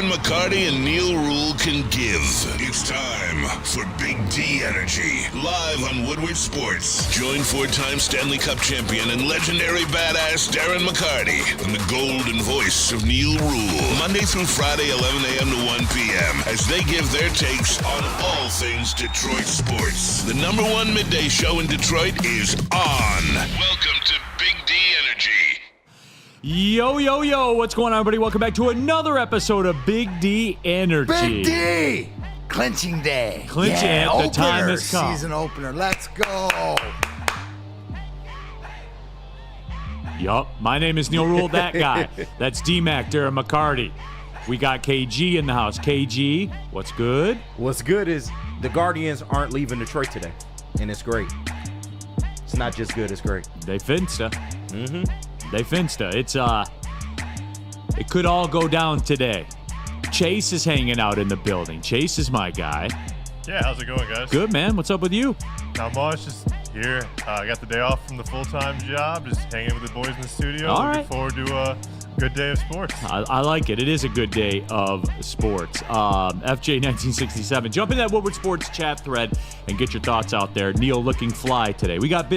McCarty and Neil Rule can give. It's time for Big D Energy, live on Woodward Sports. Join four-time Stanley Cup champion and legendary badass Darren McCarty and the golden voice of Neil Rule, Monday through Friday, 11 a.m. to 1 p.m., as they give their takes on all things Detroit sports. The number one midday show in Detroit is on. Welcome to Big D Energy. Yo, yo, yo, what's going on, everybody? Welcome back to another episode of Big D Energy. Big D! Clinching day. Clinching, the time has come. Season opener, let's go. Yup, my name is Neil Rule, that guy. That's D-Mac, Darren McCarty. We got KG in the house. KG, what's good? What's good is the Guardians aren't leaving Detroit today, and it's great. It's not just good, it's great. They finsta. They finsta. It could all go down today. Chase is hanging out in the building. Chase is my guy. Yeah, how's it going, guys? Good, man. What's up with you? Not much, just here. I got the day off from the full-time job, just hanging with the boys in the studio. All Looking right. forward to a good day of sports. I like it. It is a good day of sports. FJ 1967. Jump in that Woodward Sports chat thread and get your thoughts out there. Neil looking fly today. We got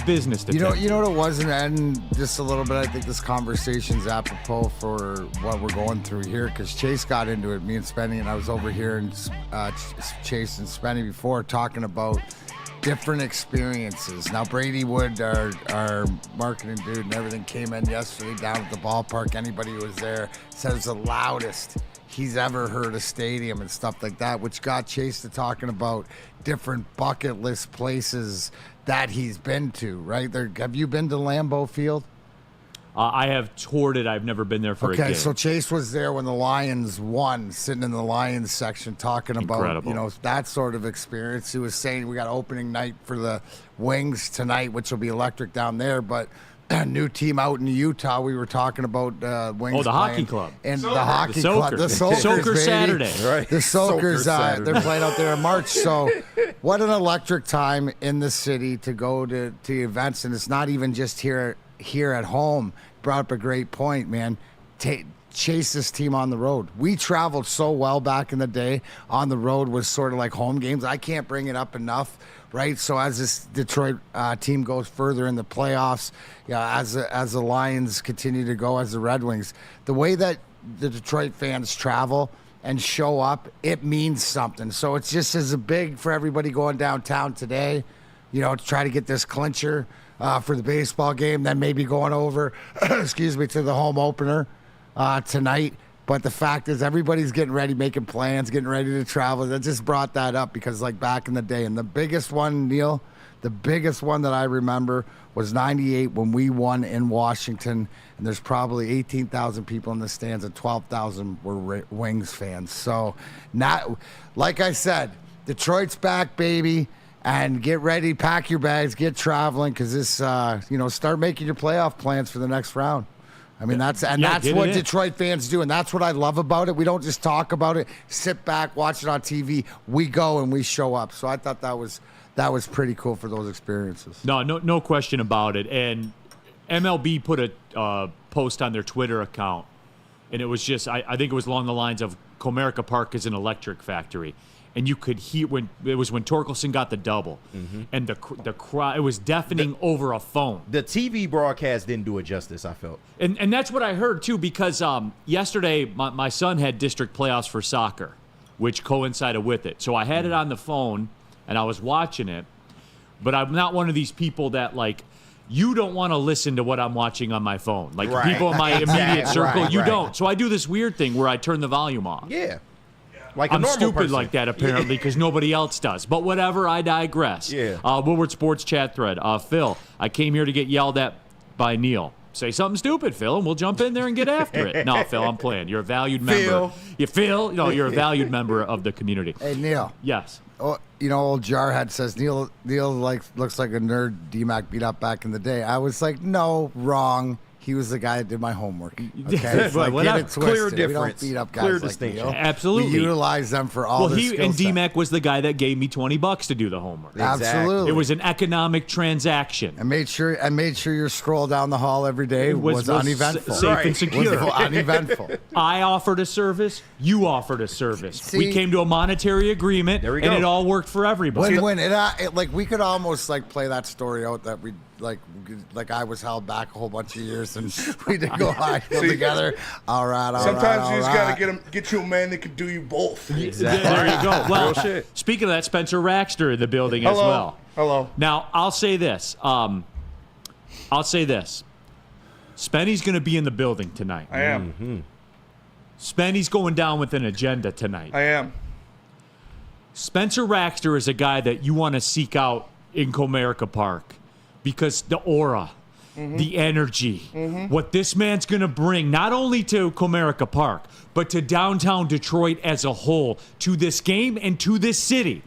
business to You know tend what it was, and just a little bit, I think this conversation's apropos for what we're going through here, because Chase got into it, me and Spenny, and I was over here, and Chase and Spenny before, talking about different experiences. Now, Brady Wood, our marketing dude and everything, came in yesterday down at the ballpark. Anybody who was there said it was the loudest he's ever heard a stadium and stuff like that, which got Chase to talking about different bucket list places that he's been to, right? Have you been to Lambeau Field? I have toured it. I've never been there for a game. Okay, so Chase was there when the Lions won, sitting in the Lions section talking about, Incredible. that sort of experience. He was saying we got opening night for the Wings tonight, which will be electric down there, but a new team out in Utah, we were talking about Wings. Oh, the hockey club. And the hockey The club. Soakers. The Soakers, Soaker baby. Saturday. Right. The Soakers, Saturday. they're playing out there in March. So what an electric time in the city to go to events. And it's not even just here at home. Brought up a great point, man. Chase this team on the road. We traveled so well back in the day. On the road was sort of like home games. I can't bring it up enough, right? So as this Detroit team goes further in the playoffs, as the Lions continue to go, as the Red Wings, the way that the Detroit fans travel and show up, it means something. So it's just as big for everybody going downtown today, to try to get this clincher for the baseball game, then maybe going over, to the home opener tonight. But the fact is, everybody's getting ready, making plans, getting ready to travel. I just brought that up because, like, back in the day, and the biggest one, Neil, the biggest one that I remember was 98 when we won in Washington, and there's probably 18,000 people in the stands, and 12,000 were Wings fans. So, not like I said, Detroit's back, baby. And get ready, pack your bags, get traveling, because this, start making your playoff plans for the next round. I mean, that's what Detroit fans do, and that's what I love about it. We don't just talk about it, sit back, watch it on TV. We go and we show up. So I thought that was pretty cool for those experiences. No question about it. And MLB put a post on their Twitter account, and it was just, I think it was along the lines of Comerica Park is an electric factory. And you could hear when Torkelson got the double, and the crowd, it was deafening over a phone. The TV broadcast didn't do it justice, I felt. And that's what I heard too, because yesterday my son had district playoffs for soccer, which coincided with it. So I had it on the phone and I was watching it, but I'm not one of these people that, like, you don't want to listen to what I'm watching on my phone. Like, Right. people in my immediate circle, Right, you right. don't. So I do this weird thing where I turn the volume off. Yeah. Like a I'm normal stupid person. like that, apparently, because nobody else does. But whatever, I digress. Yeah. Woodward Sports chat thread. Phil, I came here to get yelled at by Neil. Say something stupid, Phil, and we'll jump in there and get after it. No, Phil, I'm playing. You're a valued member. Phil, you're a valued member of the community. Hey, Neil. Yes. Oh, old Jarhead says Neil looks like a nerd D-Mac beat up back in the day. I was like, no, wrong. he was the guy that did my homework. Okay, Well, like, get it clear twisted. We don't difference. beat up guys Clear like distinction. Neil. Absolutely. We utilize them for all Well, their he skill and set. DMAC was the guy that gave me $20 to do the homework. Absolutely. It was an economic transaction. And made sure your scroll down the hall every day was uneventful. safe and secure. Was uneventful. I offered a service. You offered a service. We See- came to a monetary agreement, There we and go. it all worked for everybody. When like we could almost like play that story out that we like I was held back a whole bunch of years and we did go high school together. All right. Sometimes you just gotta get you a man that can do you both. Exactly. There you go. Well, Real shit. speaking of that, Spencer Raxter in the building as Hello. well. Hello. Now, I'll say this. Spenny's going to be in the building tonight. I am. Spenny's going down with an agenda tonight. I am. Spencer Raxter is a guy that you want to seek out in Comerica Park because the aura, the energy, what this man's going to bring not only to Comerica Park, but to downtown Detroit as a whole, to this game and to this city.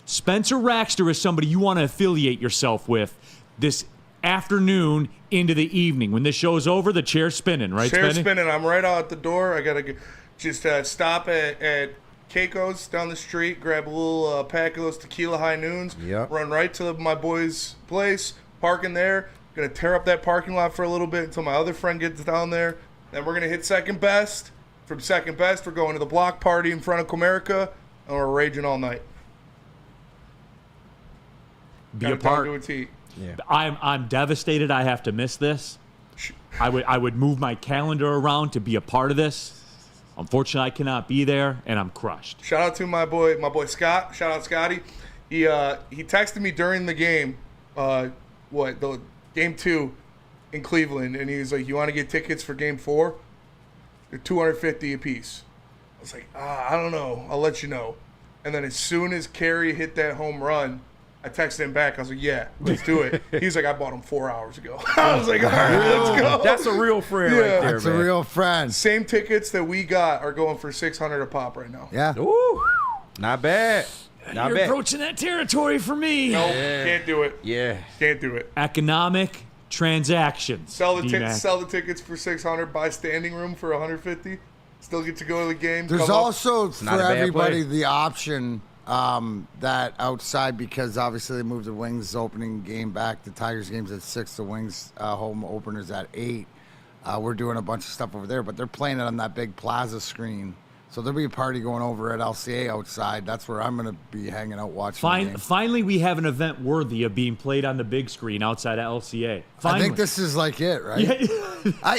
Spencer Raxter is somebody you want to affiliate yourself with this afternoon into the evening. When this show's over, the chair's spinning, right, Chair Spenny? spinning. I'm right out the door. I gotta just stop at Keiko's down the street, grab a little pack of those tequila high noons. Yep. Run right to my boy's place, park in there. Gonna tear up that parking lot for a little bit until my other friend gets down there. Then we're gonna hit second best. From second best, we're going to the block party in front of Comerica, and we're raging all night. Be Got a it down part. to a T. I'm devastated I have to miss this. I would move my calendar around to be a part of this. Unfortunately, I cannot be there, and I'm crushed. Shout out to my boy Scott. Shout out Scotty. He texted me during the game, the game 2 in Cleveland, and he was like, "You want to get tickets for game 4? They're $250 a piece." I was like, I don't know. I'll let you know. And then as soon as Carey hit that home run, I texted him back. I was like, "Yeah, let's do it." He's like, "I bought them 4 hours ago." I was like, "All right, let's go." That's a real friend right there, That's man. a real friend. Same tickets that we got are going for $600 a pop right now. Yeah. Ooh, not bad. Not You're bad. approaching that territory for me. Nope, can't do it. Yeah. Can't do it. Economic transactions. Sell the DMAC. sell the tickets for $600. Buy standing room for $150. Still get to go to the game. There's come up. also for not a bad everybody play. the option that outside, because obviously they moved the Wings opening game back. The Tigers game's at 6. The Wings home opener's at 8. We're doing a bunch of stuff over there, but they're playing it on that big plaza screen. So there'll be a party going over at LCA outside. That's where I'm going to be hanging out watching the game. Finally, we have an event worthy of being played on the big screen outside of LCA. Finally. I think this is like it, right?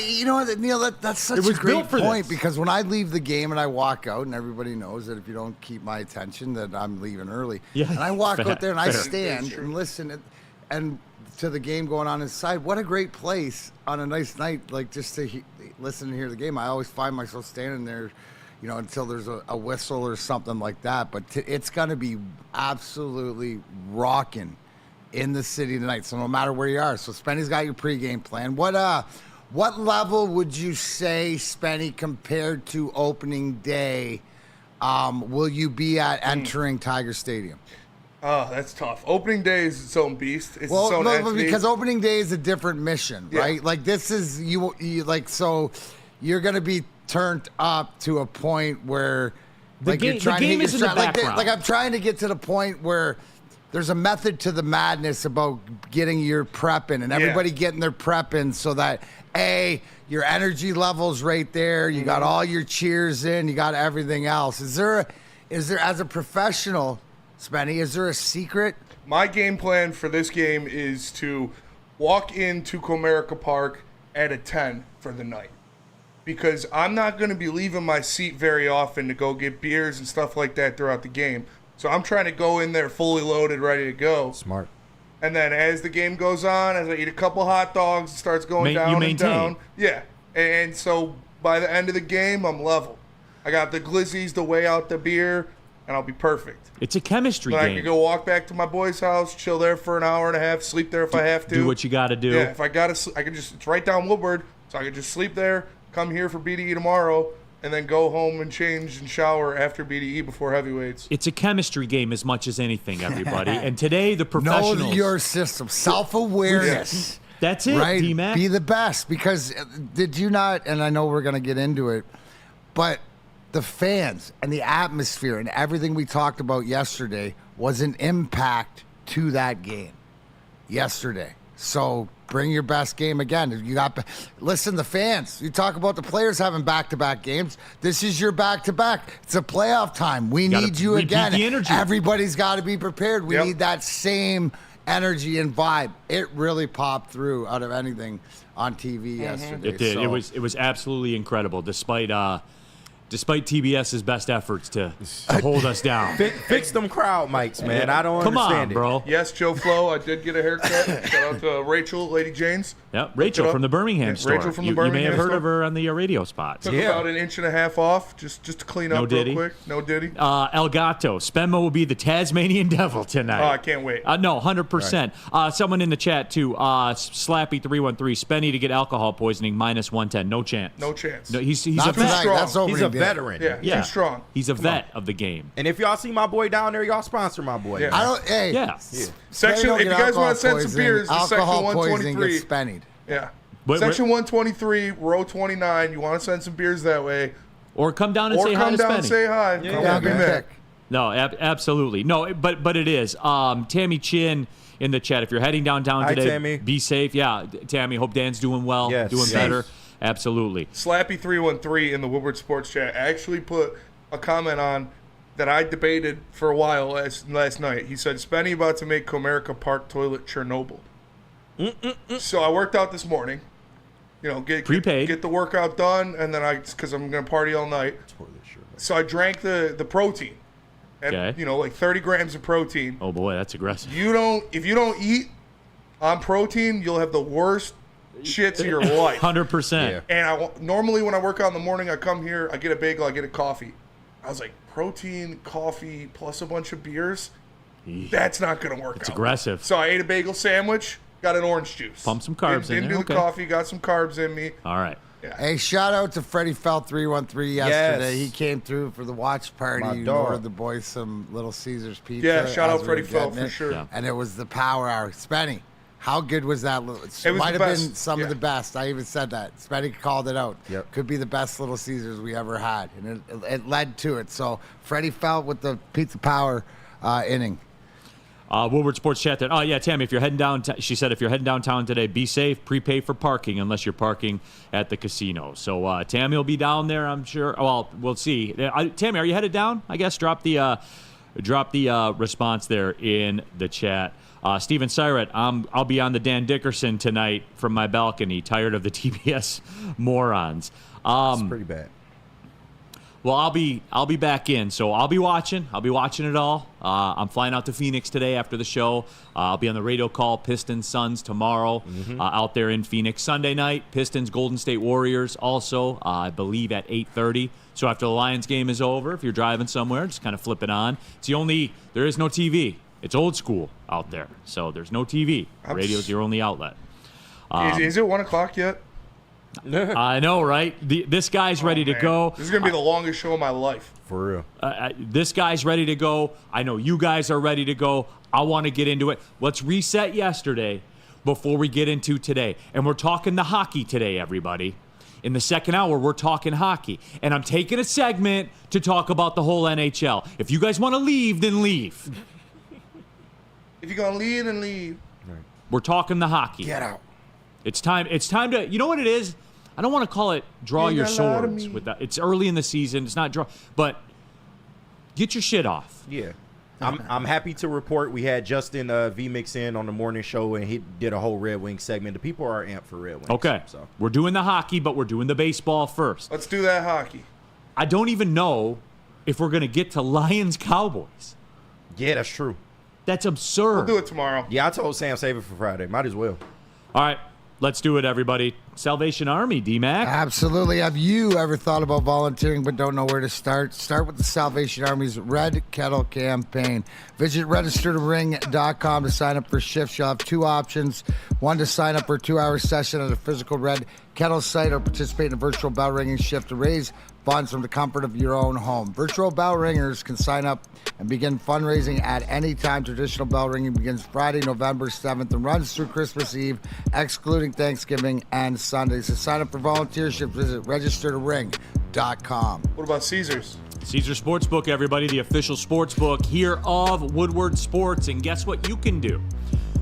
You know what, Neil? That's such It was a great built for point this. because when I leave the game and I walk out, and everybody knows that if you don't keep my attention, that I'm leaving early. Yeah, And I walk fair, out there and I fair. stand and listen and to the game going on inside. What a great place on a nice night, like just to listen and hear the game. I always find myself standing there, until there's a whistle or something like that. But it's going to be absolutely rocking in the city tonight. So no matter where you are. So Spenny's got your pregame plan. What level would you say, Spenny, compared to opening day, will you be at entering Tiger Stadium? Oh, that's tough. Opening day is its own beast. It's its Well, own no, entity. because opening day is a different mission, Yeah. right? Like this is you like so you're going to be turned up to a point where like game- you're trying the game to is in the like background. I'm trying to get to the point where there's a method to the madness about getting your prep in and everybody getting their prep in so that your energy level's right there, you got all your cheers in, you got everything else. Is there as a professional, Spenny, is there a secret? My game plan for this game is to walk into Comerica Park at a 10 for the night. Because I'm not going to be leaving my seat very often to go get beers and stuff like that throughout the game. So I'm trying to go in there fully loaded, ready to go. Smart. And then as the game goes on, as I eat a couple hot dogs, it starts going You down and maintain. down. Yeah. And so by the end of the game, I'm level. I got the glizzies to weigh out the beer, and I'll be perfect. It's a chemistry Then I game. can go walk back to my boy's house, chill there for an hour and a half, sleep there if I have to. Do what you got to do. Yeah, if I got to, I can just, it's right down Woodward, so I can just sleep there, come here for BDE tomorrow, and then go home and change and shower after BDE before heavyweights. It's a chemistry game as much as anything, everybody. And today, the Know professionals. your system, self-awareness. That's it, right? D-Mac. Be the best. Because did you not, and I know we're going to get into it, but the fans and the atmosphere and everything we talked about yesterday was an impact to that game yesterday. So bring your best game again. Listen, the fans, you talk about the players having back-to-back games. This is your back-to-back. It's a playoff time. We need you again. The energy. Everybody's got to be prepared. We Yep. need that same energy and vibe. It really popped through out of anything on TV yesterday. It did. So, It was absolutely incredible, despite TBS's best efforts to hold us down. Fix them crowd mics, man. I don't Come understand on, bro. Yes, Joe Flo, I did get a haircut. Shout out to Rachel, Lady Janes. Yep, Rachel up. from the Birmingham Yeah, store. Rachel from the You may Birmingham have heard store. of her on the radio spots. Took Yeah. about an inch and a half off just to clean No up diddy. real quick. No diddy. El Gato, Spenmo will be the Tasmanian Devil tonight. Oh, I can't wait. No, 100%. Someone in the chat, too, Slappy313, Spenny to get alcohol poisoning, -110. No chance. No chance. No, he's not a vet. tonight. strong. That's over. He's a veteran. Yeah, Yeah. too strong. He's a vet of the game. And if y'all see my boy down there, y'all sponsor my boy. Yeah. I don't. Hey. Yeah. Section, if you guys want to send some beers, it's section alcohol poisoning 123. gets spennied. Yeah. But- Section 123, row 29. You want to send some beers that way. Or come down and Or say hi come to down Spenny. and say hi. Come Yeah, on, be good mad. pick. No, absolutely. No, but it is. Tammy Chin in the chat. If you're heading downtown Hi, today, Tammy. be safe. Yeah, Tammy, hope Dan's doing well, Yes. doing Safe. better. Absolutely. Slappy313 in the Woodward Sports chat actually put a comment on that I debated for a while last night. He said, Spenny about to make Comerica Park toilet Chernobyl. So I worked out this morning. You know, get the workout done, and then because I'm going to party all night. So I drank the protein. And, Okay. like 30 grams of protein. Oh boy, that's aggressive. If you don't eat on protein, you'll have the worst shits of your life. 100%. And normally when I work out in the morning, I come here, I get a bagel, I get a coffee. I was like, protein, coffee, plus a bunch of beers, that's not going to work It's out. aggressive. So I ate a bagel sandwich, got an orange juice. Pump some carbs in Didn't there, do the okay. coffee, got some carbs in me. All right. Hey, shout out to Freddie Felt 313 yesterday. Yes. He came through for the watch party. My You dog. ordered the boys some Little Caesars pizza. Yeah, shout as out we Freddie were Felt getting for sure. Yeah. And it was the power hour. Spenny, how good was that? It was might the have best. been some of Yeah. the best. I even said that. Spenny called it out. Yep. Could be the best Little Caesars we ever had. And it led to it. So Freddie Felt with the pizza power inning. Woodward Sports Chat there. Oh, yeah, Tammy, if you're heading down, she said if you're heading downtown today, be safe, prepay for parking unless you're parking at the casino. So Tammy will be down there, I'm sure. Well, we'll see. Tammy, are you headed down? I guess drop the response there in the chat. Steven Syret, I'll be on the Dan Dickerson tonight from my balcony, tired of the TBS morons. It's pretty bad. Well, I'll be back in, so I'll be watching. I'll be watching it all. I'm flying out to Phoenix today after the show. I'll be on the radio call Pistons Suns tomorrow out there in Phoenix. Sunday night, Pistons Golden State Warriors also, I believe at 8:30. So after the Lions game is over, if you're driving somewhere, just kind of flip it on. There is no TV. It's old school out there, so there's no TV. Radio's your only outlet. Is it 1 o'clock yet? I know, right? This guy's ready to Man, go. This is going to be the longest show of my life. For real. This guy's ready to go. I know you guys are ready to go. I want to get into it. Let's reset yesterday before we get into today. And we're talking the hockey today, everybody. In the second hour, we're talking hockey. And I'm taking a segment to talk about the whole NHL. If you guys want to leave, then leave. If you're going to leave, then leave. We're talking the hockey. Get out. It's time to, you know what it is? I don't want to call it draw You your ain't gotta lie to swords me. with that. It's early in the season. It's not draw, but get your shit off. Yeah. I'm happy to report we had Justin V-Mix in on the morning show, and he did a whole Red Wings segment. The people are amped for Red Wings. Okay. So We're doing the hockey, but we're doing the baseball first. Let's do that hockey. I don't even know if we're going to get to Lions-Cowboys. yeah, that's true. That's absurd. We'll do it tomorrow. Yeah, I told Sam save it for Friday. Might as well. All right. Let's do it, everybody. Salvation Army, D-Mac. Absolutely. Have you ever thought about volunteering but don't know where to start? Start with the Salvation Army's Red Kettle campaign. Visit registertoring.com to sign up for shifts. You'll have two options. One, to sign up for a 2-hour session at a physical Red Kettle site or participate in a virtual bell ringing shift to raise funds from the comfort of your own home. Virtual bell ringers can sign up and begin fundraising at any time. Traditional bell ringing begins Friday, November 7th and runs through Christmas Eve, excluding Thanksgiving and Sundays. To sign up for volunteership, visit registertoring.com. What about Caesars? Caesars Sportsbook, everybody, the official sportsbook here of Woodward Sports. And guess what you can do?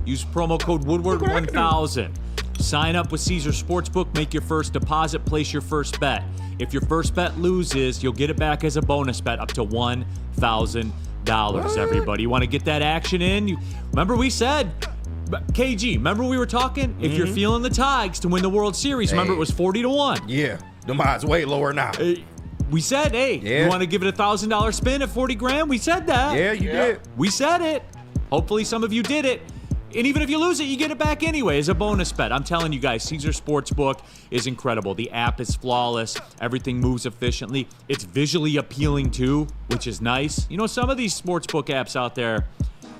Use promo code Woodward1000. Sign up with Caesars Sportsbook, make your first deposit, place your first bet. If your first bet loses, you'll get it back as a bonus bet up to $1,000, everybody. You want to get that action in? Remember we said, KG, remember we were talking? If you're feeling the Tigers to win the World Series, remember it was 40-1. Yeah, the odds way lower now. We said, hey, you want to give it a $1,000 spin at 40 grand? We said that. Yeah, you did. We said it. Hopefully some of you did it. And even if you lose it, you get it back anyway as a bonus bet. I'm telling you guys, Caesars Sportsbook is incredible. The app is flawless. Everything moves efficiently. It's visually appealing too, which is nice. You know, some of these sportsbook apps out there,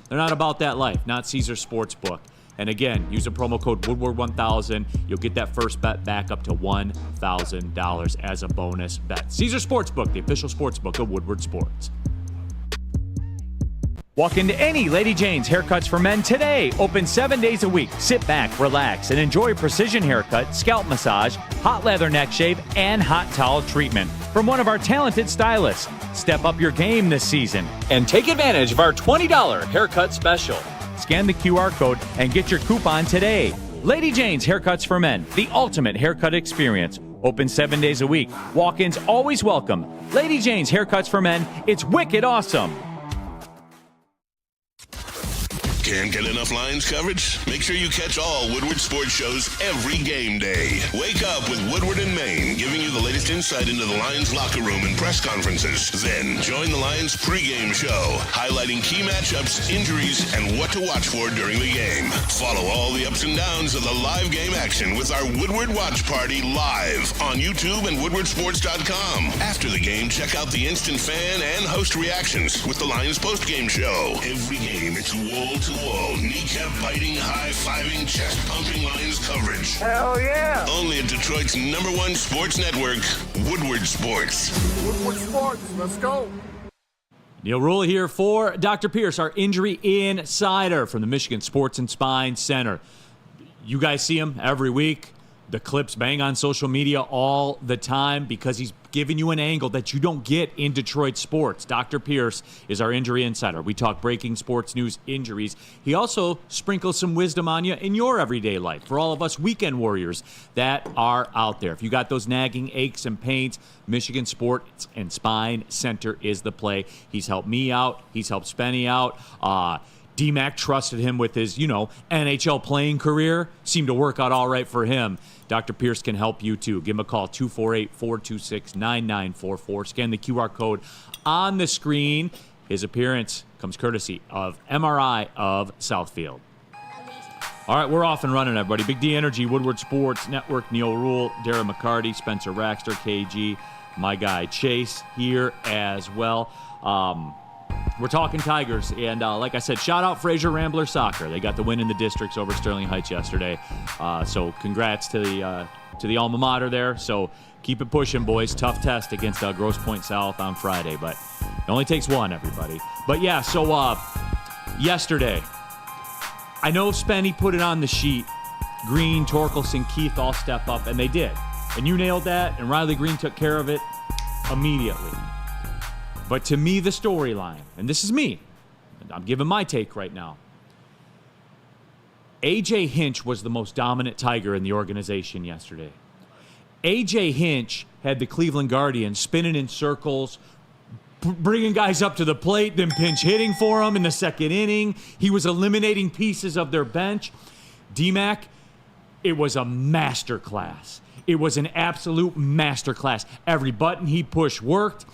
they're not about that life. Not Caesars Sportsbook. And again, use a promo code Woodward1000. You'll get that first bet back up to $1,000 as a bonus bet. Caesars Sportsbook, the official sportsbook of Woodward Sports. Walk into any Lady Jane's Haircuts for Men today. Open 7 days a week. Sit back, relax, and enjoy a precision haircut, scalp massage, hot leather neck shave, and hot towel treatment from one of our talented stylists. Step up your game this season and take advantage of our $20 haircut special. Scan the QR code and get your coupon today. Lady Jane's Haircuts for Men, the ultimate haircut experience. Open 7 days a week. Walk-ins always welcome. Lady Jane's Haircuts for Men. It's wicked awesome. Can't get enough Lions coverage? Make sure you catch all Woodward sports shows every game day. Wake up with Woodward and Maine, giving you the latest insight into the Lions locker room and press conferences. Then join the Lions pregame show, highlighting key matchups, injuries, and what to watch for during the game. Follow all the ups and downs of the live game action with our Woodward Watch Party live on YouTube and WoodwardSports.com. After the game, check out the instant fan and host reactions with the Lions postgame show. Every game, it's wall-to-wall, kneecap-biting, high-fiving, chest-pumping Lions coverage. Hell yeah! Only at Detroit's #1 sports network, Woodward Sports. Woodward Sports, let's go. Neil Rule here for Dr. Pierce, our injury insider from the Michigan Sports and Spine Center. You guys see him every week. The clips bang on social media all the time because he's giving you an angle that you don't get in Detroit sports. Dr. Pierce is our injury insider. We talk breaking sports news, injuries. He also sprinkles some wisdom on you in your everyday life for all of us weekend warriors that are out there. If you got those nagging aches and pains, Michigan Sports and Spine Center is the play. He's helped me out. He's helped Spenny out. D-Mac trusted him with his, NHL playing career. Seemed to work out all right for him. Dr. Pierce can help you, too. Give him a call, 248-426-9944. Scan the QR code on the screen. His appearance comes courtesy of MRI of Southfield. All right, we're off and running, everybody. Big D Energy, Woodward Sports Network, Neil Rule, Darren McCarty, Spencer Raxter, KG, my guy Chase here as well. We're talking Tigers, and like I said, shout out Fraser Rambler Soccer. They got the win in the districts over Sterling Heights yesterday. So congrats to the alma mater there. So keep it pushing, boys. Tough test against Grosse Pointe South on Friday, but it only takes one, everybody. But yeah, so yesterday, I know Spenny put it on the sheet. Green, Torkelson, Keith all step up, and they did. And you nailed that, and Riley Green took care of it immediately. But to me, the storyline, and this is me, I'm giving my take right now. A.J. Hinch was the most dominant Tiger in the organization yesterday. A.J. Hinch had the Cleveland Guardians spinning in circles, bringing guys up to the plate, then pinch hitting for them in the second inning. He was eliminating pieces of their bench. D-Mac, it was a masterclass. It was an absolute masterclass. Every button he pushed worked.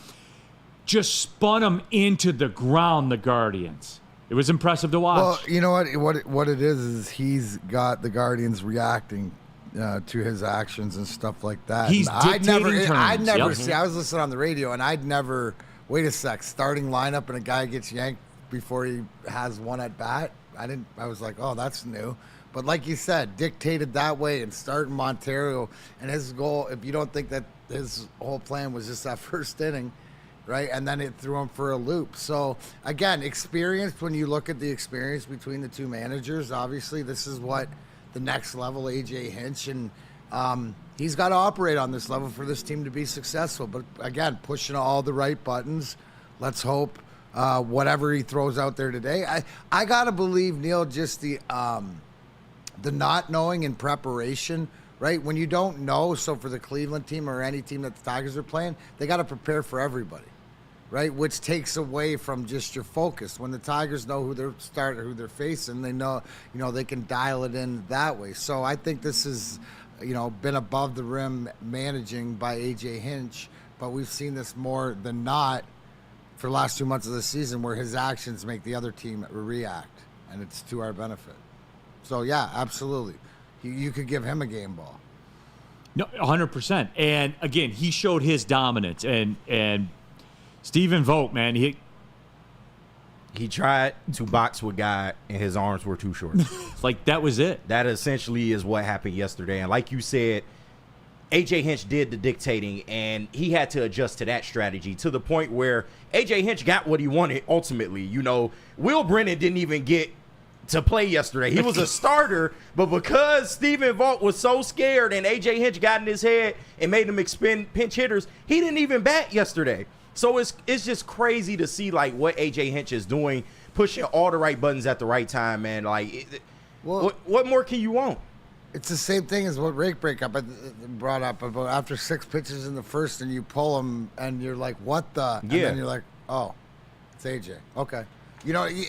Just spun them into the ground, the Guardians. It was impressive to watch. Well, you know what it is he's got the Guardians reacting to his actions and stuff like that. He's dictating terms. I'd never see. I was listening on the radio, and I'd never. Wait a sec. Starting lineup, and a guy gets yanked before he has one at bat. I was like, oh, that's new. But like you said, dictated that way and starting Montero and his goal, if you don't think that his whole plan was just that first inning, right? And then it threw him for a loop. So, again, experience, when you look at the experience between the two managers, obviously this is what the next level, A.J. Hinch, and he's got to operate on this level for this team to be successful. But, again, pushing all the right buttons. Let's hope whatever he throws out there today. I got to believe, Neil, just the not knowing in preparation, right? When you don't know, so for the Cleveland team or any team that the Tigers are playing, they got to prepare for everybody, right? Which takes away from just your focus. When the Tigers know who they're facing, they know, they can dial it in that way. So I think this is, been above the rim managing by A.J. Hinch, but we've seen this more than not for the last 2 months of the season where his actions make the other team react, and it's to our benefit. So, yeah, absolutely. You could give him a game ball. No, 100%. And, again, he showed his dominance. And Stephen Vogt, man, he tried to box with God, and his arms were too short. like, that was it. That essentially is what happened yesterday. And like you said, A.J. Hinch did the dictating, and he had to adjust to that strategy to the point where A.J. Hinch got what he wanted ultimately. Will Brennan didn't even get to play yesterday. He was a starter, but because Stephen Vogt was so scared and A.J. Hinch got in his head and made him expend pinch hitters, he didn't even bat yesterday. So it's just crazy to see, like, what A.J. Hinch is doing, pushing all the right buttons at the right time, man. Like, what more can you want? It's the same thing as what Rake brought up about after 6 pitches in the first and you pull him and you're like, what the? And then you're like, oh, it's AJ. Okay.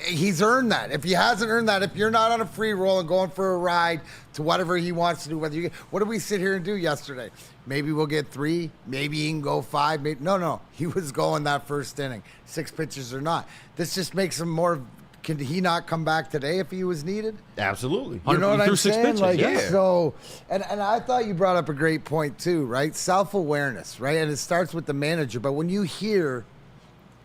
He's earned that. If he hasn't earned that, if you're not on a free roll and going for a ride to whatever he wants to do, what did we sit here and do yesterday? Maybe we'll get 3. Maybe he can go 5. No. He was going that first inning, 6 pitches or not. This just makes him more. Can he not come back today if he was needed? Absolutely. You know what I'm saying? Pitches, So, and I thought you brought up a great point too, right? Self-awareness, right? And it starts with the manager. But when you hear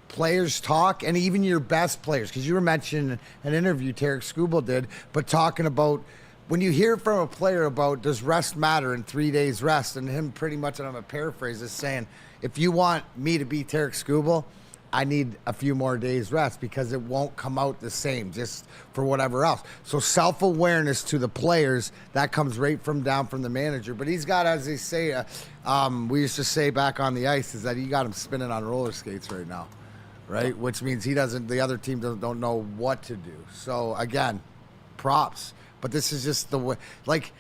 players talk, and even your best players, because you were mentioning an interview Tarek Skubal did, but talking about when you hear from a player about does rest matter in 3 days rest, and him pretty much, and I'm a paraphrase, is saying, if you want me to be Tarek Skubal, I need a few more days rest because it won't come out the same just for whatever else. So self-awareness to the players, that comes right down from the manager. But he's got, as they say, we used to say back on the ice, is that he got him spinning on roller skates right now, right? Which means the other team don't know what to do. So again, props. But this is just the way, like,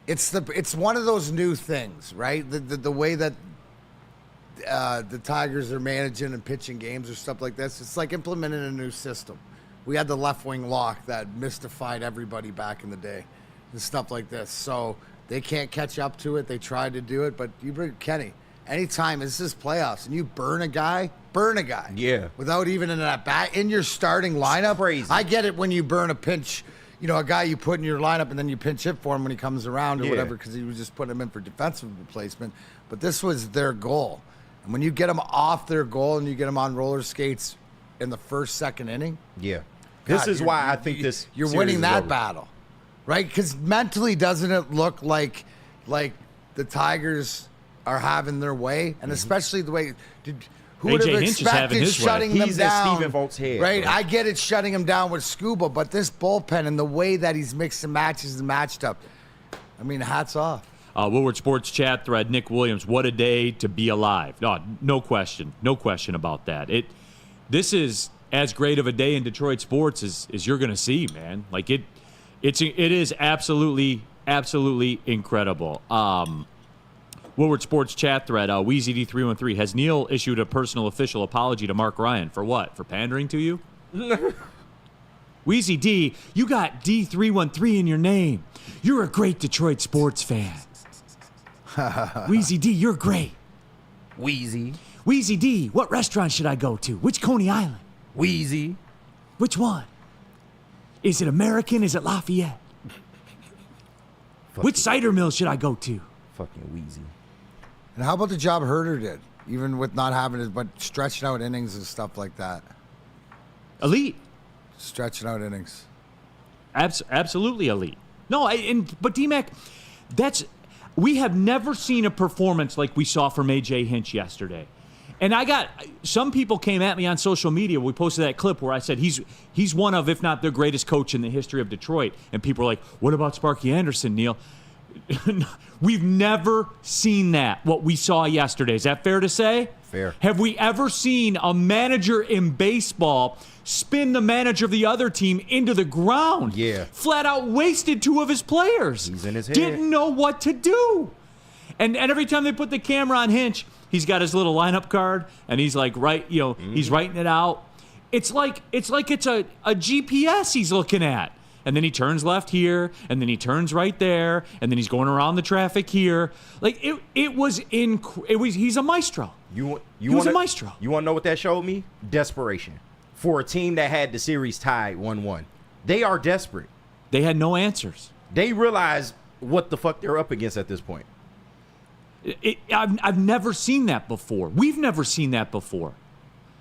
it's one of those new things, right? The way that the Tigers are managing and pitching games or stuff like this. It's like implementing a new system. We had the left wing lock that mystified everybody back in the day and stuff like this. So they can't catch up to it. They tried to do it, but you bring Kenny. Anytime this is playoffs and you burn a guy. Yeah. Without even an at bat in your starting lineup. Crazy. I get it when you burn a pinch, a guy you put in your lineup and then you pinch hit for him when he comes around or whatever because he was just putting him in for defensive replacement. But this was their goal. And when you get them off their goal and you get them on roller skates in the first, second inning. Yeah. This is why I think you're winning that battle, right? Because mentally, doesn't it look like the Tigers are having their way? And especially the way who would have expected shutting them down? He's in Stephen Vogt's head. Right? I get it shutting him down with Scuba, but this bullpen and the way that he's mixing matches and matched up, I mean, hats off. Woodward Sports chat thread, Nick Williams, what a day to be alive. No question about that. This is as great of a day in Detroit sports as you're going to see, man. Like it is absolutely incredible. Woodward Sports chat thread, WeezyD313, has Neil issued a personal official apology to Mark Ryan for what? For pandering to you? Wheezy D, you got D313 in your name. You're a great Detroit sports fan. Wheezy D, you're great. Wheezy. Wheezy D, what restaurant should I go to? Which Coney Island? Wheezy. Which one? Is it American? Is it Lafayette? Which cider mill should I go to? Fucking Wheezy. And how about the job Herder did, even with not having it, but stretching out innings and stuff like that? Elite. Stretching out innings. Absolutely elite. No, but D-Mac, we have never seen a performance like we saw from A.J. Hinch yesterday. And some people came at me on social media. We posted that clip where I said he's one of, if not the greatest coach in the history of Detroit. And people are like, what about Sparky Anderson, Neil? We've never seen that, what we saw yesterday. Is that fair to say? Fair. Have we ever seen a manager in baseball spin the manager of the other team into the ground? Yeah. Flat out wasted 2 of his players. He's in his head. Didn't know what to do. And every time they put the camera on Hinch, he's got his little lineup card, and he's like, he's writing it out. It's like it's a GPS he's looking at. And then he turns left here, and then he turns right there, and then he's going around the traffic here. Like he's a maestro. He was a maestro. You want to know what that showed me? Desperation. For a team that had the series tied 1-1. They are desperate. They had no answers. They realize what the fuck they're up against at this point. I've never seen that before. We've never seen that before.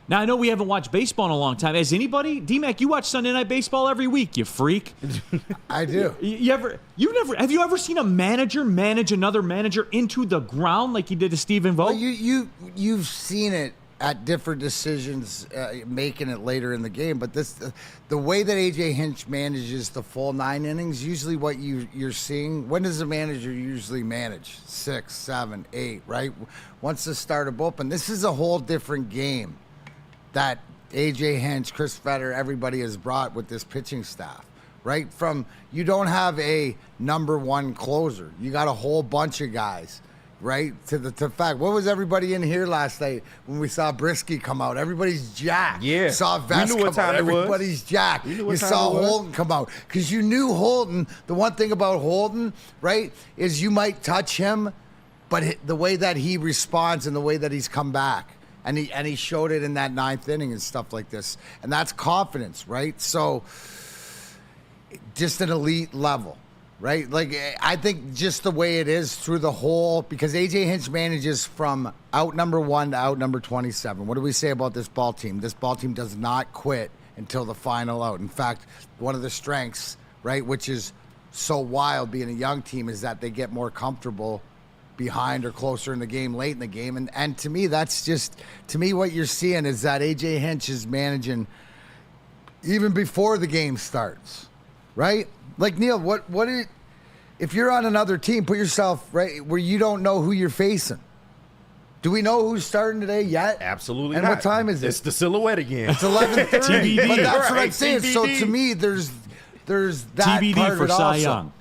Now, I know we haven't watched baseball in a long time. Has anybody? D-Mac, you watch Sunday Night Baseball every week, you freak. I do. Have you ever seen a manager manage another manager into the ground like he did to Stephen Vogt? Well, you've seen it at different decisions, making it later in the game. But the way that A.J. Hinch manages the full 9 innings, usually what you're seeing, when does a manager usually manage? 6, 7, 8, right? Once the start of bullpen. This is a whole different game that A.J. Hinch, Chris Fetter, everybody has brought with this pitching staff, right? You don't have a number 1 closer. You got a whole bunch of guys. Right to the fact. What was everybody in here last night when we saw Brisky come out? Everybody's jacked. Yeah, saw Vest come out. Everybody's jacked. You saw Holton come out because you knew Holton. The one thing about Holton, right, is you might touch him, but the way that he responds and the way that he's come back, and he showed it in that 9th inning and stuff like this, and that's confidence, right? So, just an elite level. Right? Like, I think just the way it is through the whole, because A.J. Hinch manages from out number 1 to out number 27. What do we say about this ball team? This ball team does not quit until the final out. In fact, one of the strengths, right, which is so wild being a young team, is that they get more comfortable behind or closer in the game, late in the game. And to me, that's just, what you're seeing is that A.J. Hinch is managing even before the game starts, right? Like, Neil, if you're on another team, put yourself right where you don't know who you're facing. Do we know who's starting today yet? Absolutely and not. What time is it? It's the silhouette again. It's 11:30. TBD. But that's what I'm Right, saying. TBD. So to me, there's that TBD part for of it Cy also. Young.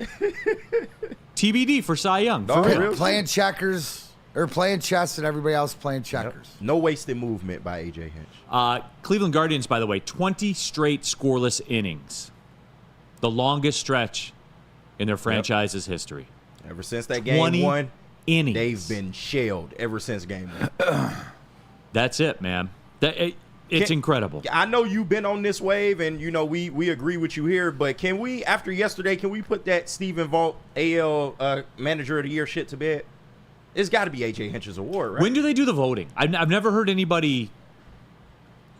TBD for Cy Young. No, For real. real. Playing checkers or playing chess and everybody else playing checkers. No wasted movement by A.J. Hinch. Cleveland Guardians, by the way, 20 straight scoreless innings. The longest stretch in their franchise's history. Ever since that game 1, innings. they've been shelled ever since game 1. That's it, man. It's incredible. I know you've been on this wave, and we agree with you here. But can we, after yesterday, put that Stephen Vogt AL Manager of the Year shit to bed? It's got to be A.J. Hinch's award, right? When do they do the voting? I've never heard anybody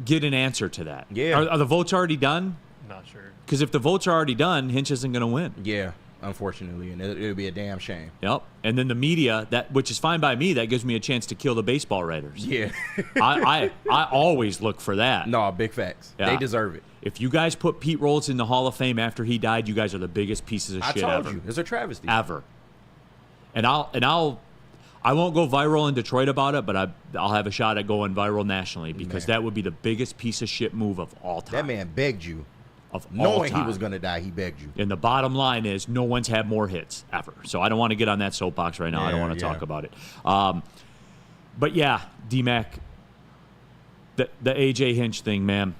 get an answer to that. Yeah. Are the votes already done? Not sure. Because if the votes are already done, Hinch isn't going to win. Yeah, unfortunately, and it'll be a damn shame. Yep. And then the media, which is fine by me, that gives me a chance to kill the baseball writers. Yeah. I always look for that. No, big facts. Yeah. They deserve it. If you guys put Pete Rhodes in the Hall of Fame after he died, you guys are the biggest pieces of shit I told ever. you, it's a travesty. Ever. And I won't go viral in Detroit about it, but I'll have a shot at going viral nationally because that would be the biggest piece of shit move of all time. That man begged you. Of all Knowing time. he was going to die, he begged you. And the bottom line is no one's had more hits ever. So I don't want to get on that soapbox right now. I don't want to talk about it. But yeah, D-Mac, the A.J. Hinch thing, man,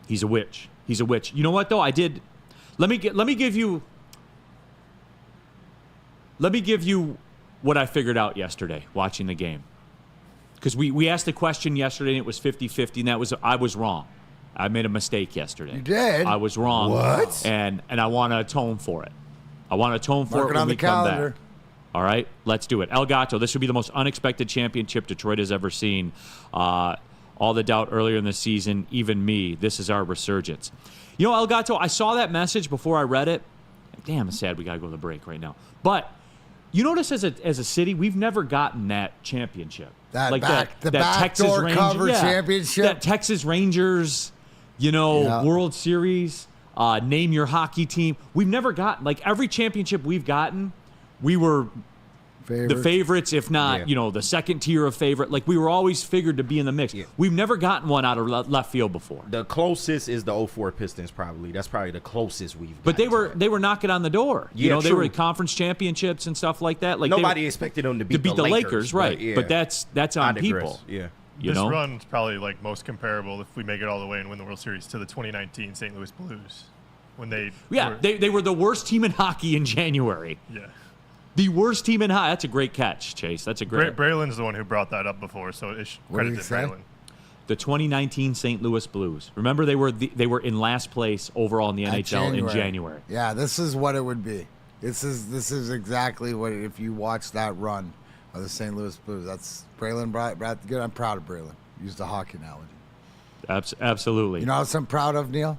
he's a witch. He's a witch. You know what, though? Let me give you what I figured out yesterday watching the game. Because we asked a question yesterday, and it was 50-50, and I was wrong. I made a mistake yesterday. You did? I was wrong. What? And I want to atone for it. I want to atone for Mark it it when on we the come calendar. back. All right, let's do it. El Gato, this would be the most unexpected championship Detroit has ever seen. All the doubt earlier in the season, even me, this is our resurgence. You know, Elgato, I saw that message before I read it. Damn, I'm sad we got to go to the break right now. But you notice as a city, we've never gotten that championship. That that backdoor cover championship. That Texas Rangers, World Series, name your hockey team. We've never gotten, like every championship we've gotten, we were the favorites, if not, the second tier of favorite. Like, we were always figured to be in the mix. Yeah. We've never gotten one out of left field before. The closest is the 04 Pistons, probably. That's probably the closest we've gotten. But they were knocking on the door. They were at conference championships and stuff like that. Like nobody expected them to beat the Lakers, right? But that's on people. Yeah. This run's probably like most comparable, if we make it all the way and win the World Series, to the 2019 St. Louis Blues when they were the worst team in hockey in January. Yeah. The worst team in hockey. That's a great catch, Chase. That's a great. Braylon's the one who brought that up before, so it's credit to Braylon. The 2019 St. Louis Blues. Remember, they were in last place overall in the NHL in January. Yeah, this is what it would be. This is exactly what if you watch that run of the St. Louis Blues. That's Braylon brought good. I'm proud of Braylon. Used a hockey analogy. Absolutely. You know what I'm proud of, Neil?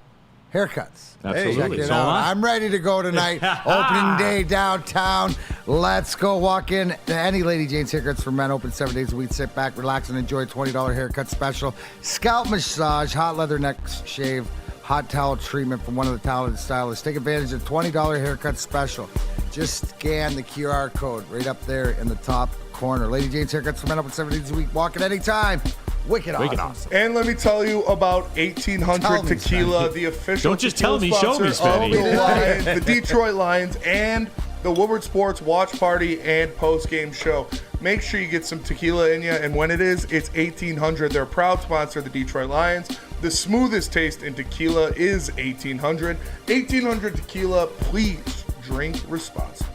Haircuts. Absolutely. Check it out. I'm ready to go tonight. Opening day downtown. Let's go walk in to any Lady Jane's Haircuts for men. Open 7 days a week. Sit back, relax, and enjoy a $20 haircut special. Scalp massage, hot leather neck shave, hot towel treatment from one of the talented stylists. Take advantage of $20 haircut special. Just scan the QR code right up there in the top corner. Lady Jane's Haircuts for men. Open 7 days a week. Walk at any time. Wicked awesome. And let me tell you about 1800 Tequila, the official Don't just tell me, show me, Spenny. of the Lions, the Detroit Lions, and the Woodward Sports watch party and post-game show. Make sure you get some tequila in you, and when it is, it's 1800. They're a proud sponsor of the Detroit Lions. The smoothest taste in tequila is 1800. 1800 Tequila, please drink responsibly.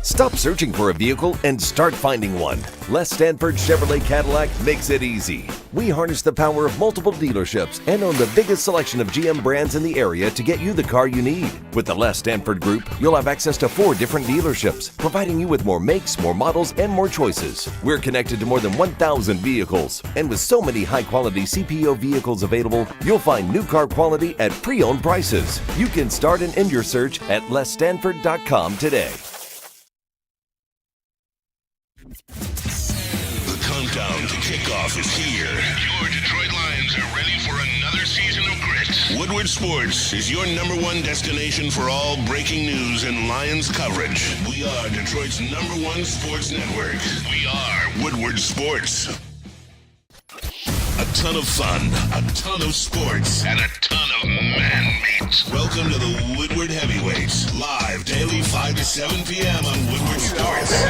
Stop searching for a vehicle and start finding one. Les Stanford Chevrolet Cadillac makes it easy. We harness the power of multiple dealerships and own the biggest selection of GM brands in the area to get you the car you need. With the Les Stanford Group, you'll have access to 4 different dealerships, providing you with more makes, more models, and more choices. We're connected to more than 1,000 vehicles. And with so many high-quality CPO vehicles available, you'll find new car quality at pre-owned prices. You can start and end your search at lesstanford.com today. The countdown to kickoff is here. Your Detroit Lions are ready for another season of grit. Woodward Sports is your #1 destination for all breaking news and Lions coverage. We are Detroit's #1 sports network. We are Woodward Sports. A ton of fun, a ton of sports, and a ton of man-meat. Welcome to the Woodward Heavyweights, live daily 5 to 7 p.m. on Woodward Sports.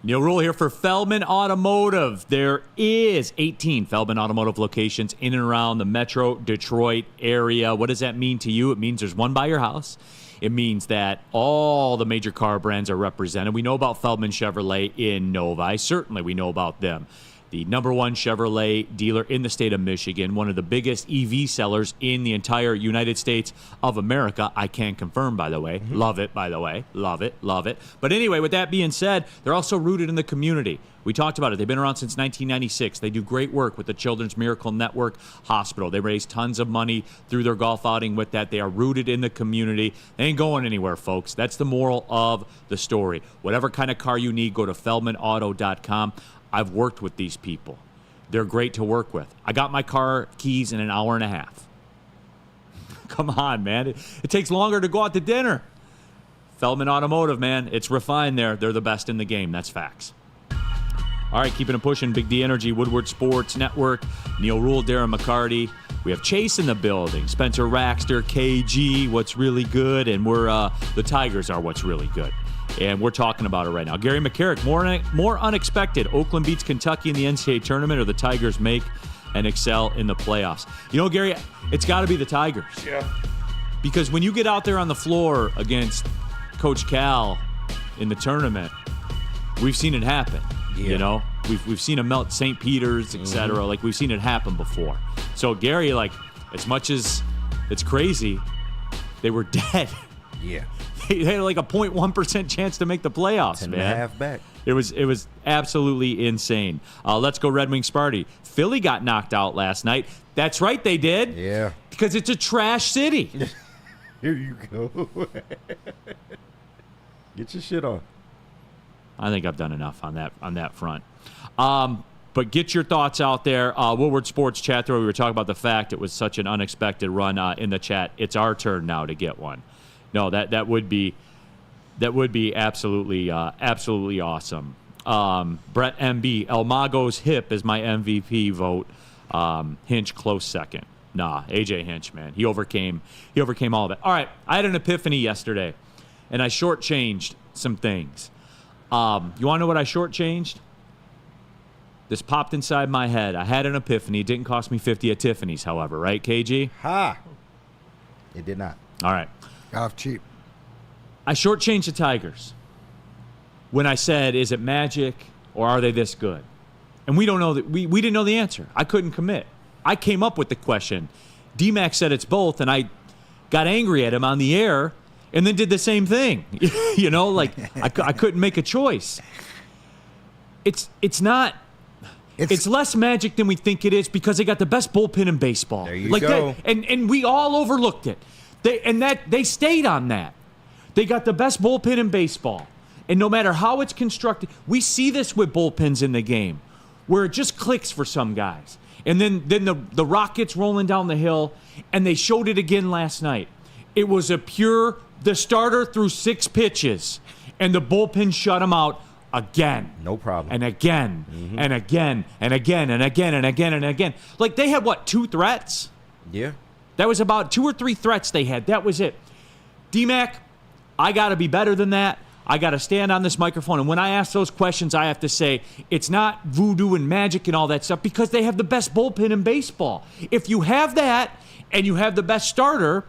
Neil Rule here for Feldman Automotive. There is 18 Feldman Automotive locations in and around the Metro Detroit area. What does that mean to you? It means there's one by your house. It means that all the major car brands are represented. We know about Feldman Chevrolet in Novi. Certainly we know about them. The #1 Chevrolet dealer in the state of Michigan, one of the biggest EV sellers in the entire United States of America. I can confirm, by the way. Love it, by the way. Love it, love it. But anyway, with that being said, they're also rooted in the community. We talked about it. They've been around since 1996. They do great work with the Children's Miracle Network Hospital. They raise tons of money through their golf outing with that. They are rooted in the community. They ain't going anywhere, folks. That's the moral of the story. Whatever kind of car you need, go to feldmanauto.com. I've worked with these people. They're great to work with. I got my car keys in an hour and a half. Come on, man. It takes longer to go out to dinner. Feldman Automotive, man. It's refined there. They're the best in the game. That's facts. All right, keeping it pushing. Big D Energy, Woodward Sports Network, Neil Rule, Darren McCarty. We have Chase in the building. Spencer Raxter, KG, what's really good. And we're the Tigers are what's really good. And we're talking about it right now. Gary McCarrick, more unexpected. Oakland beats Kentucky in the NCAA tournament, or the Tigers make and excel in the playoffs. You know, Gary, it's got to be the Tigers. Yeah. Because when you get out there on the floor against Coach Cal in the tournament, we've seen it happen. Yeah. You know, we've seen him melt St. Peter's, etc. Like, we've seen it happen before. So, Gary, like, as much as it's crazy, they were dead. Yeah. They had like a 0.1% chance to make the playoffs, 10 man. and a half back. It was absolutely insane. Let's go Red Wing Sparty. Philly got knocked out last night. That's right, they did. Yeah. Because it's a trash city. Here you go. Get your shit on. I think I've done enough on that front. But get your thoughts out there. Woodward Sports chat through. We were talking about the fact it was such an unexpected run in the chat. It's our turn now to get one. No, that would be absolutely awesome. Brett MB, El Mago's hip is my MVP vote. Hinch close second. Nah, AJ Hinch, man. He overcame all of it. All right, I had an epiphany yesterday, and I shortchanged some things. You want to know what I shortchanged? This popped inside my head. I had an epiphany. It didn't cost me 50 at Tiffany's, however, right, KG? Ha! It did not. All right. Got off cheap. I shortchanged the Tigers when I said, is it magic or are they this good? And we don't know that we didn't know the answer. I couldn't commit. I came up with the question. D-Mac said it's both, and I got angry at him on the air and then did the same thing. I couldn't make a choice. It's not. It's less magic than we think it is because they got the best bullpen in baseball. There you go. And we all overlooked it. They stayed on that. They got the best bullpen in baseball. And no matter how it's constructed, we see this with bullpens in the game where it just clicks for some guys. And then the Rockets rolling down the hill, and they showed it again last night. It was the starter threw 6 pitches, and the bullpen shut him out again. No problem. And again, and again, and again, and again, and again, and again. Like, they had, 2 threats? Yeah. That was about 2 or 3 threats they had. That was it. D-Mac, I got to be better than that. I got to stand on this microphone. And when I ask those questions, I have to say it's not voodoo and magic and all that stuff because they have the best bullpen in baseball. If you have that and you have the best starter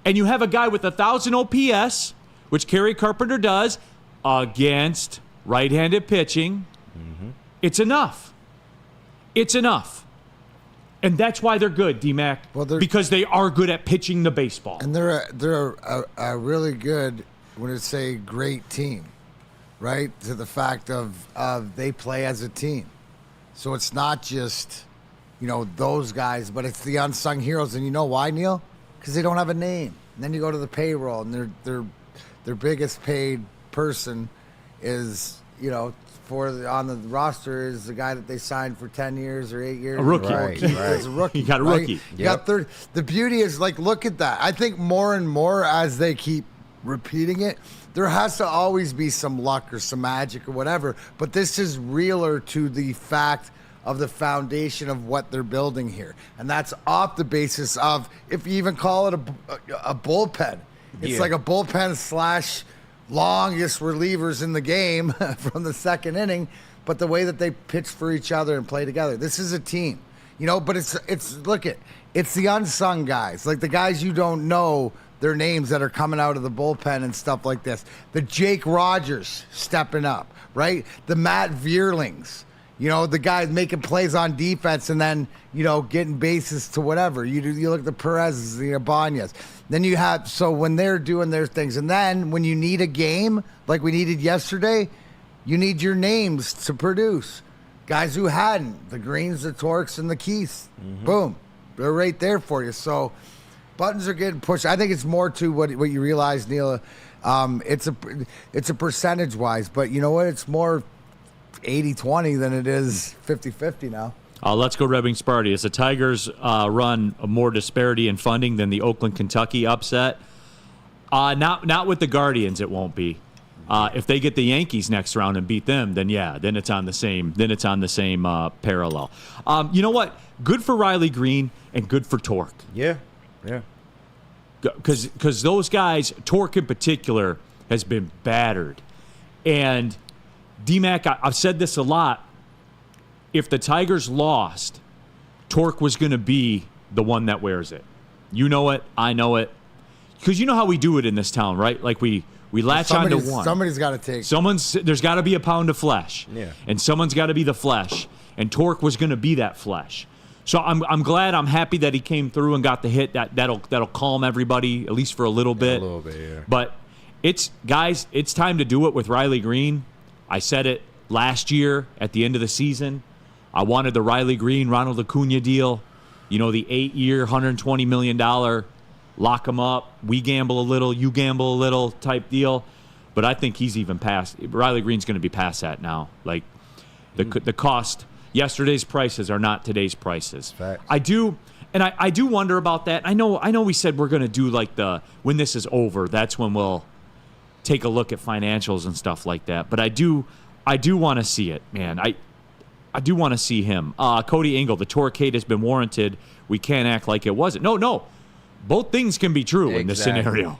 and you have a guy with 1,000 OPS, which Kerry Carpenter does, against right-handed pitching, it's enough. It's enough. And that's why they're good, D-Mac, because they are good at pitching the baseball. And they're a really good, when it's a great team, right? To the fact of they play as a team. So it's not just, those guys, but it's the unsung heroes. And you know why, Neil? Because they don't have a name. And then you go to the payroll, and their biggest paid person is, on the roster is the guy that they signed for 10 years or 8 years. A rookie. Right. As a rookie. You got a rookie. Right? You got the beauty is, look at that. I think more and more as they keep repeating it, there has to always be some luck or some magic or whatever. But this is realer to the fact of the foundation of what they're building here. And that's off the basis of, if you even call it a bullpen. It's like a bullpen / longest relievers in the game from the second inning, but the way that they pitch for each other and play together. This is a team, but it's the unsung guys, like the guys you don't know their names that are coming out of the bullpen and stuff like this. The Jake Rogers stepping up, right? The Matt Vierlings, the guys making plays on defense and then, getting bases to whatever. You look at the Perez's, the Ibanez. Then you have, so when they're doing their things, and then when you need a game like we needed yesterday, you need your names to produce. Guys who hadn't, the Greens, the Torques, and the Keiths. Boom. They're right there for you. So buttons are getting pushed. I think it's more to what you realize, Neil. It's a percentage-wise, but you know what? It's more 80-20 than it is 50-50 now. Let's go Red Wing Sparty. As the Tigers run more disparity in funding than the Oakland, Kentucky upset, not with the Guardians, it won't be. If they get the Yankees next round and beat them, then it's on the same. Then it's on the same parallel. You know what? Good for Riley Green and good for Torque. Yeah. Because those guys, Torque in particular, has been battered. And D-Mac, I've said this a lot. If the Tigers lost, Torque was going to be the one that wears it. You know it. I know it. Because you know how we do it in this town, right? Like we latch on to one. Somebody's got to take. There's got to be a pound of flesh. Yeah. And someone's got to be the flesh. And Torque was going to be that flesh. So I'm glad, I'm happy that he came through and got the hit. That'll calm everybody, at least for a little bit. A little bit, yeah. But it's time to do it with Riley Green. I said it last year at the end of the season. I wanted the Riley Green, Ronald Acuna deal. The 8-year, $120 million, lock him up. We gamble a little, you gamble a little type deal. But I think he's even past. Riley Green's going to be past that now. Like the cost, yesterday's prices are not today's prices. Facts. I do wonder about that. I know we said we're going to do like when this is over, that's when we'll take a look at financials and stuff like that. But I do want to see it, man. I do want to see him. Cody Engel, the Torquade has been warranted. We can't act like it wasn't. No. Both things can be true in this scenario.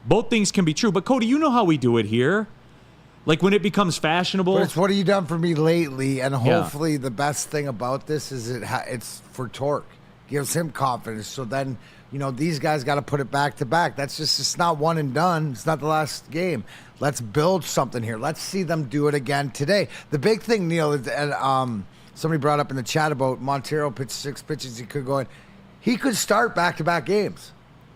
Both things can be true. But, Cody, you know how we do it here. Like, when it becomes fashionable. But it's what have you done for me lately? And hopefully the best thing about this is it's for Torque. Gives him confidence. So then, these guys got to put it back to back. It's not one and done. It's not the last game. Let's build something here. Let's see them do it again today. The big thing, Neil, is, and somebody brought up in the chat about Montero pitched 6 pitches. He could go in. He could start back-to-back games.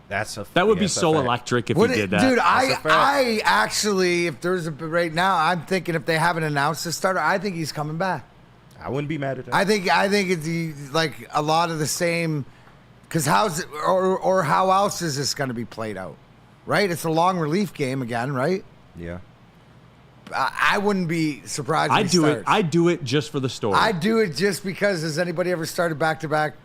That would be so electric if he did that. Dude, I actually, if there's right now, I'm thinking if they haven't announced the starter, I think he's coming back. I wouldn't be mad at that. I think it's like a lot of the same. Because how else is this going to be played out, right? It's a long relief game again, right? Yeah. I wouldn't be surprised. I'd do it just for the story. I'd do it just because. Has anybody ever started back-to-back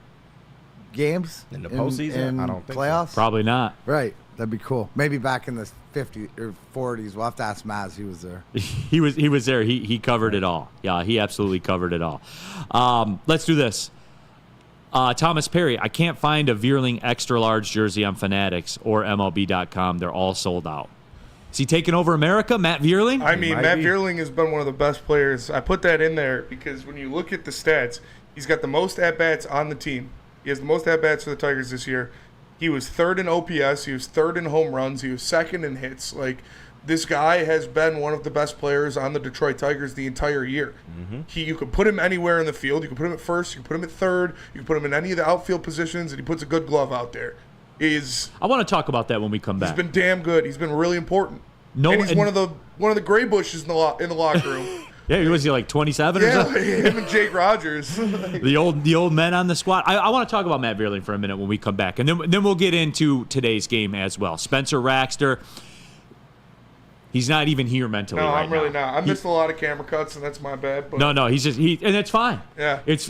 games in the postseason? I don't think playoffs. So. Probably not. Right. That'd be cool. Maybe back in the 50s or 40s. We'll have to ask Maz. He was there. He was there. He covered it all. Yeah, he absolutely covered it all. Let's do this. Thomas Perry, I can't find a Vierling extra large jersey on Fanatics or MLB.com. They're all sold out. Is he taking over America, Matt Vierling? I mean, Matt Vierling has been one of the best players. I put that in there because when you look at the stats, he's got the most at-bats on the team. He has the most at-bats for the Tigers this year. He was third in OPS. He was third in home runs. He was second in hits. Like, this guy has been one of the best players on the Detroit Tigers the entire year. Mm-hmm. You could put him anywhere in the field. You could put him at first. You could put him at third. You could put him in any of the outfield positions, and he puts a good glove out there. I want to talk about that when we come back. He's been damn good. He's been really important. And he's one of the gray bushes in the locker room. Yeah, was he like 27 or something? Yeah, him and Jake Rogers. the old men on the squad. I want to talk about Matt Vierling for a minute when we come back, and then we'll get into today's game as well. Spencer Raxter. He's not even here mentally. No, right I'm really now. not. I missed a lot of camera cuts, and that's my bad. But no, he's and it's fine. Yeah, it's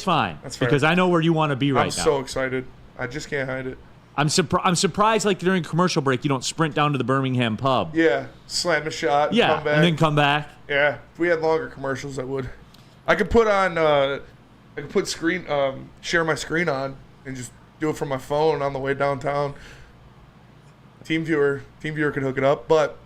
fine. That's fair. Because I know where you want to be right now. I'm so excited. I just can't hide it. I'm surprised. Like during commercial break, you don't sprint down to the Birmingham pub. Yeah, slam a shot. Yeah, come back. and then come back. Yeah, if we had longer commercials, I would. I could put on. Share my screen on, and just do it from my phone on the way downtown. Team viewer could hook it up, but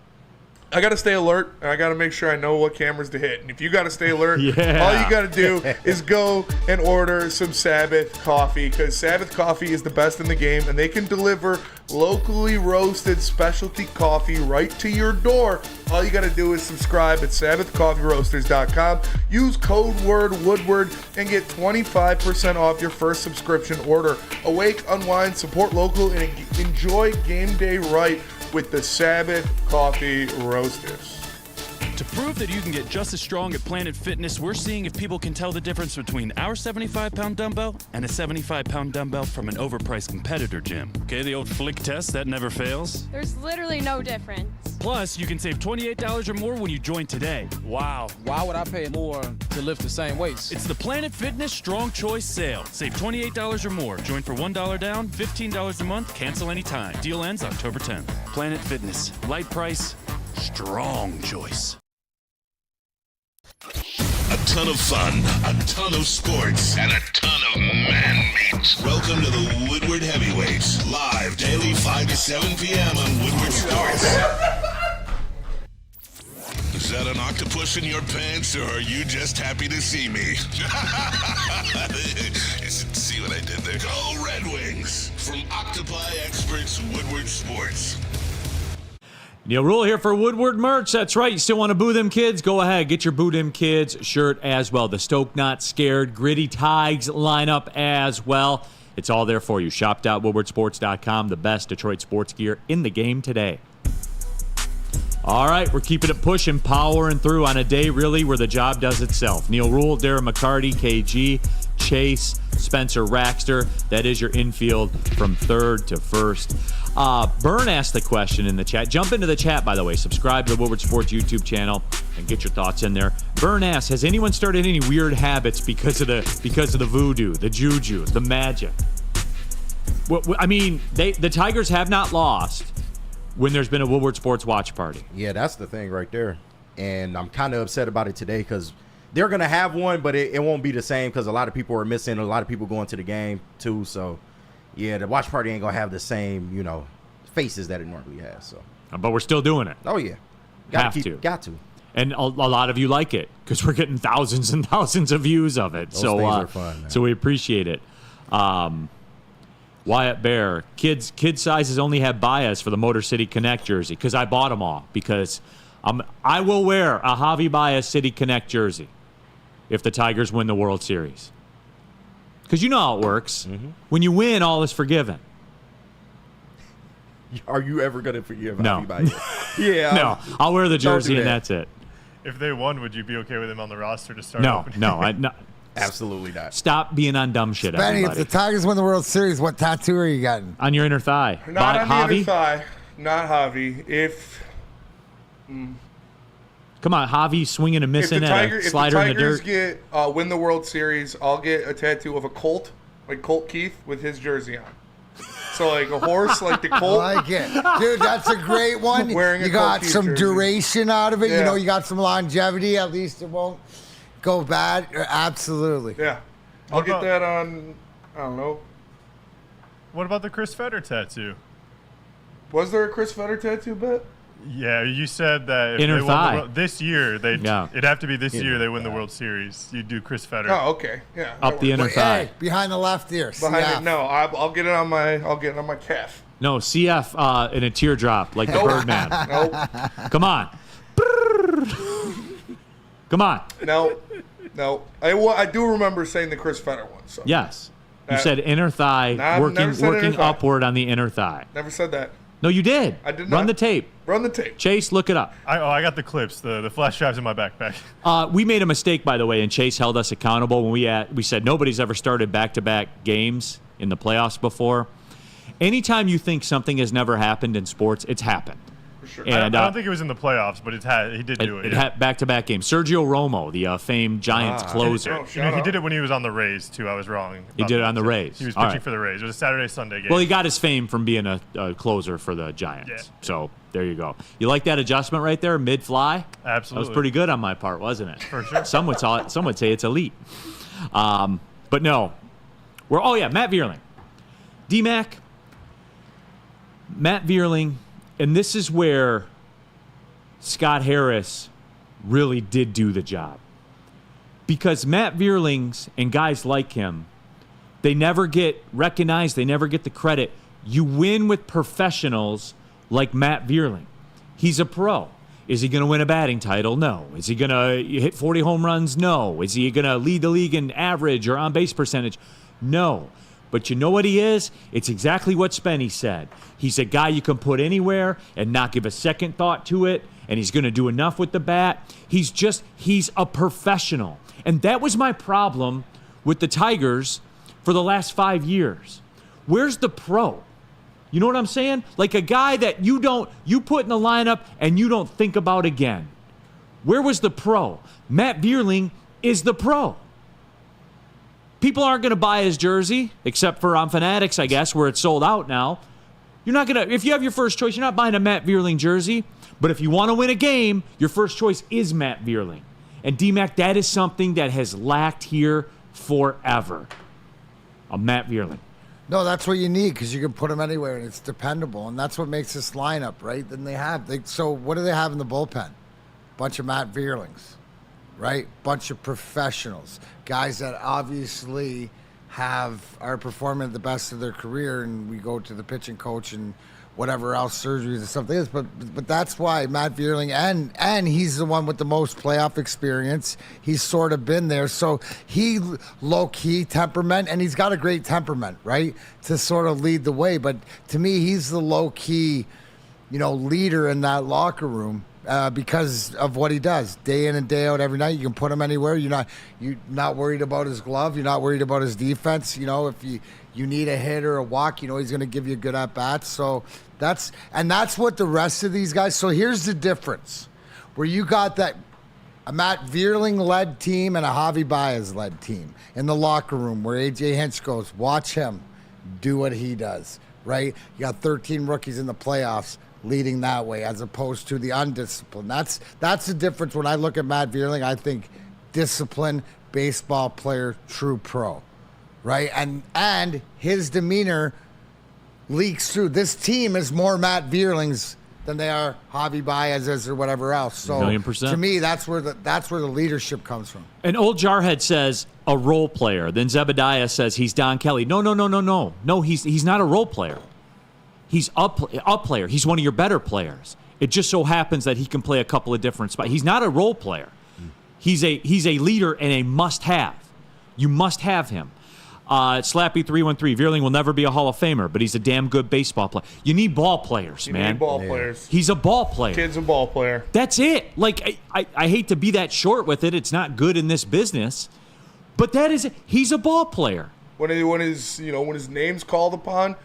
I got to stay alert, and I got to make sure I know what cameras to hit. And if you got to stay alert, yeah. All you got to do is go and order some Sabbath coffee, because Sabbath coffee is the best in the game, and they can deliver locally roasted specialty coffee right to your door. All you got to do is subscribe at SabbathCoffeeRoasters.com. Use code word Woodward and get 25% off your first subscription order. Awake, unwind, support local, and enjoy game day right with the Sabbath Coffee Roasters. To prove that you can get just as strong at Planet Fitness, we're seeing if people can tell the difference between our 75-pound dumbbell and a 75-pound dumbbell from an overpriced competitor gym. Okay, the old flick test, that never fails. There's literally no difference. Plus, you can save $28 or more when you join today. Wow. Why would I pay more to lift the same weights? It's the Planet Fitness Strong Choice Sale. Save $28 or more. Join for $1 down, $15 a month, cancel anytime. Deal ends October 10th. Planet Fitness. Light price, strong choice. A ton of fun, a ton of sports, and a ton of man-meat. Welcome to the Woodward Heavyweights, live daily 5 to 7 p.m. on Woodward Sports. Is that an octopus in your pants, or are you just happy to see me? See what I did there? Go Red Wings! From Octopi Experts, Woodward Sports. Neil Rule here for Woodward Merch. That's right. You still want to boo them kids? Go ahead. Get your Boo Them Kids shirt as well. The Stoke Not Scared Gritty Tigers lineup as well. It's all there for you. Shop.woodwardsports.com. The best Detroit sports gear in the game today. All right, we're keeping it pushing, powering through on a day, really, where the job does itself. Neil Rule, Darren McCarty, KG, Chase, Spencer Raxter. That is your infield from third to first. Byrne asked the question in the chat. Jump into the chat, by the way. Subscribe to the Woodward Sports YouTube channel and get your thoughts in there. Byrne asked, has anyone started any weird habits because of the voodoo, the juju, the magic? I mean, the Tigers have not lost when there's been a Woodward Sports watch party. Yeah, that's the thing right there. And I'm kind of upset about it today because they're going to have one, but it won't be the same because a lot of people are missing. A lot of people going to the game, too. So, yeah, the watch party ain't going to have the same, faces that it normally has. So, but we're still doing it. Oh, yeah. Got to. And a lot of you like it because we're getting thousands and thousands of views of it. Those things are fun, man. So we appreciate it. Wyatt Bear, kid sizes only have bias for the Motor City Connect jersey because I bought them all because I will wear a Javi Baez City Connect jersey if the Tigers win the World Series. Because you know how it works. Mm-hmm. When you win, all is forgiven. Are you ever going to forgive No. Javi Baez? Yeah. No, I'll wear the jersey and that's it. If they won, would you be okay with him on the roster to start? No. Absolutely not. Stop being on dumb shit, Benny, everybody. if the Tigers win the World Series, what tattoo are you getting? On your inner thigh. Not on Javi? the inner thigh. Not Javi. Come on, Javi swinging and missing at a slider in the dirt. If the Tigers win the World Series, I'll get a tattoo of a Colt, like Colt Keith, with his jersey on. So like a horse, like the Colt. I like it. Dude, that's a great one. You got some duration out of it. Yeah. You got some longevity. At least it won't go bad. Absolutely. Yeah. I'll get that on, I don't know. What about the Chris Fetter tattoo? Was there a Chris Fetter tattoo, Bet? Yeah, you said that if inner they thigh. won this year, it'd have to be this year they win the World Series. You do Chris Fetter. Oh, okay. Yeah. Up the inner thigh. Hey, behind the left ear. Behind it, no, I'll get it on my calf. No, CF in a teardrop like the Birdman. Nope. Come on. Come on. No. I do remember saying the Chris Fetter one. So. Yes. You said inner thigh, working upward on the inner thigh. Never said that. No, you did. I did not. Run the tape. Run the tape. Chase, look it up. I got the clips, the flash drives in my backpack. We made a mistake, by the way, and Chase held us accountable when we said nobody's ever started back-to-back games in the playoffs before. Anytime you think something has never happened in sports, it's happened. For sure. And I don't think it was in the playoffs, but he did do it. It had back-to-back games. Sergio Romo, the famed Giants closer. He did it when he was on the Rays, too. I was wrong. He did it on the Rays. He was pitching for the Rays. It was a Saturday-Sunday game. Well, he got his fame from being a closer for the Giants. Yeah. So there you go. You like that adjustment right there, mid-fly? Absolutely. That was pretty good on my part, wasn't it? For sure. Some would say it's elite. But no. Matt Vierling. D-Mac, Matt Vierling, and this is where Scott Harris really did do the job. Because Matt Vierling's and guys like him, they never get recognized, they never get the credit. You win with professionals like Matt Vierling. He's a pro. Is he going to win a batting title? No. Is he going to hit 40 home runs? No. Is he going to lead the league in average or on-base percentage? No. But you know what he is? It's exactly what Spenny said. He's a guy you can put anywhere and not give a second thought to it, and he's going to do enough with the bat. He's a professional. And that was my problem with the Tigers for the last 5 years. Where's the pro? You know what I'm saying? Like a guy that you put in the lineup and you don't think about again. Where was the pro? Matt Vierling is the pro. People aren't going to buy his jersey, except for on Fanatics, I guess, where it's sold out now. You're not going to, if you have your first choice, you're not buying a Matt Vierling jersey. But if you want to win a game, your first choice is Matt Vierling. And D-Mac, that is something that has lacked here forever. A Matt Vierling. No, that's what you need because you can put him anywhere and it's dependable. And that's what makes this lineup, right? So what do they have in the bullpen? Bunch of Matt Vierlings, right? Bunch of professionals. Guys that obviously are performing at the best of their career, and we go to the pitching coach and whatever else surgeries and stuff is. But that's why Matt Vierling, and he's the one with the most playoff experience. He's sort of been there. So he low-key temperament, and he's got a great temperament, right, to sort of lead the way. But to me, he's the low-key, leader in that locker room. because of what he does day in and day out every night. You can put him anywhere. You're not worried about his glove. You're not worried about his defense. If you need a hit or a walk, he's going to give you good at bats. So that's what the rest of these guys. So here's the difference, where you got that a Matt Vierling led team and a Javi Baez led team in the locker room, where AJ Hinch goes, watch him do what he does. Right? You got 13 rookies in the playoffs leading that way, as opposed to the undisciplined. That's the difference. When I look at Matt Vierling, I think disciplined baseball player, true pro, right? And his demeanor leaks through. This team is more Matt Vierling's than they are Javi Baez's or whatever else. So 1,000,000%. to me, that's where the leadership comes from. And Old Jarhead says a role player. Then Zebediah says he's Don Kelly. No. No, he's not a role player. He's a player. He's one of your better players. It just so happens that he can play a couple of different spots. He's not a role player. He's a leader and a must-have. You must have him. Slappy313, Vierling will never be a Hall of Famer, but he's a damn good baseball player. You need ball players, man. You need ball players. He's a ball player. Kid's a ball player. That's it. Like, I hate to be that short with it. It's not good in this business. But that is it. He's a ball player. When his name's called upon,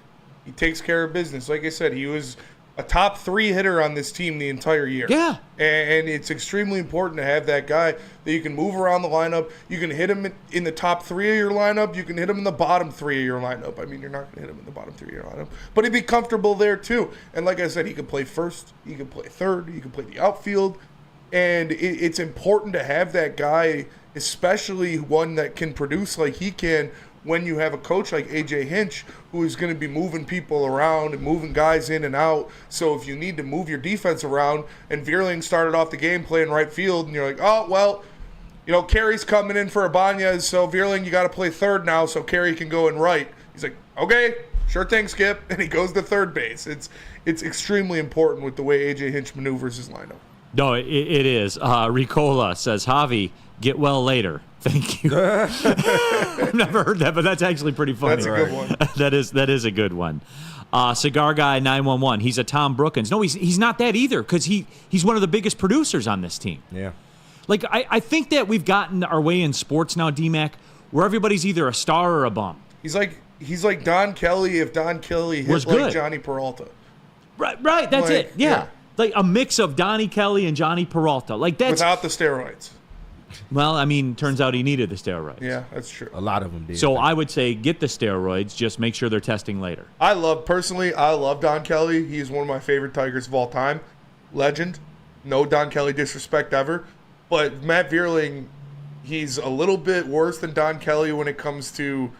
he takes care of business. Like I said, he was a top 3 hitter on this team the entire year. Yeah. And it's extremely important to have that guy that you can move around the lineup. You can hit him in the top 3 of your lineup. You can hit him in the bottom 3 of your lineup. I mean, you're not going to hit him in the bottom 3 of your lineup. But he'd be comfortable there, too. And like I said, he can play first. He can play third. He can play the outfield. And it's important to have that guy, especially one that can produce like he can, when you have a coach like AJ Hinch, who is going to be moving people around and moving guys in and out. So if you need to move your defense around, and Vierling started off the game playing right field, and you're like, oh, well, Carey's coming in for Ibanez, so Vierling, you got to play third now so Carey can go in right. He's like, okay, sure thing, Skip. And he goes to third base. It's extremely important with the way AJ Hinch maneuvers his lineup. No, it is. Ricola says, Javi, get well later. Thank you. I've never heard that, but that's actually pretty funny. That's a good one. that is a good one. Cigar Guy 911. He's a Tom Brookins. No, he's not that either, because he's one of the biggest producers on this team. Yeah. Like, I think that we've gotten our way in sports now, D-Mac, where everybody's either a star or a bum. He's like Don Kelly if Don Kelly hit like Johnny Peralta. Right. That's it. Yeah. Like a mix of Donnie Kelly and Johnny Peralta. Like that's without the steroids. Well, I mean, turns out he needed the steroids. Yeah, that's true. A lot of them did. So I would say get the steroids. Just make sure they're testing later. I love Don Kelly. He's one of my favorite Tigers of all time. Legend. No Don Kelly disrespect ever. But Matt Vierling, he's a little bit worse than Don Kelly when it comes to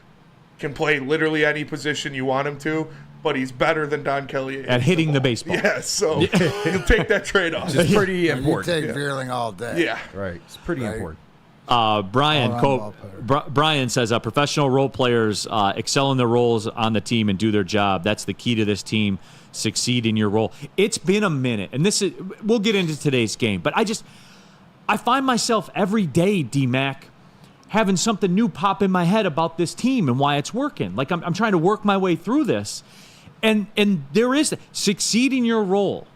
can play literally any position you want him to. But he's better than Don Kelly at hitting the baseball. Yeah, so you'll take that trade-off. It's pretty important. You take Vierling all day. Yeah. Right. It's pretty important. Brian says, professional role players excel in their roles on the team and do their job. That's the key to this team. Succeed in your role. It's been a minute, and we'll get into today's game, but I find myself every day, D-Mac, having something new pop in my head about this team and why it's working. Like I'm trying to work my way through this. And there is succeed in your role.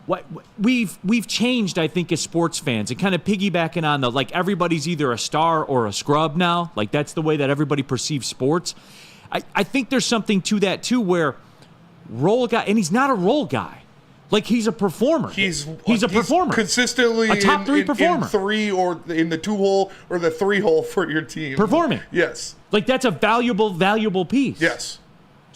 What we've changed, I think, as sports fans, and kind of piggybacking on the like everybody's either a star or a scrub now. Like that's the way that everybody perceives sports. I think there's something to that too, where role guy, and he's not a role guy. Like he's a performer. He's a performer. Consistently a top 3 performer. In 3 or in the 2-hole or the 3-hole for your team. Performing. Yes. Like that's a valuable piece. Yes.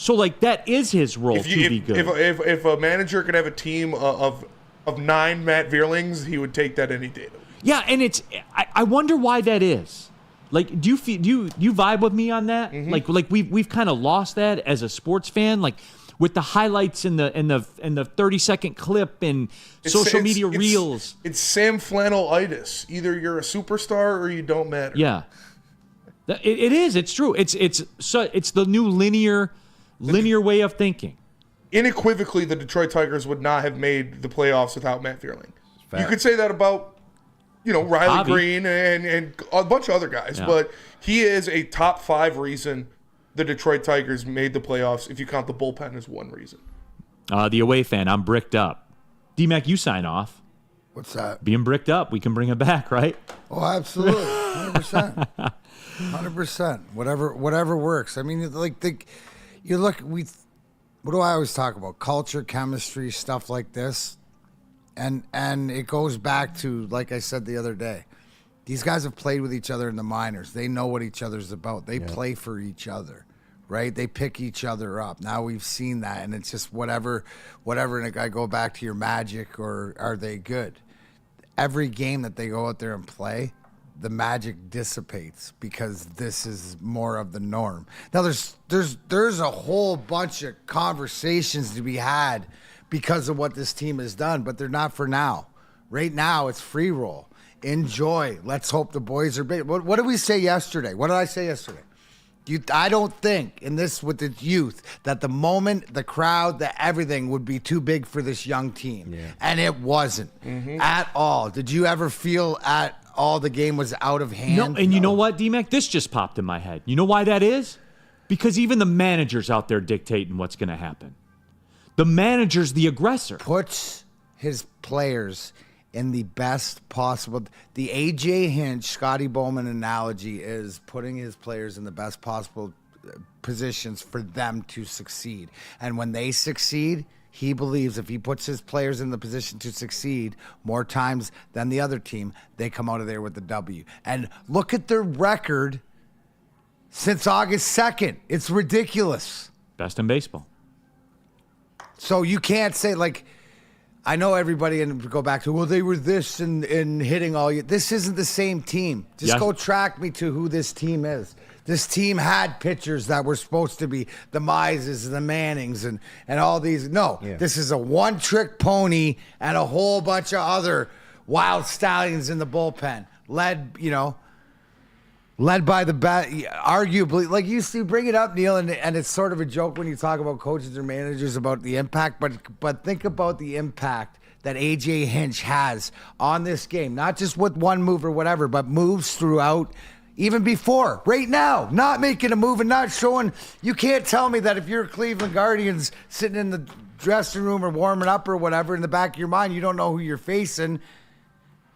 So, like, that is his role to be good. If a manager could have a team of 9 Matt Vierlings, he would take that any day. Yeah, and I wonder why that is. Like, do you vibe with me on that? Mm-hmm. Like we've kind of lost that as a sports fan. Like with the highlights and the 30-second clip and social media reels. It's Sam Flannel-itis. Either you're a superstar or you don't matter. Yeah, it is. It's true. It's the new linear way of thinking. Unequivocally, the Detroit Tigers would not have made the playoffs without Matt Vierling. You could say that about, Riley Green and a bunch of other guys, but he is a top 5 reason the Detroit Tigers made the playoffs, if you count the bullpen as one reason. The away fan, I'm bricked up. D-Mac, you sign off. What's that? Being bricked up, we can bring it back, right? Oh, absolutely, 100%, 100%. Whatever works. I mean, like what do I always talk about? Culture, chemistry, stuff like this, and it goes back to, like I said the other day, these guys have played with each other in the minors. They know what each other's about. They play for each other, right? They pick each other up. Now we've seen that, and it's just whatever. And I go back to your Magic, or are they good? Every game that they go out there and play, the magic dissipates because this is more of the norm. Now there's a whole bunch of conversations to be had because of what this team has done, but they're not for now. Right now, it's free roll. Enjoy. Let's hope the boys are big. What did we say yesterday? What did I say yesterday? I don't think in this with the youth that the moment, the crowd, the everything would be too big for this young team. Yeah. And it wasn't at all. Did you ever feel at all the game was out of hand? No, and you know what, D-Mac? This just popped in my head. You know why that is? Because even the manager's out there dictating what's going to happen. The manager's the aggressor. Puts his players in the best possible. The A.J. Hinch, Scotty Bowman analogy is putting his players in the best possible positions for them to succeed. And when they succeed, he believes if he puts his players in the position to succeed more times than the other team, they come out of there with the W. And look at their record since August 2nd. It's ridiculous. Best in baseball. So you can't say, like, I know everybody, and go back to, well, they were this and hitting all you. This isn't the same team. Just go track me to who this team is. This team had pitchers that were supposed to be the Mises and the Mannings and all these. No, This is a one-trick pony and a whole bunch of other wild stallions in the bullpen. Led by the best, arguably, like you see, bring it up, Neil, and it's sort of a joke when you talk about coaches or managers about the impact, but think about the impact that A.J. Hinch has on this game, not just with one move or whatever, but moves throughout, even before, right now, not making a move and not showing. You can't tell me that if you're Cleveland Guardians sitting in the dressing room or warming up or whatever, in the back of your mind, you don't know who you're facing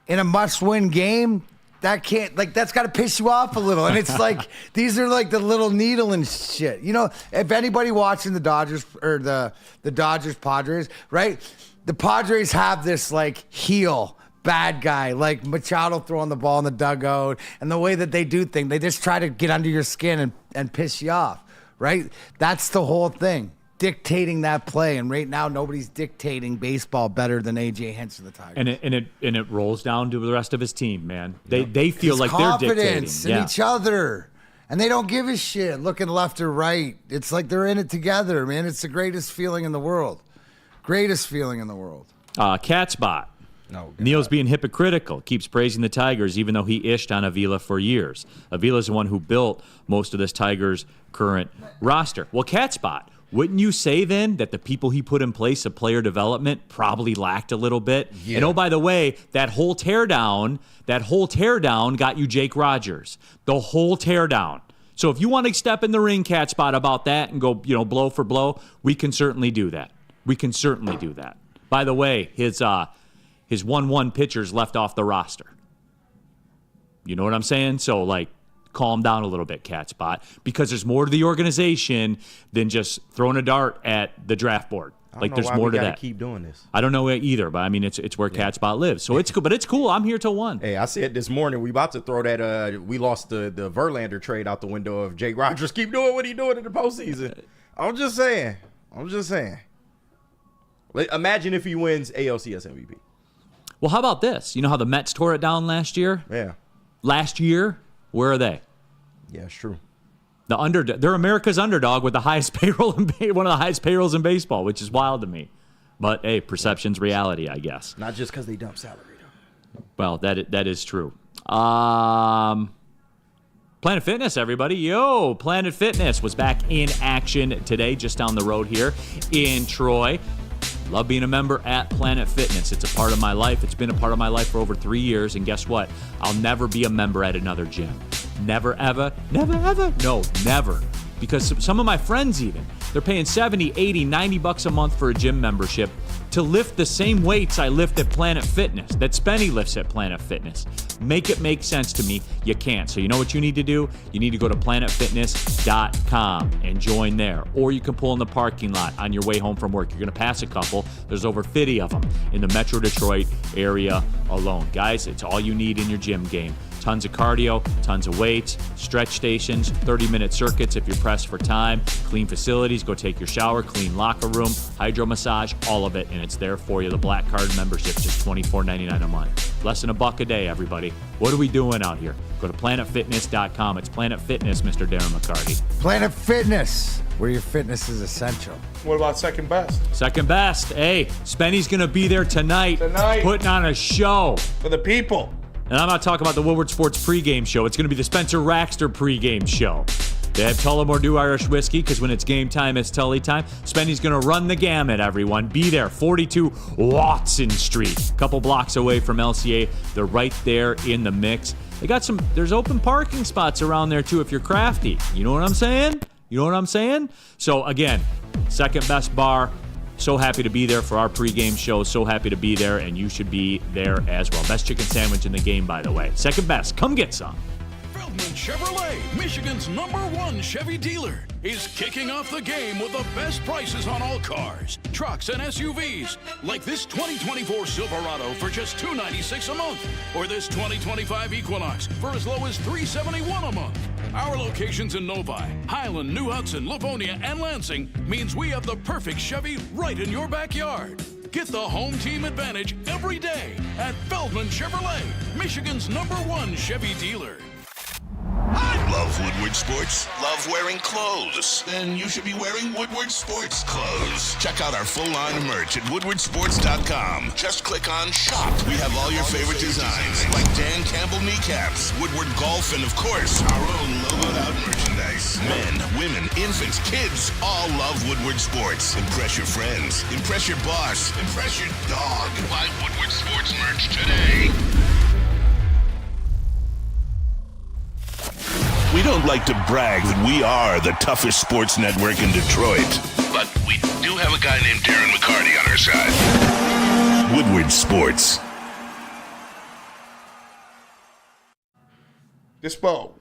in a must-win game. That can't, like, that's got to piss you off a little. And it's like, these are like the little needle and shit. You know, if anybody watching the Dodgers or the Dodgers Padres, right? The Padres have this like heel bad guy, like Machado throwing the ball in the dugout, and the way that they do things, they just try to get under your skin and piss you off, right? That's the whole thing. Dictating that play, and right now nobody's dictating baseball better than A.J. Hinch of the Tigers. And it rolls down to the rest of his team, man. They feel like they're dictating. Confidence in each other, and they don't give a shit looking left or right. It's like they're in it together, man. It's the greatest feeling in the world. Greatest feeling in the world. Cat spot. No, Neil's being hypocritical. Keeps praising the Tigers, even though he ished on Avila for years. Avila's the one who built most of this Tigers' current roster. Well, cat spot. Wouldn't you say then that the people he put in place of player development probably lacked a little bit? Yeah. And oh, by the way, that whole teardown got you Jake Rogers. The whole teardown. So if you want to step in the ring, cat spot, about that and go, blow for blow, we can certainly do that. By the way, his 1-1 pitchers left off the roster. You know what I'm saying? So, like, calm down a little bit, cat spot, because there's more to the organization than just throwing a dart at the draft board. Like, there's more to that. Keep doing this. I don't know either, but I mean, it's where cat spot lives. So it's cool, but it's cool. I'm here till 1. Hey, I said this morning we about to throw that. We lost the Verlander trade out the window of Jake Rogers. Keep doing what he doing in the postseason. I'm just saying. Imagine if he wins ALCS MVP. Well, how about this? You know how the Mets tore it down last year? Yeah. Last year, where are they? Yeah, it's true. They're America's underdog with the highest payroll one of the highest payrolls in baseball, which is wild to me. But hey, perception's reality, I guess. Not just because they dump salary. Well, that is true. Planet Fitness, everybody. Yo, Planet Fitness was back in action today, just down the road here in Troy. Love being a member at Planet Fitness. It's a part of my life. It's been a part of my life for over 3 years. And guess what? I'll never be a member at another gym. Never, ever. Never, ever. No, never. Because some of my friends even, they're paying $70, $80, $90 a month for a gym membership. to lift the same weights I lift at Planet Fitness, that Spenny lifts at Planet Fitness. Make it make sense to me. You can't. So you know what you need to do? You need to go to planetfitness.com and join there. Or you can pull in the parking lot on your way home from work. You're going to pass a couple. There's over 50 of them in the Metro Detroit area alone. Guys, it's all you need in your gym game. Tons of cardio, tons of weights, stretch stations, 30-minute circuits if you're pressed for time, clean facilities, go take your shower, clean locker room, hydro massage, all of it, and it's there for you. The Black Card membership, just $24.99 a month. Less than $1 a day, everybody. What are we doing out here? Go to planetfitness.com. It's Planet Fitness, Mr. Darren McCarty. Planet Fitness, where your fitness is essential. What about second best? Second best. Hey, Spenny's going to be there tonight, putting on a show. For the people. And I'm not talking about the Woodward Sports pregame show. It's going to be the Spencer Raxter pregame show. They have Tullamore Dew Irish Whiskey because when it's game time, it's Tully time. Spenny's going to run the gamut, everyone. Be there, 42 Watson Street, a couple blocks away from LCA. They're right there in the mix. They got there's open parking spots around there, too, if you're crafty. You know what I'm saying? You know what I'm saying? So, again, second best bar. So happy to be there for our pregame show. So happy to be there, and you should be there as well. Best chicken sandwich in the game, by the way. Second best. Come get some. Feldman Chevrolet, Michigan's #1 Chevy dealer, is kicking off the game with the best prices on all cars, trucks, and SUVs, like this 2024 Silverado for just $296 a month, or this 2025 Equinox for as low as $371 a month. Our locations in Novi, Highland, New Hudson, Livonia, and Lansing means we have the perfect Chevy right in your backyard. Get the home team advantage every day at Feldman Chevrolet, Michigan's #1 Chevy dealer. Love Woodward Sports? Love wearing clothes? Then you should be wearing Woodward Sports clothes. Check out our full line of merch at woodwardsports.com. Just click on shop. We have all your favorite designs, like Dan Campbell kneecaps, Woodward golf, and of course, our own logoed out merchandise. Men, women, infants, kids, all love Woodward Sports. Impress your friends. Impress your boss. Impress your dog. Buy Woodward Sports merch today. We don't like to brag that we are the toughest sports network in Detroit, but we do have a guy named Darren McCarty on our side. Woodward Sports. Dispo.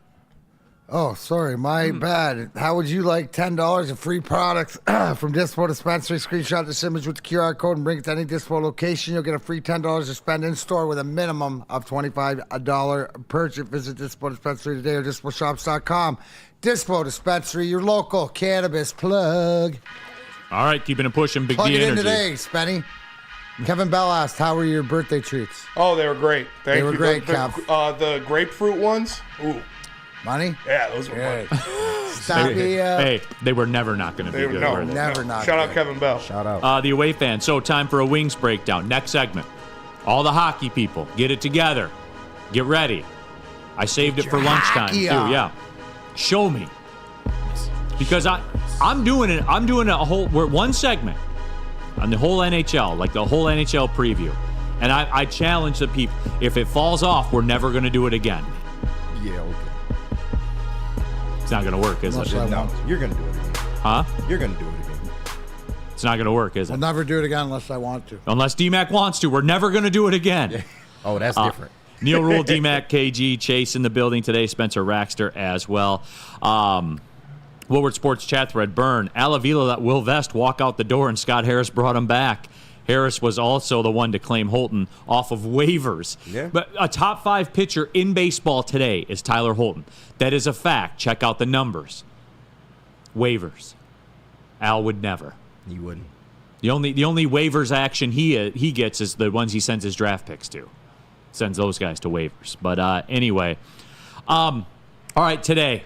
Oh, sorry, my bad. How would you like $10 of free products from Dispo Dispensary? Screenshot this image with the QR code and bring it to any Dispo location. You'll get a free $10 to spend in store with a minimum of $25 purchase. Visit Dispo Dispensary today or DispoShops.com. Dispo Dispensary, your local cannabis plug. All right, keeping it pushing, Big Plug D it in energy. today, Spenny. Kevin Bell asked, how were your birthday treats? Oh, they were great. Thank you. They were great, the grapefruit ones. Ooh. Money? Yeah, those were Good. fun. Stop me up. Hey, they were never not going to be good, were they? Never not. Shout out Kevin Bell. Shout out. The away fans. So time for a Wings breakdown. Next segment. All the hockey people, get it together. Get ready. I saved it for lunchtime too. Yeah. Show me. Because I'm doing it. I'm doing we're one segment on the whole NHL, like the whole NHL preview. And I challenge the people. If it falls off, we're never going to do it again. Yeah, okay. It's not going to work, is it? No, you're going to do it again. Huh? You're going to do it again. It's not going to work, is it? I'll never do it again unless I want to. Unless DMAC wants to. We're never going to do it again. Oh, that's different. Neil Rule, DMAC, KG, Chase in the building today. Spencer Raxter as well. Woodward Sports chat thread, Burn. Al Avila let Will Vest walk out the door and Scott Harris brought him back. Harris was also the one to claim Holton off of waivers. Yeah. But a top 5 pitcher in baseball today is Tyler Holton. That is a fact. Check out the numbers. Waivers. Al would never. He wouldn't. The only waivers action he gets is the ones he sends his draft picks to. Sends those guys to waivers. But anyway, all right, today,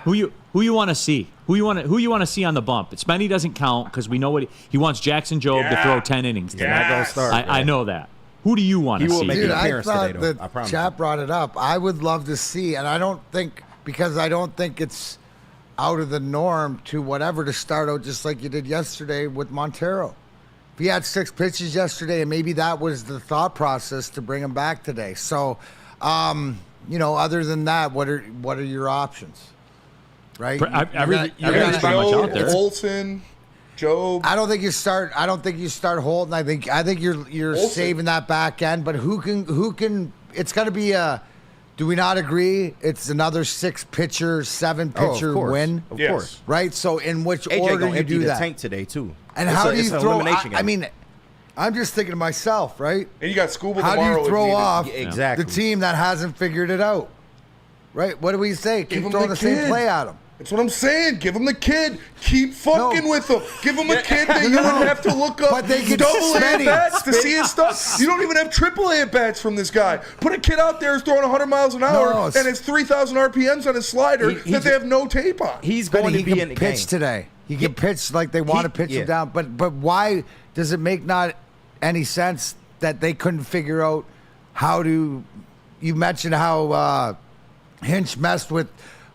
who you want to see? Who you want to see on the bump? Spenny doesn't count because we know what he wants Jackson Jobe to throw 10 innings today. Yes. I know that. Who do you want to see? will make Dude, an I appearance thought today, though. the I promise chat you. brought it up. I would love to see, and I don't think it's out of the norm to whatever to start out just like you did yesterday with Montero. If he had 6 pitches yesterday, and maybe that was the thought process to bring him back today. So, other than that, what are your options? Right? Everything's pretty much out there. Olsen. Job. I don't think you start Holton. I think you're Olsen. saving that back end. But who can? It's going to be a. Do we not agree? It's another 6-pitcher, 7-pitcher win. Of Yes. course. Right. So in which AJ order gonna you empty do the that? tank today too. And It's how a- do you it's an throw? elimination I game. mean, I'm just thinking to myself, right? And you got Scooble How do tomorrow you if throw needed. off Yeah, exactly. the team that hasn't figured it out? Right? What do we say? Give Keep him throwing the the same kid. play at him. That's what I'm saying. Give him the kid. Keep fucking No. with him. Give him a kid that you No. don't have to look up But they get double A Spenny. bats to see his stuff. You don't even have triple A bats from this guy. Put a kid out there who's throwing 100 miles an hour No, and it's 3,000 RPMs on his slider He that they have no tape on. He's But going he to be in can the pitch game. today. He can pitch like they want to pitch him down. But why does it make not any sense that they couldn't figure out how to? You mentioned how Hinch messed with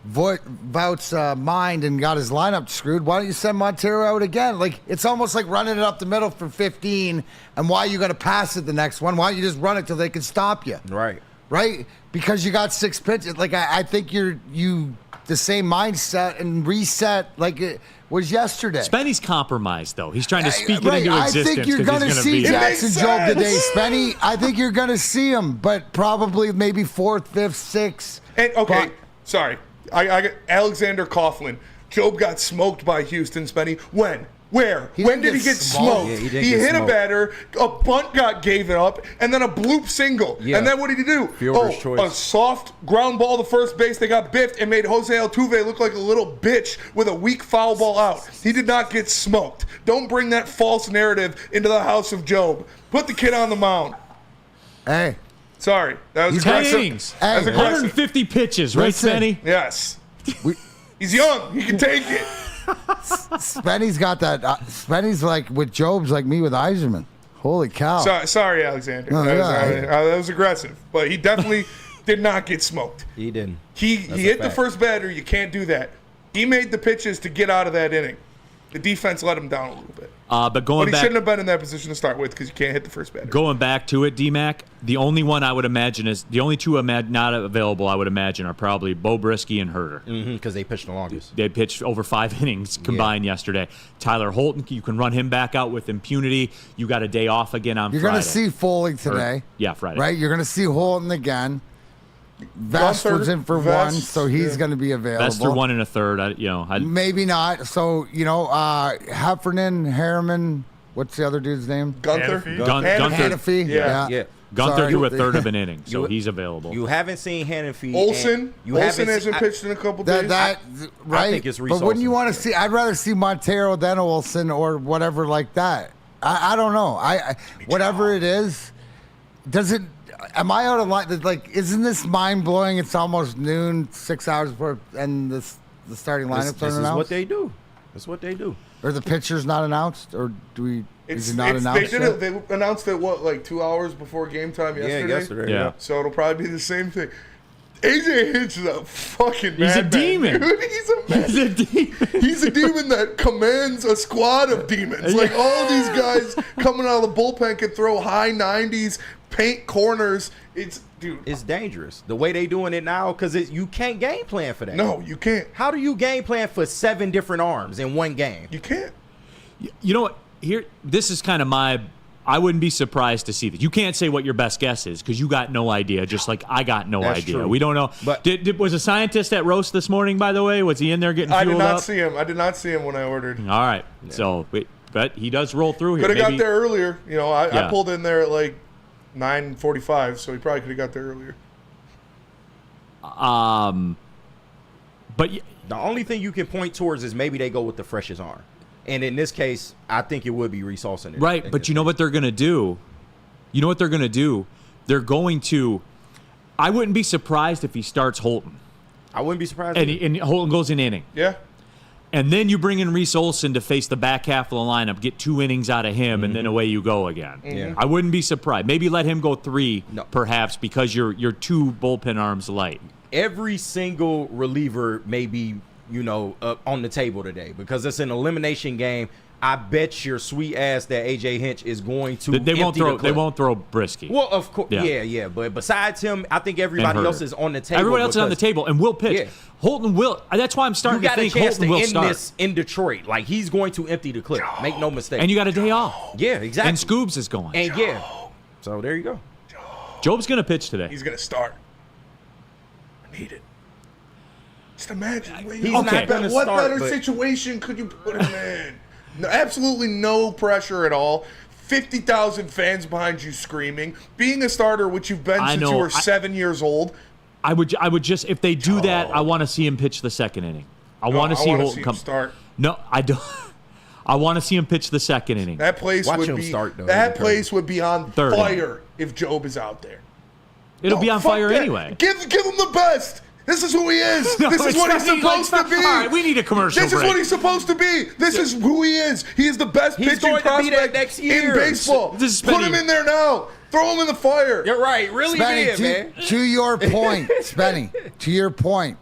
Vought's mind and got his lineup screwed. Why don't you send Montero out again? Like it's almost like running it up the middle for 15. And why you got to pass it the next one? Why don't you just run it till they can stop you? Right. Right? Because you got 6 pitches. Like I think you the same mindset and reset like it was yesterday. Spenny's compromised, though. He's trying to speak it Right, into I existence. think you're 'cause going to he's see be Jackson makes Job today, sense. Spenny. I think you're going to see him, but probably maybe 4th, 5th, 6th. And okay, But- sorry. I got Alexander Coughlin. Job got smoked by Houston, Spenny. When? Where? He When didn't did he get get smoked. smoked? Yeah, he he didn't get hit smoked. a batter, a bunt got gave it up, and then a bloop single. Yeah. And then what did he do? Fielder's choice. A soft ground ball to first base. They got biffed and made Jose Altuve look like a little bitch with a weak foul ball out. He did not get smoked. Don't bring that false narrative into the house of Job. Put the kid on the mound. Hey, Sorry. That was 10 aggressive. innings. That was Hey. aggressive. 150 pitches, right, Listen. Spenny? Yes. we, He's young. He can take it. Spenny's got that. Spenny's like with Job's like me with Eiserman. Holy cow. Sorry, Alexander. No, That was aggressive. But he definitely did not get smoked. He didn't. He That's a hit the fact. first batter. You can't do that. He made the pitches to get out of that inning. The defense let him down a little bit. But But going he back, shouldn't have been in that position to start with because you can't hit the first batter. going back to it, D-Mac, the only one I would imagine is the only two not available. I would imagine are probably Bo Brisky and Herter. Because they pitched the longest. They pitched over 5 innings combined yesterday. Tyler Holton, you can run him back out with impunity. You got a day off again on You're Friday. going to see Foley today. Friday. Right? You're going to see Holton again. Vest Gunther, was in for Vest, one, so he's yeah. going to be available. Bester 1 1/3. I Maybe not. So, Heffernan, Harriman, what's the other dude's name? Gunther. Hannafy? Gunther. Hannafy. Yeah. Yeah. Gunther Sorry. threw a third of an inning, so You- he's available. You haven't seen Hannafy. Olsen. You Olsen haven't hasn't seen- pitched in a couple days. Right? think it's Reese but wouldn't you Olsen. want to see? I'd rather see Montero than Olsen or whatever like that. I don't know. I whatever it is, does it? Am I out of line? Like, isn't this mind blowing? It's almost noon, 6 hours before, and the starting This, lineups this aren't is announced, what they do. That's what they do. or the pitcher's not announced, or do we? It's, is it not it's, announced? they did yet? it. They announced it like 2 hours before game time yesterday. Yeah, yesterday. Yeah. So it'll probably be the same thing. AJ Hinch is a fucking He's a madman, demon. dude. He's a man. He's a demon. He's a demon that commands a squad of demons. Like all these guys coming out of the bullpen can throw high 90s, paint corners. It's dude. It's dangerous. The way they doing it now, because you can't game plan for that. No, you can't. How do you game plan for 7 different arms in one game? You can't. You know what? Here, this is kind of my. I wouldn't be surprised to see that. You can't say what your best guess is because you got no idea. Just like I got no That's idea. true. We don't know. But- was a scientist at roast this morning? By the way, was he in there getting I fueled did not up? see him. I did not see him when I ordered. All right. So, but he does roll through here. Could have got Maybe- there earlier. I Yeah. pulled in there at like 9:45, so he probably could have got there earlier. But The only thing you can point towards is maybe they go with the freshest arm. And in this case, I think it would be Reese Olsen. right. But you know what they're going to do? You know what they're going to do? They're going to. I wouldn't be surprised if he starts Holton I wouldn't be surprised. and Holton goes an inning. Yeah. And then you bring in Reese Olsen to face the back half of the lineup, get 2 innings out of him, and then away you go again. Yeah. I wouldn't be surprised. Maybe let him go 3, No. perhaps, because you're 2 bullpen arms light. Every single reliever may be, on the table today because it's an elimination game. I bet your sweet ass that AJ Hinch is going to. They won't throw. They won't throw Brisky. Well, of course, yeah. But besides him, I think everybody else is on the table. Everybody else is on the table, and will pitch. Yeah. Holton will. That's why I'm starting to think Holton will start. This in Detroit. Like, he's going to empty the clip. Make no mistake. And you got a day off. Yeah, exactly. And Scoobs is going. And yeah. So there you go. Job's going to pitch today. He's going to start. I need it. Just imagine. He's not going to what start, better situation could you put him in? No, absolutely no pressure at all. 50,000 fans behind you screaming. Being a starter, which you've been since you were 7 years old. I would just, if they do that, I want to see him pitch the second inning. I want to see Holton come start. No, I don't. I want to see him pitch the second inning. That place would be on fire if Job is out there. It'll be on fire anyway. Give him the best. This is who he is. No, this is what he's supposed to be. All right, we need a commercial This is what he's supposed to be. This is who he is. He is the best pitching prospect next year. in baseball. Put him in there now. Throw him in the fire. You're right. Really Spenny, man. To your point, Spenny, to your point,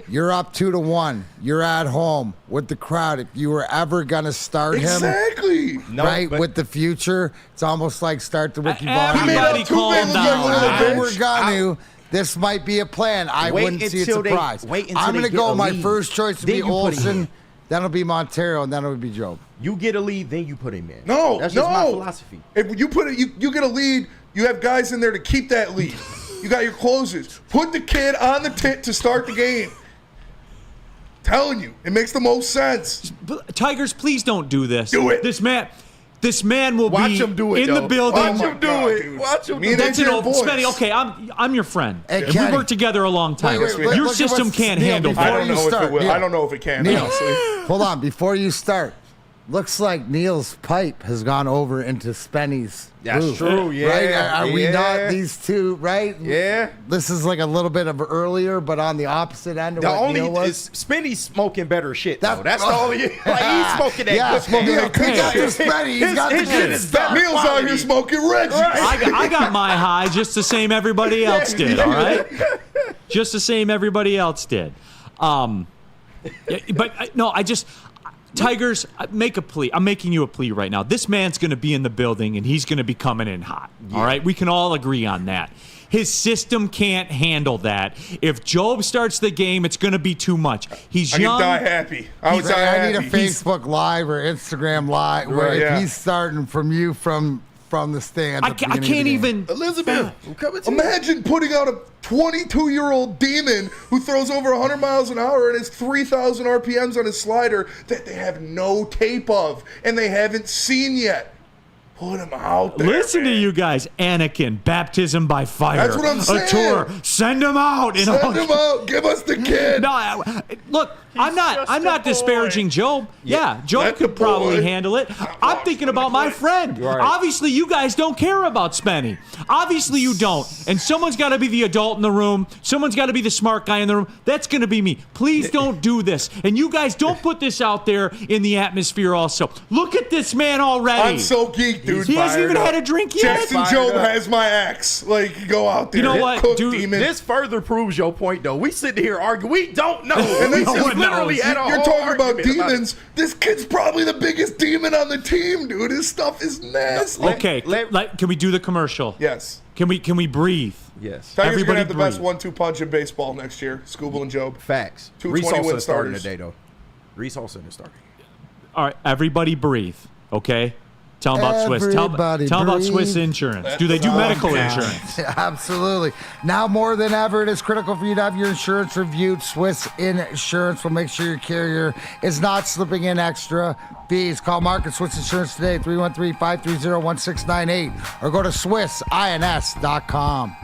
you're up 2-1. You're at home with the crowd. If you were ever going to start exactly. him, with the future, it's almost like start the Ricky Vaughn. Everybody calm down. We're going to. This might be a plan. I wouldn't see it surprise. I'm going to go. My first choice would be Olsen. Then it'll be Montero, and then it'll be Job. You get a lead, then you put him in. That's just my philosophy. If you put it, you get a lead. You have guys in there to keep that lead. You got your closers. Put the kid on the tit to start the game. Telling you, it makes the most sense. Tigers, please don't do this. Do it. This man will Watch be him do it, in the building. Watch him do it. Watch him do it. That's an old Spenny. Okay, I'm your friend. Hey, and Kenny. we worked together a long time. Your system can't handle I that. don't know if it will. I don't know if it can. Neil, Honestly. hold on. Before you start, looks like Neil's pipe has gone over into Spenny's. That's booth. true. Yeah. Right? Are we not these two? Right? Yeah. This is like a little bit of earlier, but on the opposite end of what Neil was. Spenny's smoking better shit, though. That's the only. Like, he's smoking that. Yeah, good Neil, shit. he got the Spenny. He's got the good stuff. Neil's out here smoking Reggie. I got my high just the same everybody else did. All right, just the same everybody else did. Tigers, make a plea. I'm making you a plea right now. This man's going to be in the building, and he's going to be coming in hot. All right? We can all agree on that. His system can't handle that. If Job starts the game, it's going to be too much. He's young. I can die happy. I need a Facebook Live or Instagram Live where if he's starting from the stand. I can't even. Elizabeth, imagine putting out a 22-year-old demon who throws over 100 miles an hour and has 3,000 RPMs on his slider that they have no tape of and they haven't seen yet. Put him out there. Listen to you guys. Anakin, baptism by fire. That's what I'm saying. A tour. Send him out. Send him out. Give us the kid. No, look, I'm not disparaging Job. Yeah, Job could probably handle it. I'm thinking about my friend. Right. Obviously, you guys don't care about Spenny. Obviously, you don't. And someone's got to be the adult in the room. Someone's got to be the smart guy in the room. That's going to be me. Please don't do this. And you guys don't put this out there in the atmosphere also. Look at this man already. I'm so geeked, dude. He hasn't even had a drink yet. Jackson Job has my axe. Like, go out there. You know what, Cook, dude? demon. This further proves your point, though. We sit here arguing. We don't know. And they literally had a You're whole talking about argument demons. This kid's probably the biggest demon on the team, dude. His stuff is nasty. Okay, can we do the commercial? Yes. Can we breathe? Yes. Tigers Everybody gonna have the best breathe. 1-2 punch in baseball next year. Scooble and Job. Facts. 2 Reese 20-win Olsen starting starters. today, though. Reese Olsen is starting. All right, everybody breathe, okay? Tell them about Swiss. Tell them about Swiss Insurance. Do they do medical insurance? Absolutely. Now more than ever, it is critical for you to have your insurance reviewed. Swiss Insurance will make sure your carrier is not slipping in extra fees. Call Market Swiss Insurance today, 313-530-1698, or go to SwissINS.com.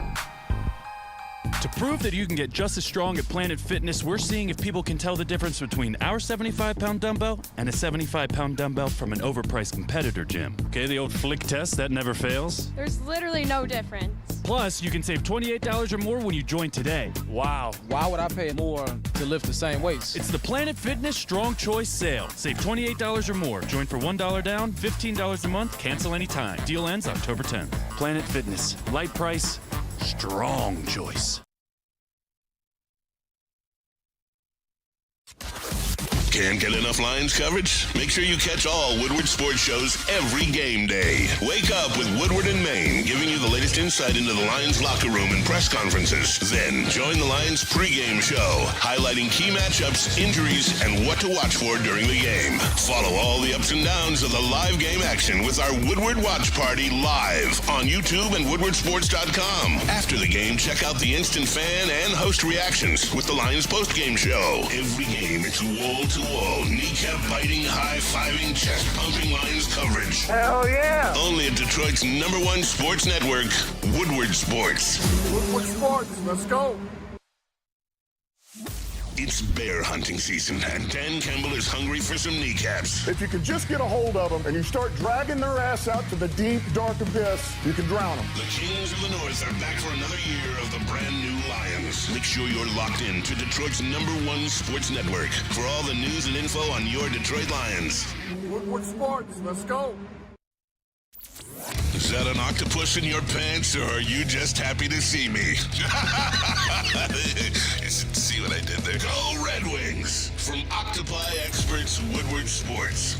To prove that you can get just as strong at Planet Fitness, we're seeing if people can tell the difference between our 75-pound dumbbell and a 75-pound dumbbell from an overpriced competitor gym. Okay, the old flick test, that never fails. There's literally no difference. Plus, you can save $28 or more when you join today. Wow. Why would I pay more to lift the same weights? It's the Planet Fitness Strong Choice Sale. Save $28 or more. Join for $1 down, $15 a month, cancel anytime. Deal ends October 10th. Planet Fitness. Light price, strong choice. Can't get enough Lions coverage? Make sure you catch all Woodward sports shows every game day. Wake up with Woodward and Maine, giving you the latest insight into the Lions locker room and press conferences. Then join the Lions pregame show, highlighting key matchups, injuries, and what to watch for during the game. Follow all the ups and downs of the live game action with our Woodward Watch Party live on YouTube and woodwardsports.com. After the game, check out the instant fan and host reactions with the Lions postgame show. Every game, it's wall-to-wall, kneecap-biting, high-fiving, chest-pumping Lions coverage. Hell yeah. Only at Detroit's #1 sports network, Woodward Sports. Woodward Sports, let's go. It's bear hunting season, and Dan Campbell is hungry for some kneecaps. If you can just get a hold of them and you start dragging their ass out to the deep, dark abyss, you can drown them. The Kings of the North are back for another year of the brand new Lions. Make sure you're locked in to Detroit's #1 sports network for all the news and info on your Detroit Lions. Woodward Sports, let's go. Is that an octopus in your pants, or are you just happy to see me? See what I did there? Go Red Wings! From Octopi Experts, Woodward Sports.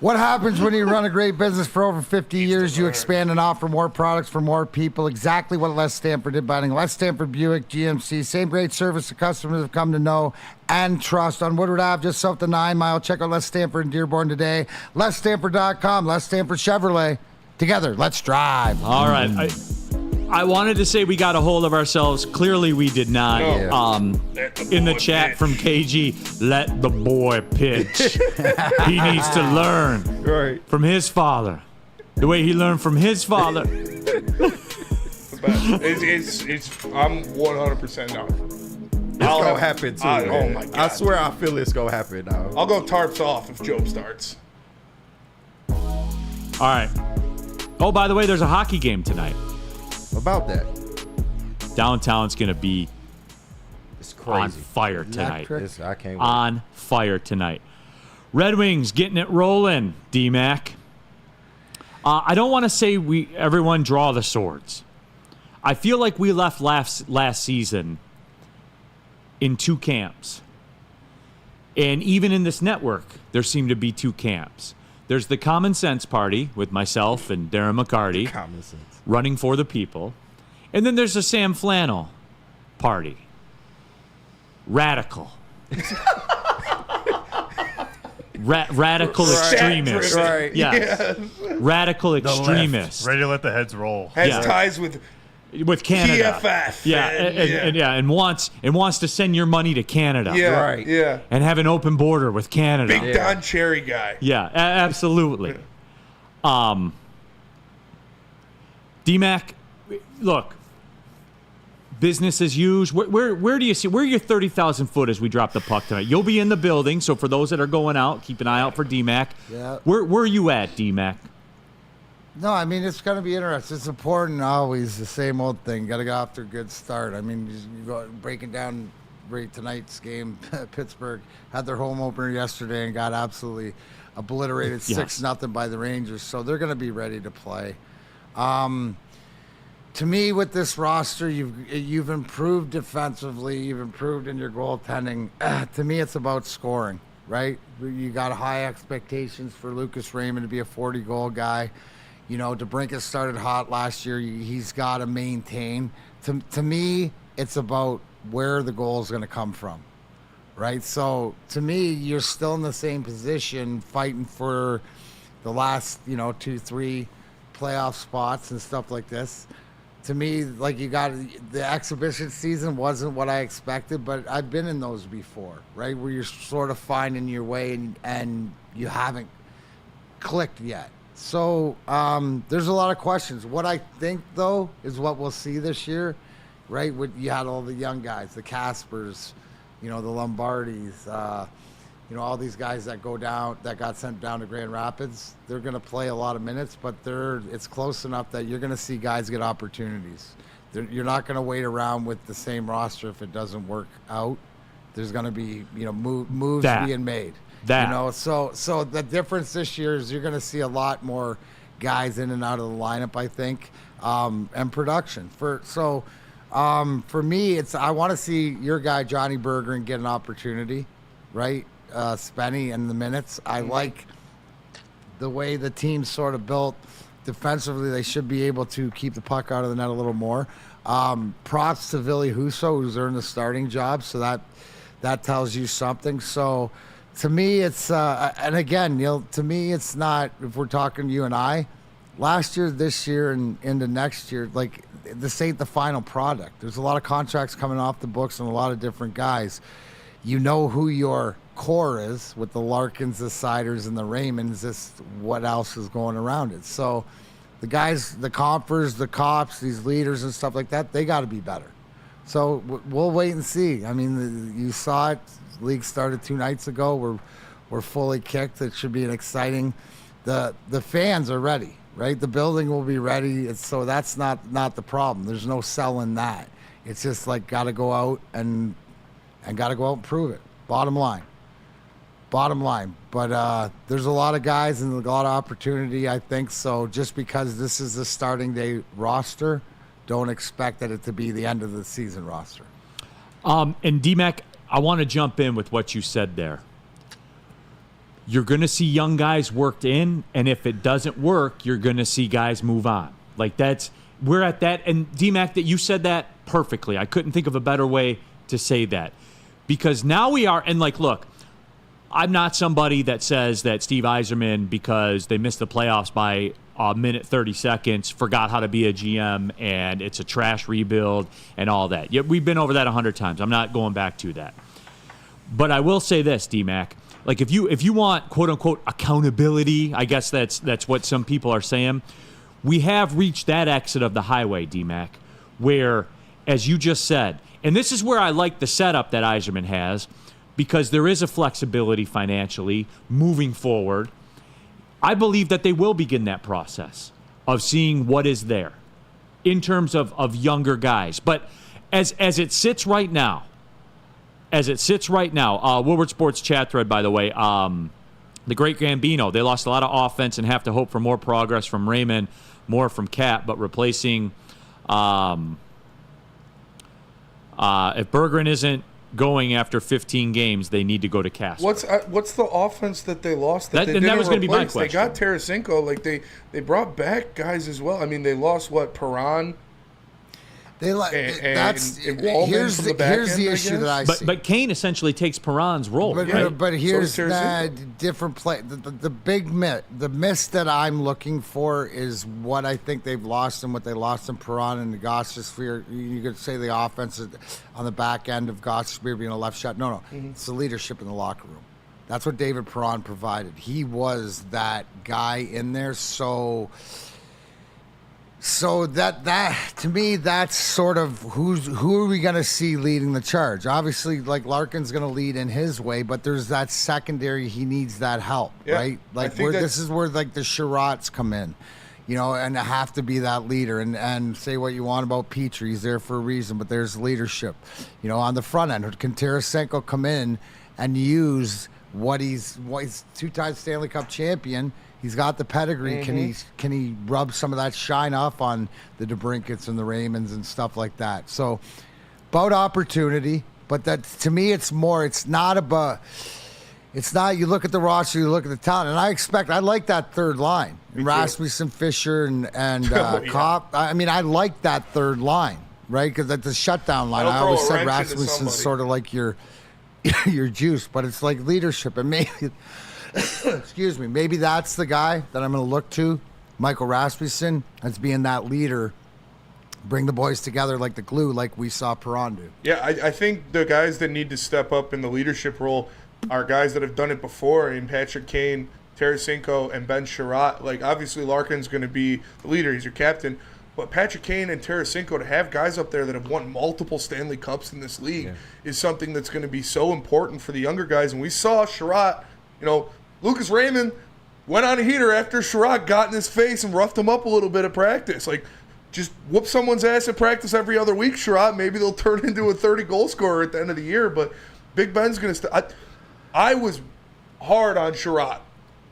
What happens when you run a great business for over 50 years? You expand and offer more products for more people. Exactly what Les Stanford did, buying Les Stanford Buick GMC. Same great service the customers have come to know and trust. On Woodward Ave, just south of 9 Mile. Check out Les Stanford in Dearborn today. LesStanford.com. Les Stanford Chevrolet. Together, let's drive. All right. I wanted to say we got a hold of ourselves. Clearly, we did not. In the chat from KG, let the boy pitch. He needs to learn from his father. The way he learned from his father. I'm 100% down. It's gonna happen too. Oh my God. I swear, I feel it's gonna happen now. I'll go tarps off if Job starts. All right. Oh, by the way, there's a hockey game tonight. About that, Downtown's going to be it's crazy. on fire tonight. I can't wait. On fire tonight. Red Wings getting it rolling, D-Mac. I don't want to say everyone draw the swords. I feel like we left last season in two camps. And even in this network, there seem to be two camps. There's the Common Sense Party with myself and Darren McCarty. Common sense. Running for the people. And then there's the Sam Flannel Party. Radical. Radical extremists. Right. Yes. Radical extremists. Ready to let the heads roll. Has ties with Canada. PFF. And wants to send your money to Canada. Yeah. And have an open border with Canada. Big Don Cherry guy. Yeah, absolutely. D-Mac, look, business as usual. Where do you see? Where are your 30,000 foot as we drop the puck tonight? You'll be in the building, so for those that are going out, keep an eye out for D-Mac. Yeah. Where are you at, D-Mac? No, I mean, it's going to be interesting. It's important, always the same old thing. Got to go off to a good start. I mean, you go breaking down tonight's game. Pittsburgh had their home opener yesterday and got absolutely obliterated 6-0 by the Rangers. So they're going to be ready to play. To me, with this roster, you've improved defensively. You've improved in your goaltending. To me, it's about scoring, right? You got high expectations for Lucas Raymond to be a 40-goal guy. You know, DeBrincat started hot last year. He's got to maintain. To me, it's about where the goal is going to come from, right? So, to me, you're still in the same position fighting for the last, 2-3 playoff spots and stuff like this. To me, like, you got the exhibition season wasn't what I expected, but I've been in those before, right? Where you're sort of finding your way and you haven't clicked yet. So there's a lot of questions. What I think, though, is what we'll see this year, right? You had all the young guys, the Caspers, the Lombardis, all these guys that got sent down to Grand Rapids. They're going to play a lot of minutes, but it's close enough that you're going to see guys get opportunities. You're not going to wait around with the same roster if it doesn't work out. There's going to be, moves being made. So the difference this year is you're going to see a lot more guys in and out of the lineup, I think, and production. For me, I want to see your guy Johnny Bergeron get an opportunity, right? Spenny and the minutes. I like the way the team's sort of built defensively. They should be able to keep the puck out of the net a little more. Props to Ville Husso, who's earned the starting job, so that tells you something. So to me, it's and again, Neil, to me, it's not, if we're talking you and I, last year, this year, and into next year, like, this ain't the final product. There's a lot of contracts coming off the books and a lot of different guys. You know who your core is with the Larkins, the Siders, and the Raymonds. Just what else is going around it. So the guys, the compers, the cops, these leaders and stuff like that, they got to be better. So we'll wait and see. I mean, you saw it. The league started 2 nights ago. We're fully kicked. It should be an exciting. The fans are ready. Right, the building will be ready. So that's not the problem. There's no selling that. It's just like got to go out and got to go out and prove it. Bottom line. But there's a lot of guys and a lot of opportunity, I think. So just because this is the starting day roster, don't expect that it to be the end of the season roster. And D-Mac, I want to jump in with what you said there. You're going to see young guys worked in, and if it doesn't work, you're going to see guys move on. Like we're at that, and D-Mac, that you said that perfectly. I couldn't think of a better way to say that. Because now we are, and like, look, I'm not somebody that says that Steve Yzerman, because they missed the playoffs by a minute 30 seconds, forgot how to be a GM, and it's a trash rebuild and all that. Yeah, we've been over that 100 times. I'm not going back to that. But I will say this, D-Mac. Like if you want quote unquote accountability, I guess that's what some people are saying. We have reached that exit of the highway, D-Mac, where, as you just said, and this is where I like the setup that Yzerman has, because there is a flexibility financially moving forward. I believe that they will begin that process of seeing what is there in terms of younger guys. But as it sits right now, Woodward Sports chat thread, by the way, the great Gambino, they lost a lot of offense and have to hope for more progress from Raymond, more from Cap, but replacing, if Bergeron isn't going after 15 games, they need to go to Casper. What's the offense that they lost that they and didn't that was going to be my replace? question. They got Tarasenko. Like they brought back guys as well. I mean, they lost Perron. Here's the issue that I see. But Kane essentially takes Perron's role. But here's the different play. The big miss, the miss that I'm looking for is what I think they've lost and what they lost in Perron and the Gostisbehere. You could say the offense on the back end of Gostisbehere being a left shot. No, it's the leadership in the locker room. That's what David Perron provided. He was that guy in there. So that to me, that's sort of who are we going to see leading the charge? Obviously, like Larkin's going to lead in his way, but there's that secondary. He needs that help, right? Like this is where like the Sherratts come in, and have to be that leader. And say what you want about Petrie, he's there for a reason, but there's leadership, on the front end. Can Tarasenko come in and use what he's 2-time Stanley Cup champion? He's got the pedigree. Can he rub some of that shine off on the DeBrincats and the Raymonds and stuff like that? So, about opportunity, but that to me, it's more. It's not. You look at the roster, you look at the talent, and I like that third line: Rasmussen, Fisher, and Kopp. I mean, I like that third line, right? Because that's the shutdown line. I always said Rasmussen's sort of like your juice, but it's like leadership, and maybe. Excuse me. Maybe that's the guy that I'm going to look to, Michael Rasmussen, as being that leader. Bring the boys together like the glue, like we saw Perron do. Yeah, I think the guys that need to step up in the leadership role are guys that have done it before, in Patrick Kane, Tarasenko, and Ben Sherratt. Like, obviously, Larkin's going to be the leader. He's your captain. But Patrick Kane and Tarasenko, to have guys up there that have won multiple Stanley Cups in this league is something that's going to be so important for the younger guys. And we saw Sherratt, Lucas Raymond went on a heater after Sherratt got in his face and roughed him up a little bit at practice. Like, just whoop someone's ass at practice every other week, Sherratt. Maybe they'll turn into a 30-goal scorer at the end of the year. But Big Ben's going to I was hard on Sherratt,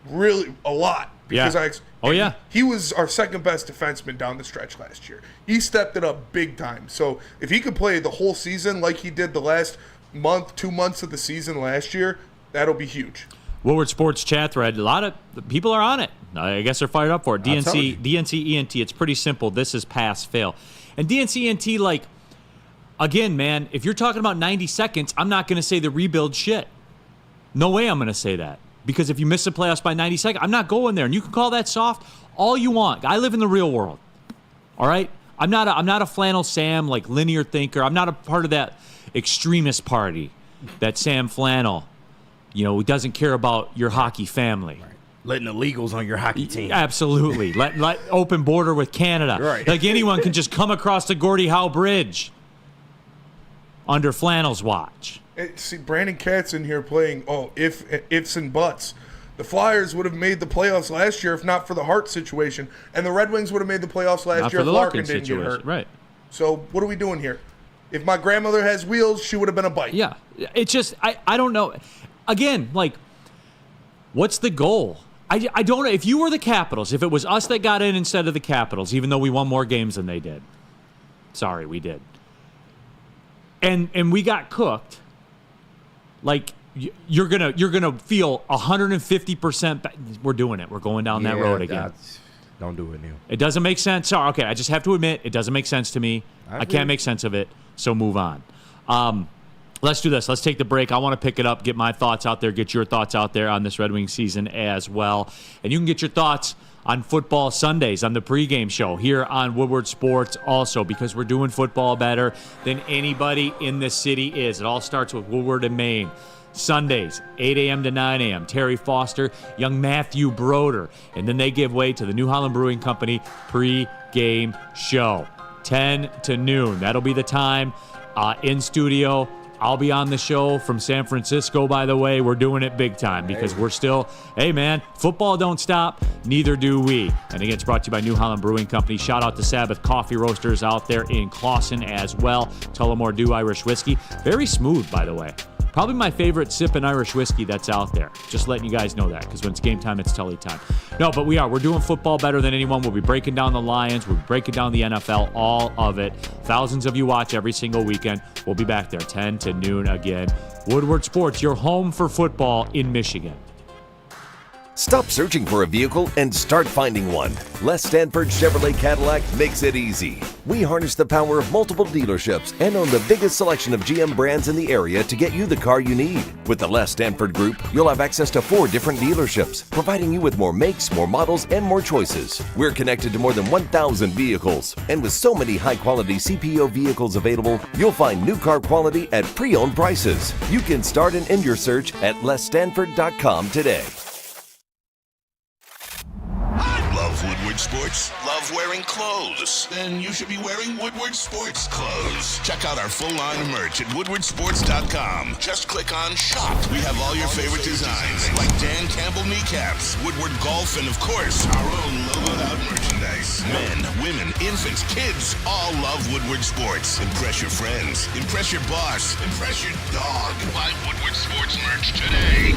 really, a lot. Because Yeah. he was our second best defenseman down the stretch last year. He stepped it up big time. So if he could play the whole season like he did the last month, 2 months of the season last year, that'll be huge. Woodward Sports chat thread. A lot of people are on it. I guess they're fired up for it. DNC ENT. It's pretty simple. This is pass fail. And DNC ENT, like, again, man, if you're talking about 90 seconds, I'm not going to say the rebuild shit. No way I'm going to say that. Because if you miss the playoffs by 90 seconds, I'm not going there. And you can call that soft all you want. I live in the real world. All right? I'm not a flannel Sam, like linear thinker. I'm not a part of that extremist party, that Sam Flannel, who doesn't care about your hockey family. Right. Letting illegals on your hockey team. Absolutely. let open border with Canada. Right. Like anyone can just come across the Gordie Howe Bridge under Flannel's watch. See, Brandon Katz in here playing, ifs and buts. The Flyers would have made the playoffs last year if not for the Hart situation, and the Red Wings would have made the playoffs last year if Larkin didn't get hurt. Right. So what are we doing here? If my grandmother has wheels, she would have been a bike. Yeah. It's just, I don't know. Again, like, what's the goal? I don't know. If you were the Capitals, if it was us that got in instead of the Capitals, even though we won more games than they did. Sorry, we did. And we got cooked. Like, you're gonna feel 150%. We're doing it. We're going down that road again. Don't do it, Neil. It doesn't make sense. Sorry, okay, I just have to admit, it doesn't make sense to me. I can't make sense of it, so move on. Let's do this. Let's take the break. I want to pick it up, get my thoughts out there, get your thoughts out there on this Red Wings season as well. And you can get your thoughts on football Sundays on the pregame show here on Woodward Sports also, because we're doing football better than anybody in the city is. It all starts with Woodward and Maine. Sundays, 8 a.m. to 9 a.m. Terry Foster, young Matthew Broder. And then they give way to the New Holland Brewing Company pre-game show, 10 to noon. That'll be the time in studio. I'll be on the show from San Francisco, by the way. We're doing it big time because we're still, hey, man, football don't stop. Neither do we. And again, it's brought to you by New Holland Brewing Company. Shout out to Sabbath Coffee Roasters out there in Clawson as well. Tullamore Dew Irish Whiskey. Very smooth, by the way. Probably my favorite sipping Irish whiskey that's out there. Just letting you guys know that, because when it's game time, it's Tully time. No, but we're doing football better than anyone. We'll be breaking down the Lions. We'll be breaking down the NFL, all of it. Thousands of you watch every single weekend. We'll be back there 10 to noon again. Woodward Sports, your home for football in Michigan. Stop searching for a vehicle and start finding one. Les Stanford Chevrolet Cadillac makes it easy. We harness the power of multiple dealerships and own the biggest selection of GM brands in the area to get you the car you need. With the Les Stanford Group, you'll have access to 4 different dealerships, providing you with more makes, more models, and more choices. We're connected to more than 1,000 vehicles, and with so many high-quality CPO vehicles available, you'll find new car quality at pre-owned prices. You can start and end your search at lesstanford.com today. Love Woodward Sports? Love wearing clothes? Then you should be wearing Woodward Sports clothes. Check out our full line of merch at woodwardsports.com. Just click on shop. We have all your favorite designs, like Dan Campbell kneecaps, Woodward golf, and of course, our own logoed out merchandise. Men, women, infants, kids all love Woodward Sports. Impress your friends. Impress your boss. Impress your dog. Buy Woodward Sports merch today.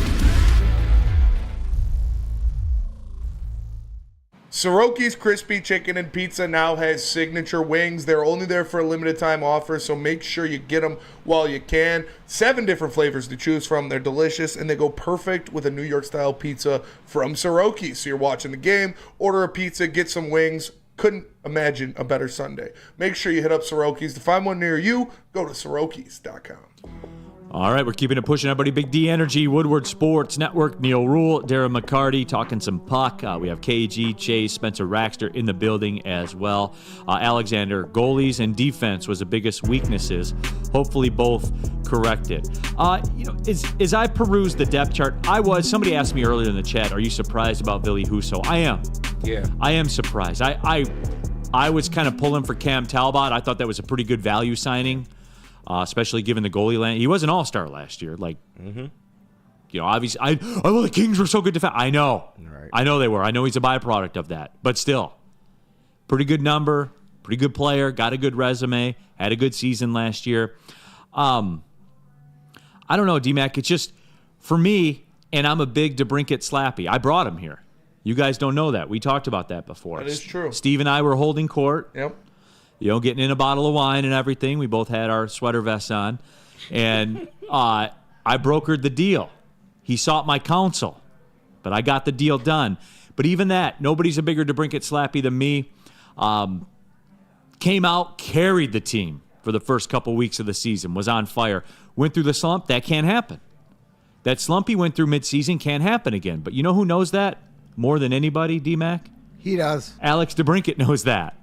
Soroki's Crispy Chicken and Pizza now has signature wings. They're only there for a limited time offer, so make sure you get them while you can. 7 different flavors to choose from. They're delicious, and they go perfect with a New York-style pizza from Soroki. So you're watching the game, order a pizza, get some wings. Couldn't imagine a better Sunday. Make sure you hit up Soroki's. To find one near you, go to Sorokis.com. All right, we're keeping it pushing, everybody. Big D Energy, Woodward Sports Network, Neil Rule, Darren McCarty, talking some puck. We have KG, Chase, Spencer Raxter in the building as well. Alexander, goalies and defense was the biggest weaknesses. Hopefully both corrected. As I perused the depth chart, somebody asked me earlier in the chat, are you surprised about Ville Husso? I am. Yeah. I am surprised. I was kind of pulling for Cam Talbot. I thought that was a pretty good value signing. Especially given the goalie land. He was an all-star last year. Obviously, the Kings were so good defense. I know. Right. I know they were. I know he's a byproduct of that. But still, pretty good number, pretty good player, got a good resume, had a good season last year. I don't know, D-Mac. It's just, for me, and I'm a big DeBrincat slappy. I brought him here. You guys don't know that. We talked about that before. That is true. Steve and I were holding court. Yep. Getting in a bottle of wine and everything. We both had our sweater vests on. And I brokered the deal. He sought my counsel, but I got the deal done. But even that, nobody's a bigger DeBrincat slappy than me. Came out, carried the team for the first couple weeks of the season, was on fire. Went through the slump. That can't happen. That slump he went through midseason can't happen again. But you know who knows that more than anybody, D-Mac? He does. Alex DeBrincat knows that.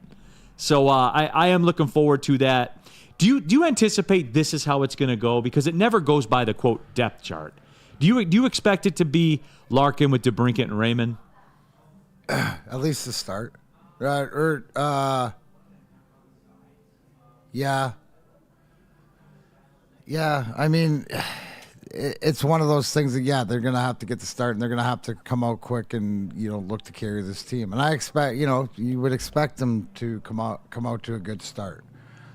So I am looking forward to that. Do you anticipate this is how it's going to go? Because it never goes by the, quote, depth chart. Do you expect it to be Larkin with DeBrincat and Raymond? At least to start. Yeah. Yeah, I mean, it's one of those things that, they're going to have to get the start, and they're going to have to come out quick and, look to carry this team. And I expect, you would expect them to come out to a good start.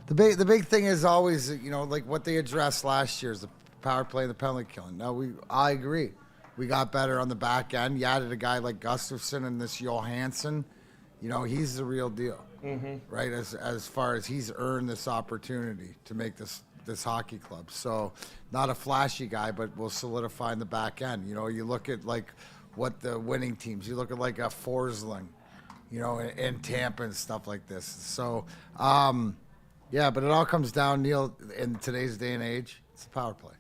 The big thing is always, like what they addressed last year is the power play and the penalty killing. Now, I agree. We got better on the back end. You added a guy like Gustafsson and this Johansson. He's the real deal, right? As far as he's earned this opportunity to make this hockey club. So not a flashy guy, but will solidify in the back end. You look at like what the winning teams, you look at like a Forsling, and Tampa and stuff like this. So, but it all comes down, Neil, in today's day and age, it's the power play.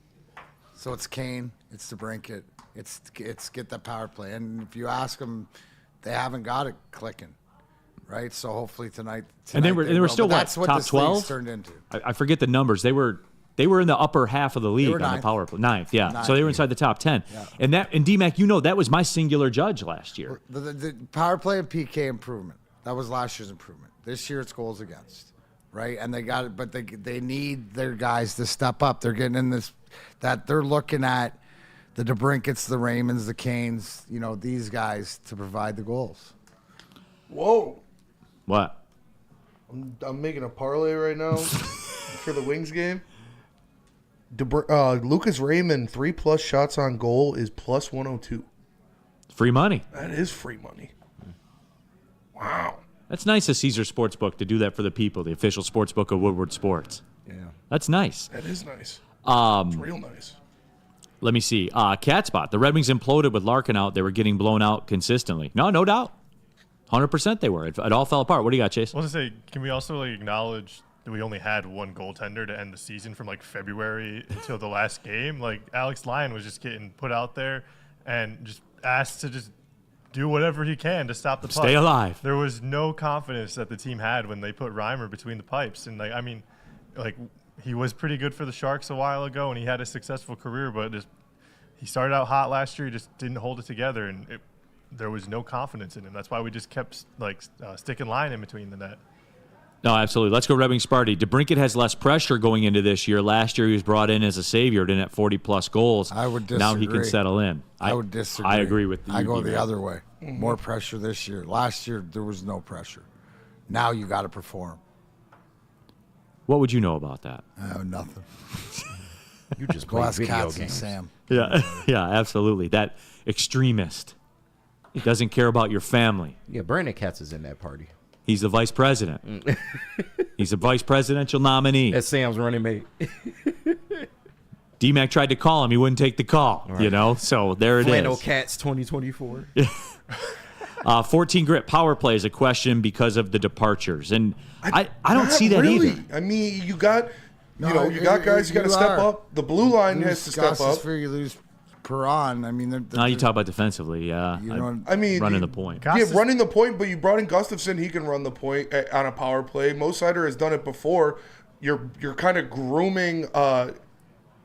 So it's Kane, it's DeBrincat, it's get that power play. And if you ask them, they haven't got it clicking. Right, so hopefully tonight and they were still that's what top 12 turned into. I forget the numbers. They were in the upper half of the league on the power play. Ninth, yeah. Ninth, so they were inside the top 10. Yeah. And D-Mac, that was my singular judge last year. The power play and PK improvement. That was last year's improvement. This year it's goals against, right? And they got it, but they need their guys to step up. They're getting in this that they're looking at the DeBrincats, the Raymonds, the Canes, these guys to provide the goals. Whoa. What? I'm making a parlay right now for the Wings game. Lucas Raymond 3+ shots on goal is plus 102. Free money. That is free money. Wow. That's nice of Caesar Sportsbook to do that for the people, the official sportsbook of Woodward Sports. Yeah. That's nice. That is nice. It's real nice. Let me see. Cat spot. The Red Wings imploded with Larkin out. They were getting blown out consistently. No doubt. 100% they were. It all fell apart. What do you got, Chase? I was going to say, can we also acknowledge that we only had one goaltender to end the season from February until the last game? Alex Lyon was just getting put out there and just asked to just do whatever he can to stop the puck. Stay alive. There was no confidence that the team had when they put Reimer between the pipes. And he was pretty good for the Sharks a while ago, and he had a successful career, but he started out hot last year. He just didn't hold it together, and there was no confidence in him. That's why we just kept sticking line in between the net. No, absolutely. Let's go Red Wings Sparty. DeBrincat has less pressure going into this year. Last year he was brought in as a savior, didn't have 40-plus goals. I would disagree. Now he can settle in. I would disagree. I agree with you. I go the other way. More pressure this year. Last year there was no pressure. Now you got to perform. What would you know about that? Nothing. You just go play ask video Katz games. and Sam. Yeah, absolutely. That extremist. He doesn't care about your family. Yeah, Brandon Katz is in that party. He's the vice president. He's a vice presidential nominee. That's Sam's running mate. D-Mac tried to call him. He wouldn't take the call, right. So there it Flannel is. Cats 2024. 14 grit power play is a question because of the departures. And I don't see that really. either. I mean, you got guys you got to step up. The blue line has to step up. You lose Perron. I mean, now you talk about defensively, yeah. I mean, running the point. Running the point, but you brought in Gustafsson. He can run the point on a power play. Mo Seider has done it before. You're kind of grooming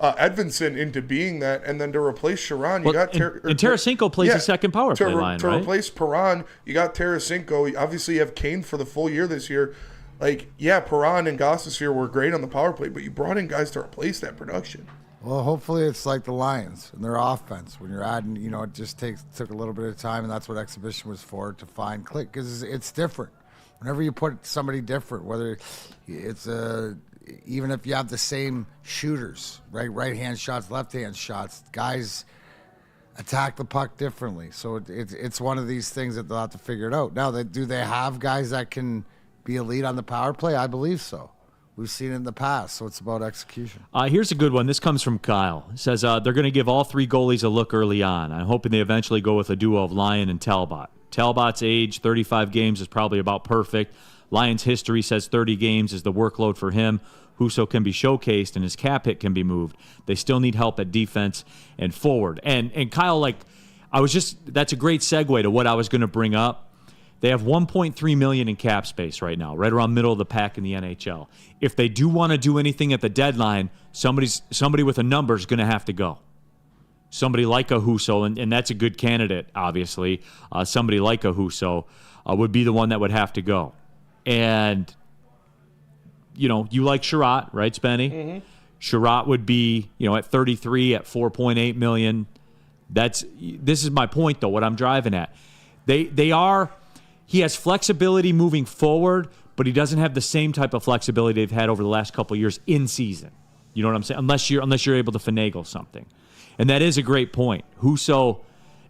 Edvinsson into being that, and then to replace Sharon, you got Tarasenko plays the second power play line, to replace Perron, you got Tarasenko. Obviously, you have Kane for the full year this year. Perron and Gostisbehere were great on the power play, but you brought in guys to replace that production. Well, hopefully it's like the Lions and their offense. When you're adding, it just took a little bit of time, and that's what exhibition was for, to find click, because it's different. Whenever you put somebody different, whether it's even if you have the same shooters, right hand shots, left hand shots, guys, attack the puck differently. So it's one of these things that they'll have to figure it out. Now, do they have guys that can be elite on the power play? I believe so. We've seen it in the past, so it's about execution. Here's a good one. This comes from Kyle. It says they're going to give all three goalies a look early on. I'm hoping they eventually go with a duo of Lyon and Talbot. Talbot's age, 35 games, is probably about perfect. Lyon's history says 30 games is the workload for him. Husso can be showcased and his cap hit can be moved. They still need help at defense and forward. And Kyle, that's a great segue to what I was going to bring up. They have $1.3 million in cap space right now, right around middle of the pack in the NHL. If they do want to do anything at the deadline, somebody with a number is going to have to go. Somebody like a Husso, and that's a good candidate, obviously. Somebody like a Husso would be the one that would have to go. And, you like Sherratt, right, Spenny? Mm-hmm. Sherratt would be, at 33 at $4.8 million. This is my point, though, what I'm driving at. He has flexibility moving forward, but he doesn't have the same type of flexibility they've had over the last couple of years in season. You know what I'm saying? Unless you're able to finagle something. And that is a great point. Husso,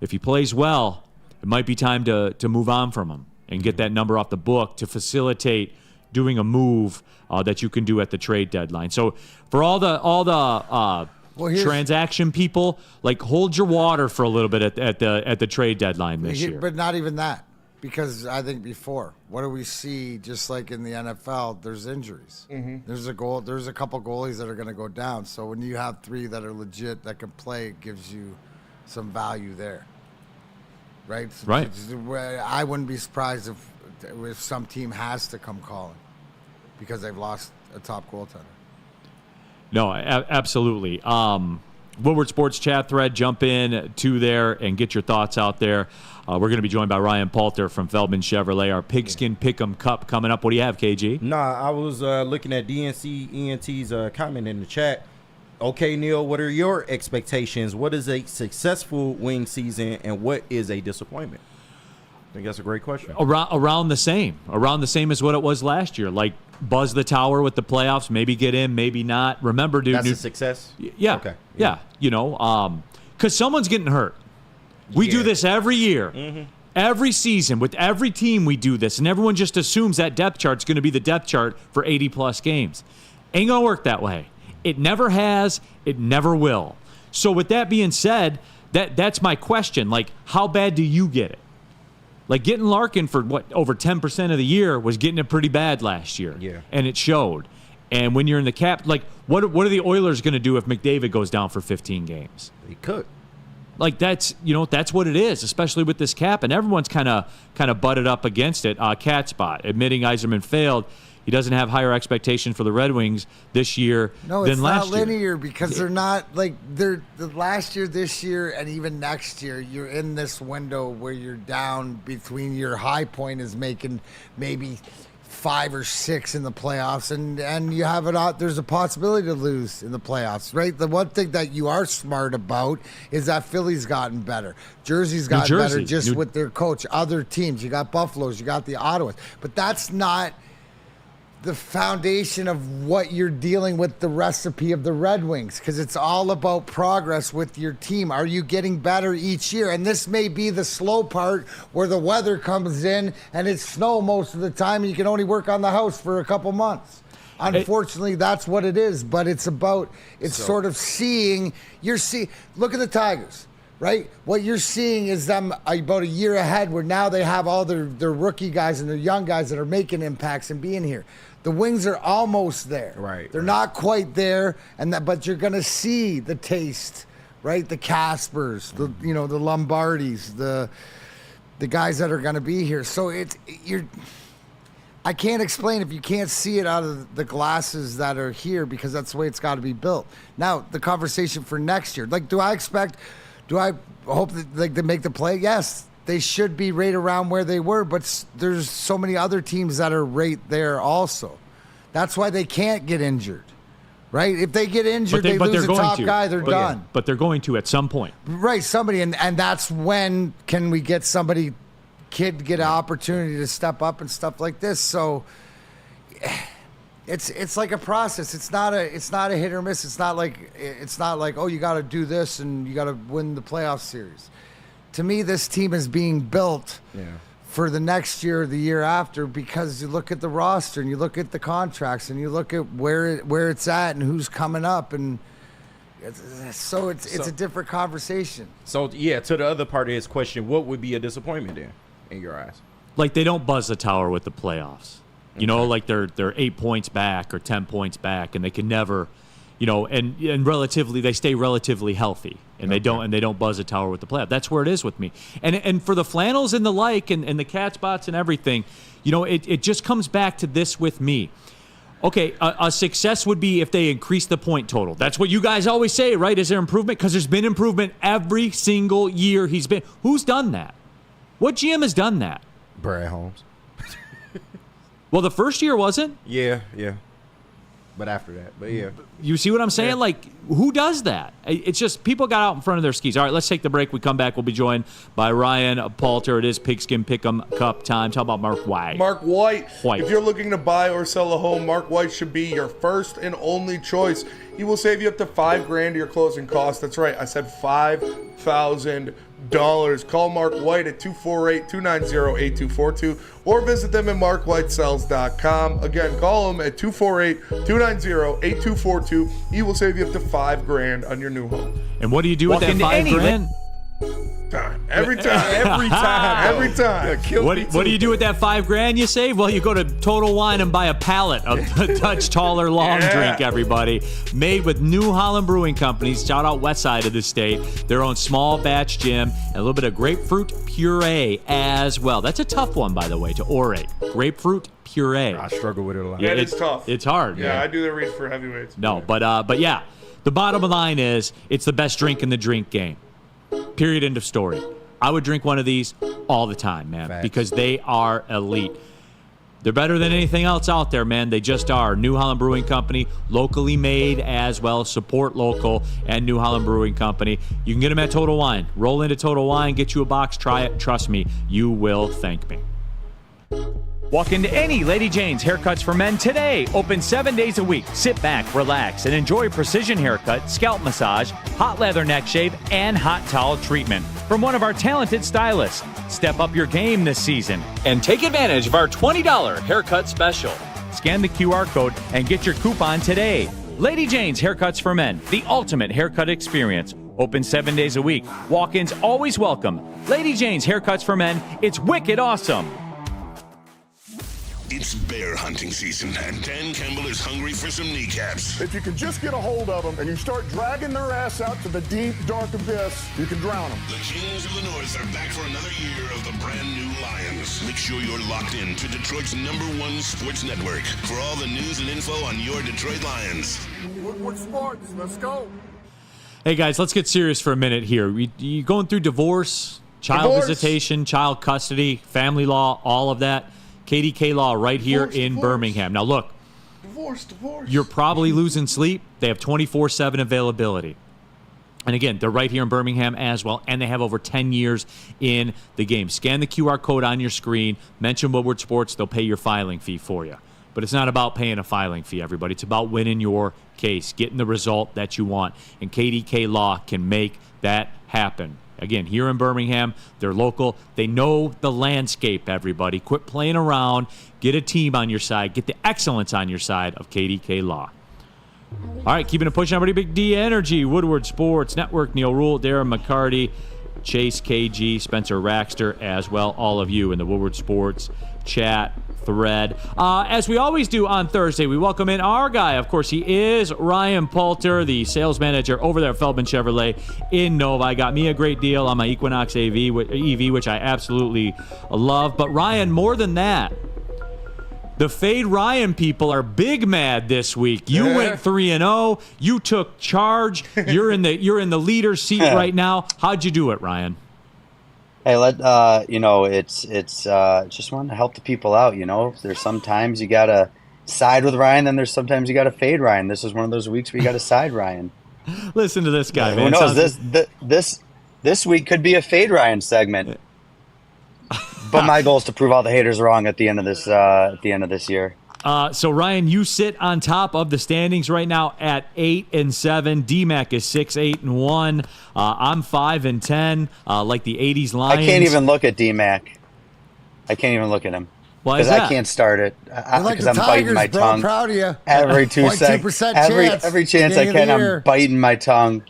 if he plays well, it might be time to move on from him and get that number off the book to facilitate doing a move that you can do at the trade deadline. So for all the transaction people, hold your water for a little bit at the trade deadline this year. But not even that. Because I think before, what do we see? Just like in the NFL, there's injuries. Mm-hmm. There's a couple goalies that are going to go down. So when you have three that are legit that can play, it gives you some value there, right? Right. I wouldn't be surprised if some team has to come calling because they've lost a top goaltender. No, absolutely. Woodward Sports chat thread, jump in to there and get your thoughts out there. We're going to be joined by Ryan Poulter from Feldman Chevrolet, our Pigskin Pick'em Cup coming up. What do you have, KG? I was looking at DNC ENT's comment in the chat. Okay, Neil, what are your expectations? What is a successful wing season and what is a disappointment? I think that's a great question. Around the same as what it was last year. Buzz the tower with the playoffs, maybe get in, maybe not. Remember, dude. That's a success? Yeah. Okay. Yeah. Because someone's getting hurt. We do this every year. Mm-hmm. Every season, with every team we do this, and everyone just assumes that depth chart's going to be the depth chart for 80-plus games. Ain't going to work that way. It never has. It never will. So with that being said, that's my question. How bad do you get it? Getting Larkin for, over 10% of the year was getting it pretty bad last year. Yeah. And it showed. And when you're in the cap, what are the Oilers going to do if McDavid goes down for 15 games? He could. That's what it is, especially with this cap, and everyone's kind of butted up against it. Cat spot, admitting Yzerman failed. He doesn't have higher expectations for the Red Wings this year than last year. No, it's not linear because they're not they're the last year, this year, and even next year. You're in this window where you're down between your high point is making maybe 5 or 6 in the playoffs, and you have there's a possibility to lose in the playoffs, right? The one thing that you are smart about is that Philly's gotten better. Jersey's gotten better just with their coach. Other teams, you got Buffalo's, you got the Ottawas, but that's not the foundation of what you're dealing with the recipe of the Red Wings, because it's all about progress with your team. Are you getting better each year? And this may be the slow part where the weather comes in and it's snow most of the time and you can only work on the house for a couple months. Unfortunately, that's what it is, but it's sort of look at the Tigers, right? What you're seeing is them about a year ahead where now they have all their rookie guys and their young guys that are making impacts and being here. The Wings are almost there. Right. They're not quite there, but you're going to see the taste, right? The Caspers, the Lombardis, the guys that are going to be here. So I can't explain if you can't see it out of the glasses that are here, because that's the way it's got to be built. Now, the conversation for next year, do I hope that they make the play? Yes. They should be right around where they were, but there's so many other teams that are right there also. That's why they can't get injured, right? If they get injured, they lose a top guy, they're done. But they're going to at some point. Right, somebody, and that's when can we get get an opportunity to step up and stuff like this. So It's like a process. It's not a hit or miss. It's not like oh, you got to do this and you got to win the playoff series. To me, this team is being built for the next year or the year after, because you look at the roster and you look at the contracts and you look at where it's at and who's coming up, and it's a different conversation. So to the other part of his question, what would be a disappointment then in your eyes? Like, they don't buzz the tower with the playoffs. You know, like they're 8 points back or 10 points back, and they can never, and relatively they stay relatively healthy, and they don't buzz a tower with the playoff. That's where it is with me. And for the flannels and the like, and the cat spots and everything, it just comes back to this with me. Okay, a success would be if they increase the point total. That's what you guys always say, right? Is there improvement? Because there's been improvement every single year he's been. Who's done that? What GM has done that? Brad Holmes. Well, the first year wasn't. Yeah. But after that, You see what I'm saying? Yeah. Like, who does that? It's just people got out in front of their skis. All right, let's take the break. We come back. We'll be joined by Ryan Palter. It is Pigskin Pick'em Cup time. How about Mark White? Mark White. If you're looking to buy or sell a home, Mark White should be your first and only choice. He will save you up to $5,000 to your closing costs. That's right. I said $5,000. Call Mark White at 248-290-8242 or visit them at markwhitesells.com. Again, call him at 248-290-8242. He will save you up to $5,000 on your new home. And what do you do with that $5,000? Every time. What do you do with that $5,000 you save? Well, you go to Total Wine and buy a pallet of the Dutch Taller Long Drink, everybody. Made with New Holland Brewing Company. Shout out west side of the state. Their own small batch gin and a little bit of grapefruit puree as well. That's a tough one, by the way, to orate. Grapefruit puree. I struggle with it a lot. Yeah, it's tough. It's hard. Yeah, I do the read for heavyweights. No, but yeah, the bottom line is it's the best drink in the drink game. Period, end of story. I would drink one of these all the time, man, because they are elite. They're better than anything else out there, man. They just are. New Holland Brewing Company, locally made as well. Support local and New Holland Brewing Company. You can get them at Total Wine. Roll into Total Wine, get you a box, try it. Trust me, you will thank me. Walk into any Lady Jane's Haircuts for Men today. Open 7 days a week. Sit back, relax, and enjoy precision haircut, scalp massage, hot leather neck shave, and hot towel treatment from one of our talented stylists. Step up your game this season and take advantage of our $20 haircut special. Scan the QR code and get your coupon today. Lady Jane's Haircuts for Men, the ultimate haircut experience. Open 7 days a week. Walk-ins always welcome. Lady Jane's Haircuts for Men. It's wicked awesome. It's bear hunting season, and Dan Campbell is hungry for some kneecaps. If you can just get a hold of them and you start dragging their ass out to the deep, dark abyss, you can drown them. The Kings of the North are back for another year of the brand new Lions. Make sure you're locked in to Detroit's #1 sports network for all the news and info on your Detroit Lions. Woodward Sports, let's go. Hey, guys, let's get serious for a minute here. You going through divorce, child visitation, child custody, family law, all of that. KDK Law right here in Birmingham. Now, look. Divorce. You're probably losing sleep. They have 24/7 availability. And again, they're right here in Birmingham as well, and they have over 10 years in the game. Scan the QR code on your screen. Mention Woodward Sports. They'll pay your filing fee for you. But it's not about paying a filing fee, everybody. It's about winning your case, getting the result that you want. And KDK Law can make that happen. Again, here in Birmingham, they're local. They know the landscape, everybody. Quit playing around. Get a team on your side. Get the excellence on your side of KDK Law. All right, keeping it pushing, everybody. Big D Energy, Woodward Sports Network, Neil Rule, Darren McCarty, Chase KG, Spencer Raxter, as well, all of you in the Woodward Sports chat thread. As we always do on Thursday, we welcome in our guy. Of course, he is Ryan Palter, the sales manager over there at Feldman Chevrolet in Novi. Got me a great deal on my Equinox EV, which I absolutely love. But Ryan, more than that, the Fade Ryan people are big mad this week. You went 3-0. You took charge. You're in the leader's seat right now. How'd you do it, Ryan? Hey, it's just wanting to help the people out. There's sometimes you gotta side with Ryan, then there's sometimes you gotta fade Ryan. This is one of those weeks where you gotta side Ryan. Listen to this guy, man. Who knows? This week could be a fade Ryan segment. But my goal is to prove all the haters wrong at the end of this year. So Ryan, you sit on top of the standings right now at 8-7. DMAC is 6-8-1. I'm 5-10. Like the '80s Lions. I can't even look at DMAC. I can't even look at him. Why is Because that? I can't start it. Like Because the I'm Tigers, biting my bro. tongue. Proud of you. Every 2 seconds. 0.2% Every chance I beginning of can, the I'm year. biting my tongue.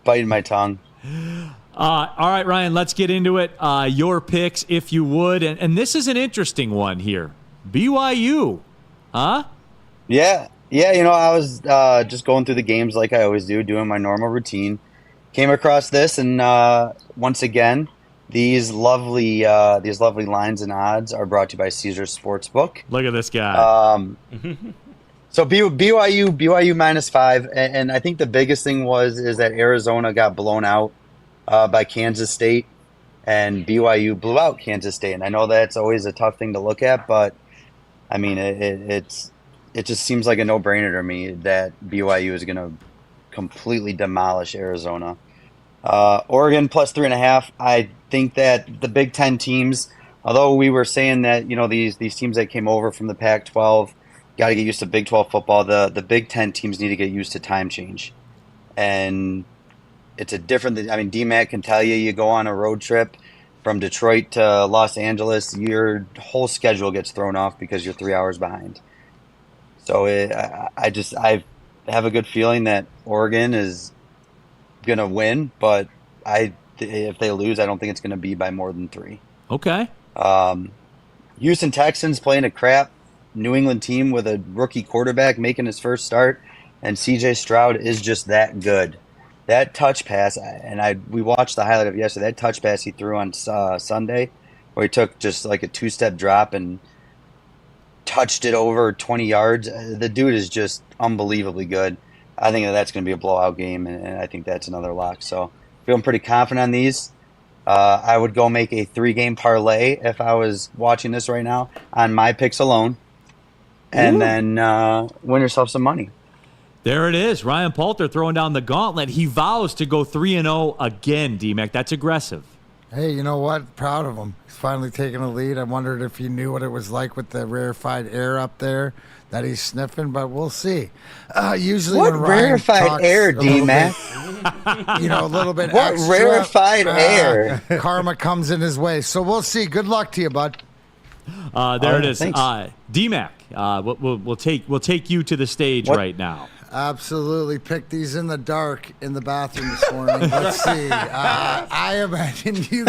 Biting my tongue. All right, Ryan, let's get into it. Your picks, if you would. And this is an interesting one here. BYU. Huh? Yeah. I was just going through the games like I always do, doing my normal routine. Came across this, and once again, these lovely lines and odds are brought to you by Caesars Sportsbook. Look at this guy. So BYU -5, and I think the biggest thing is that Arizona got blown out by Kansas State, and BYU blew out Kansas State. And I know that's always a tough thing to look at, but I mean it just seems like a no-brainer to me that BYU is going to completely demolish Arizona. Oregon +3.5. I think that the Big Ten teams, although we were saying that these teams that came over from the Pac-12 got to get used to Big 12 football, the Big Ten teams need to get used to time change, and it's a different. I mean, DMAC can tell you, you go on a road trip from Detroit to Los Angeles, your whole schedule gets thrown off because you're 3 hours behind. So I have a good feeling that Oregon is gonna win, but if they lose, I don't think it's gonna be by more than 3. Okay. Houston Texans playing a crap New England team with a rookie quarterback making his first start, and CJ Stroud is just that good. That touch pass, and we watched the highlight of yesterday. That touch pass he threw on Sunday, where he took just like a 2-step drop and touched it over 20 yards. The dude is just unbelievably good. I think that's going to be a blowout game, and I think that's another lock. So feeling pretty confident on these. I would go make a 3-game parlay if I was watching this right now on my picks alone, and then win yourself some money. There it is. Ryan Poulter throwing down the gauntlet. He vows to go 3-0 again, DMAC. That's aggressive. Hey, you know what? Proud of him. He's finally taking a lead. I wondered if he knew what it was like with the rarefied air up there that he's sniffing, but we'll see. Usually What when Ryan rarefied talks air, a little D-Mac? bit, a little bit What extra, rarefied air? karma comes in his way. So we'll see. Good luck to you, bud. There it is. Thanks. DMAC, we'll take you to the stage right now. Absolutely. Pick these in the dark in the bathroom this morning. Let's see. I imagine you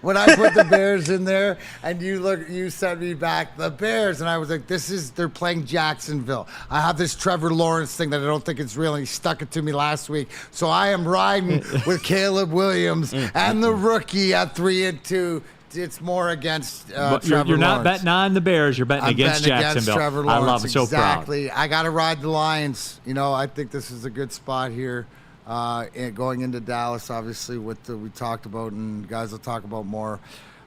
when I put the Bears in there and you sent me back the Bears, and I was like, they're playing Jacksonville. I have this Trevor Lawrence thing that I don't think it's real, and he stuck it to me last week. So I am riding with Caleb Williams and the rookie at 3-2. It's more against Trevor You're not Lawrence. betting on the Bears. You're betting against Jacksonville. Trevor I Lawrence. love it. So exactly. proud. I got to ride the Lions. I think this is a good spot here. Going into Dallas, obviously, we talked about, and guys will talk about more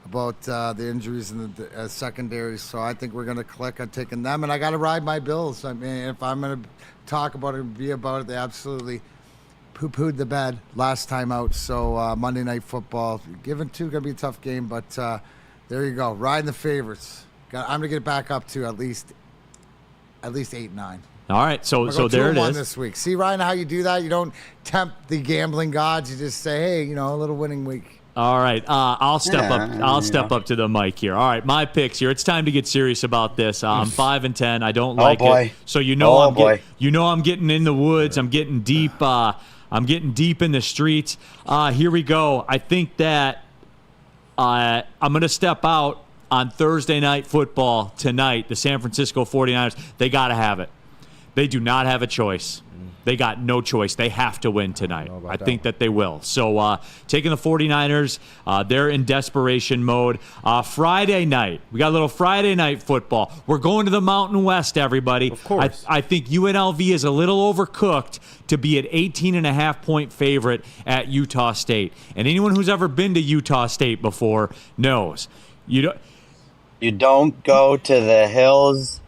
about the injuries in the secondary. So I think we're going to click on taking them, and I got to ride my Bills. I mean, if I'm going to talk about it and be about it, they absolutely poo-pooed the bed last time out. So Monday Night Football, given 2, going to be a tough game, but there you go. Riding the favorites. I'm going to get it back up to at least 8-9. All right, so there it is. This week. See, Ryan, how you do that? You don't tempt the gambling gods. You just say, hey, a little winning week. All right, I'll step up. I'll step up to the mic here. All right, my picks here. It's time to get serious about this. I'm 5-10. I don't like it. So I'm getting in the woods. I'm getting deep. I'm getting deep in the streets. Here we go. I think that I'm going to step out on Thursday Night Football tonight. The San Francisco 49ers, they got to have it. They do not have a choice. They got no choice. They have to win tonight. I think that they will. So taking the 49ers, they're in desperation mode. Friday night, we got a little Friday Night Football. We're going to the Mountain West, everybody. Of course. I think UNLV is a little overcooked to be an 18.5-point favorite at Utah State. And anyone who's ever been to Utah State before knows. You don't go to the hills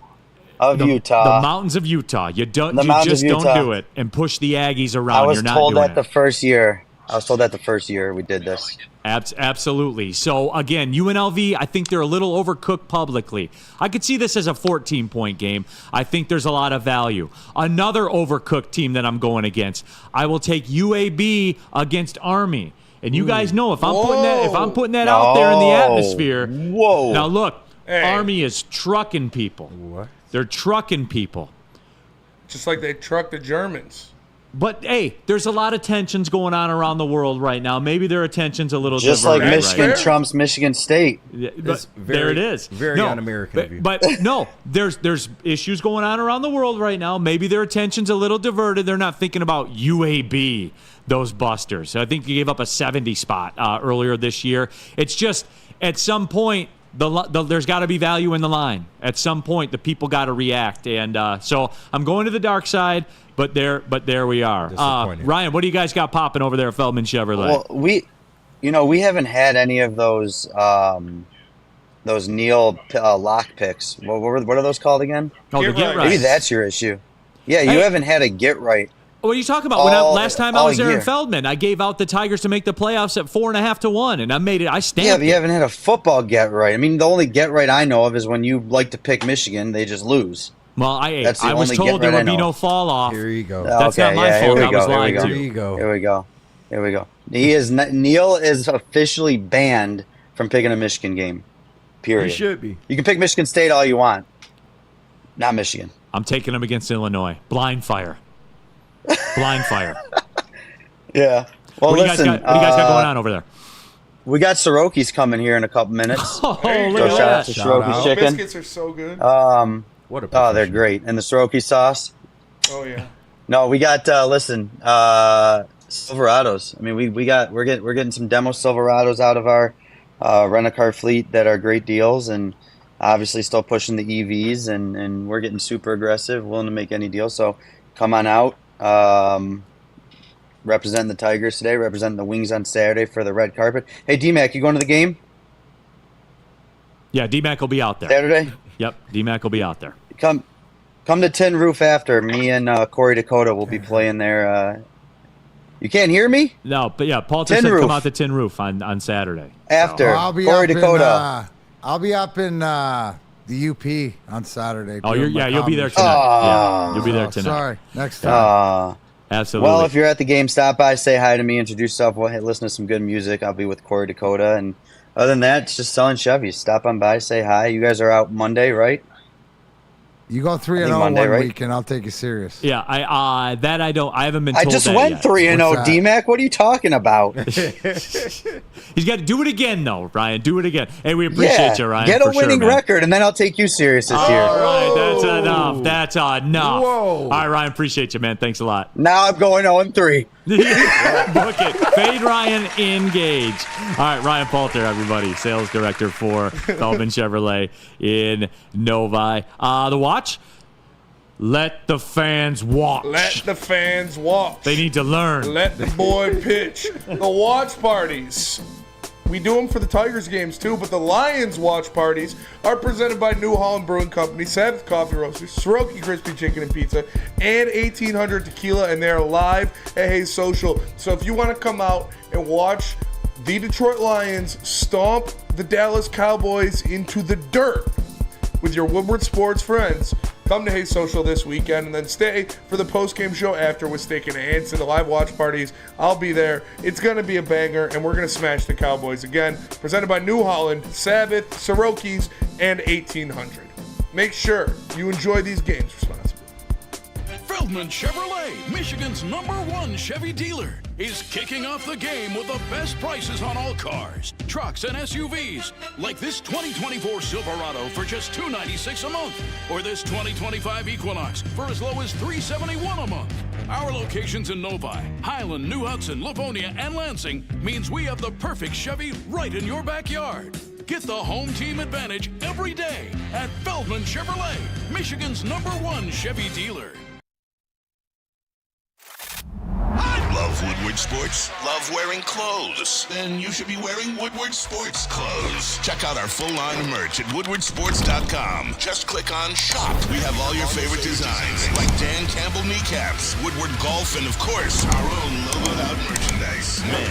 of Utah. The mountains of Utah. You just don't do it and push the Aggies around. I was told that the first year. I was told that the first year we did this. Absolutely. So, again, UNLV, I think they're a little overcooked publicly. I could see this as a 14-point game. I think there's a lot of value. Another overcooked team that I'm going against, I will take UAB against Army. And you guys know if I'm putting that out there in the atmosphere. Whoa. Now, look, Hey. Army is trucking people. What? They're trucking people. Just like they trucked the Germans. But, hey, there's a lot of tensions going on around the world right now. Maybe their attention's a little Just like diverted Michigan right trumps Michigan State. now. It's There it is. Very un-American of you. But no, there's issues going on around the world right now. Maybe their attention's a little diverted. They're not thinking about UAB, those busters. I think you gave up a 70 spot earlier this year. It's just at some point there's got to be value in the line. At some point, the people got to react, and so I'm going to the dark side. But there we are. Ryan, what do you guys got popping over there at Feldman Chevrolet? Well, we haven't had any of those Neil lock picks. What are those called again? Oh, the get right. Maybe that's your issue. Yeah, you haven't had a get right. What are you talking about? Last time I was there in Feldman, I gave out the Tigers to make the playoffs at 4.5-1, and I made it. I stamped. Yeah, but you haven't had a football get right. I mean, the only get right I know of is when you like to pick Michigan, they just lose. Well, I was told there would be no fall off. Here you go. That's not my fault. I was lied to. Here you go. Here we go. Neil is officially banned from picking a Michigan game. Period. He should be. You can pick Michigan State all you want. Not Michigan. I'm taking them against Illinois. Blind fire. Blind fire. Yeah. Well, what do you guys got going on over there? We got Soroki's coming here in a couple minutes. Oh, look at shout out that. to Soroki's chicken. Biscuits are so good. What a they're great. And the Soroki sauce. Oh yeah. No, we got Silverados. I mean, we're getting some demo Silverados out of our rent-a-car fleet that are great deals, and obviously still pushing the EVs, and we're getting super aggressive, willing to make any deal. So come on out. Representing the Tigers today, representing the Wings on Saturday for the red carpet. Hey, D-Mac, you going to the game? Yeah, D-Mac will be out there. Saturday? Yep, D-Mac will be out there. Come to Tin Roof after. Me and Corey Dakota will be playing there. You can't hear me? No, but yeah, Paul said come out to Tin Roof on Saturday. After. I'll be Corey up Dakota. I'll be up in the UP on Saturday. Oh, doing my you'll be there comedy tonight. show. Yeah, you'll be there tonight. Sorry, next time. Absolutely. Well, if you're at the game, stop by, say hi to me, introduce yourself. We'll listen to some good music. I'll be with Corey Dakota. And other than that, it's just selling Chevys. Stop on by, say hi. You guys are out Monday, right? You go 3-0 Monday, one right? week, and I'll take you serious. Yeah, I haven't been told I just that went yet. 3-0, D-Mac. What are you talking about? He's got to do it again, though, Ryan. Do it again. Hey, we appreciate you, Ryan. Get a for sure, winning man. record, and then I'll take you serious this year. All right, that's enough. That's enough. Whoa. All right, Ryan, appreciate you, man. Thanks a lot. Now I'm going 0-3. Book it. Fade Ryan, engage. All right, Ryan Poulter, everybody, sales director for Feldman Chevrolet in Novi. The watch. Let the fans watch. Let the fans watch. They need to learn. Let the boy pitch. The watch parties. We do them for the Tigers games too, but the Lions watch parties are presented by New Holland Brewing Company, Sabbath Coffee Roasters, Soroki Crispy Chicken and Pizza, and 1800 Tequila, and they're live at Hayes Social. So if you want to come out and watch the Detroit Lions stomp the Dallas Cowboys into the dirt with your Woodward sports friends, come to Hayes Social this weekend and then stay for the post-game show after with Steak and Ants and the live watch parties. I'll be there. It's going to be a banger, and we're going to smash the Cowboys again. Presented by New Holland, Sabbath, Soroki's, and 1800. Make sure you enjoy these games responsibly. Feldman Chevrolet, Michigan's #1 Chevy dealer, is kicking off the game with the best prices on all cars, trucks, and SUVs, like this 2024 Silverado for just $296 a month, or this 2025 Equinox for as low as $371 a month. Our locations in Novi, Highland, New Hudson, Livonia, and Lansing means we have the perfect Chevy right in your backyard. Get the home team advantage every day at Feldman Chevrolet, Michigan's #1 Chevy dealer. Love Woodward Sports? Love wearing clothes? Then you should be wearing Woodward Sports clothes. Check out our full line of merch at woodwardsports.com. Just click on Shop. We have all your favorite designs, like Dan Campbell kneecaps, Woodward Golf, and of course, our own logoed out merchandise. Men,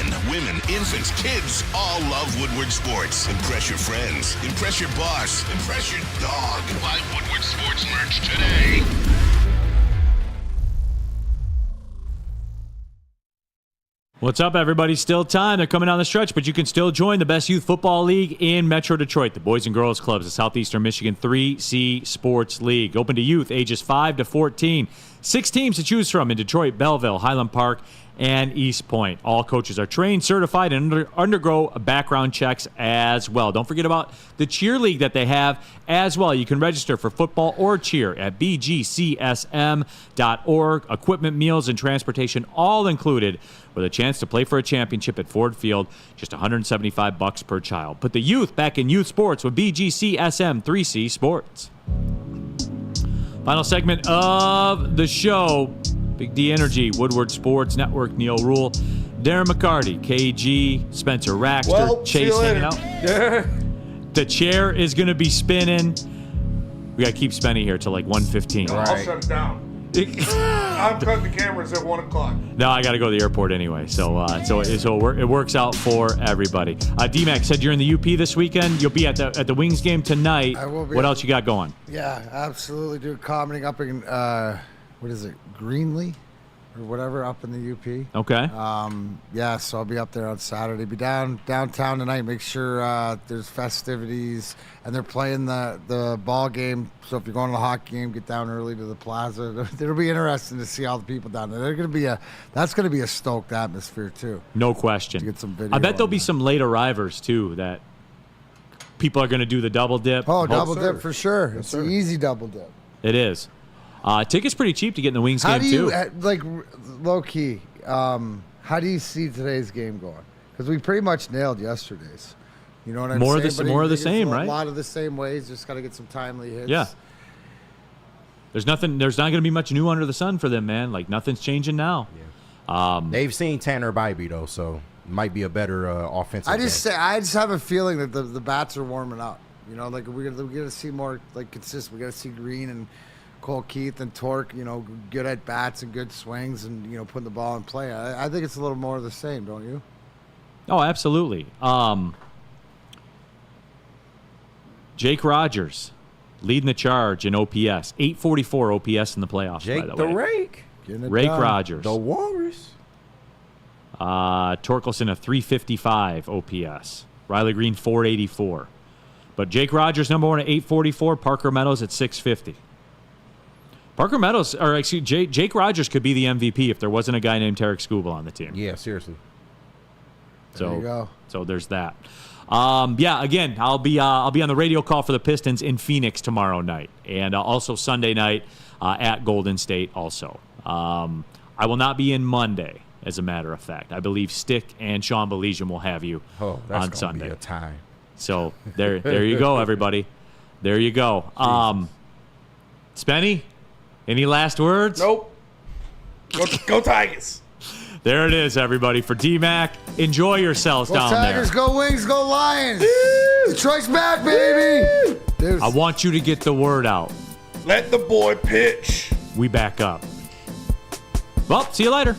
infants, kids all love Woodward Sports. Impress your friends. Impress your boss. Impress your dog. Buy Woodward Sports merch today. What's up, everybody? Still time. They're coming down the stretch, but you can still join the best youth football league in Metro Detroit, the Boys and Girls Clubs, the Southeastern Michigan 3C Sports League. Open to youth ages 5 to 14. 6 teams to choose from in Detroit, Belleville, Highland Park, and East Point. All coaches are trained, certified, and undergo background checks as well. Don't forget about the cheer league that they have as well. You can register for football or cheer at bgcsm.org. Equipment, meals, and transportation all included, with a chance to play for a championship at Ford Field, just $175 per child. Put the youth back in youth sports with BGCSM 3C Sports. Final segment of the show. Big D Energy, Woodward Sports Network, Neil Rule, Darren McCarty, KG, Spencer Raxter, Chase hanging out. The chair is going to be spinning. We got to keep spinning here till like 1:15. I'll shut it down. I'm cutting the cameras at 1 o'clock. No, I got to go to the airport anyway, so it works out for everybody. D-Mac said you're in the UP this weekend. You'll be at the Wings game tonight. I will be. What else you got going? Yeah, absolutely, dude. Commenting up in what is it, Greenlee or whatever, up in the UP. Okay. Yeah, so I'll be up there on Saturday. Be downtown tonight. Make sure there's festivities, and they're playing the ball game. So if you're going to the hockey game, get down early to the plaza. It'll be interesting to see all the people down there. That's gonna be a stoked atmosphere too. No question. To get some video. I bet there'll be some late arrivers too. That people are gonna do the double dip. Oh, double dip for sure. It's an easy double dip. It is. Tickets pretty cheap to get in the Wings game too. Like low key? How do you see today's game going? Because we pretty much nailed yesterday's. You know what I'm saying? More of the same, right? A lot of the same ways. Just got to get some timely hits. Yeah. There's not going to be much new under the sun for them, man. Like nothing's changing now. Yeah. They've seen Tanner Bybee though, so it might be a better offensive. I just have a feeling that the bats are warming up. You know, like we're gonna see more like consistent. We got to see Green and Cole Keith and Torque, you know, good at bats and good swings and, you know, putting the ball in play. I think it's a little more of the same, don't you? Oh, absolutely. Jake Rogers leading the charge in OPS. 844 OPS in the playoffs, Jake by the way. Rake. Rake Rogers. The Walrus. Torkelson, a 355 OPS. Riley Green, 484. But Jake Rogers, number one at 844. Parker Meadows at 650. Jake Rogers could be the MVP if there wasn't a guy named Tarek Skubal on the team. Yeah, seriously. There you go. So there's that. Again, I'll be on the radio call for the Pistons in Phoenix tomorrow night, and also Sunday night at Golden State. Also, I will not be in Monday. As a matter of fact, I believe Stick and Sean Belizean will have you on Sunday. Be a time. So there you go, everybody. There you go. Spenny. Any last words? Nope. Go Tigers. There it is, everybody. For D-Mac, enjoy yourselves down Tigers, there. Go Wings, go Lions. Detroit's back, baby. I want you to get the word out. Let the boy pitch. We back up. Well, see you later.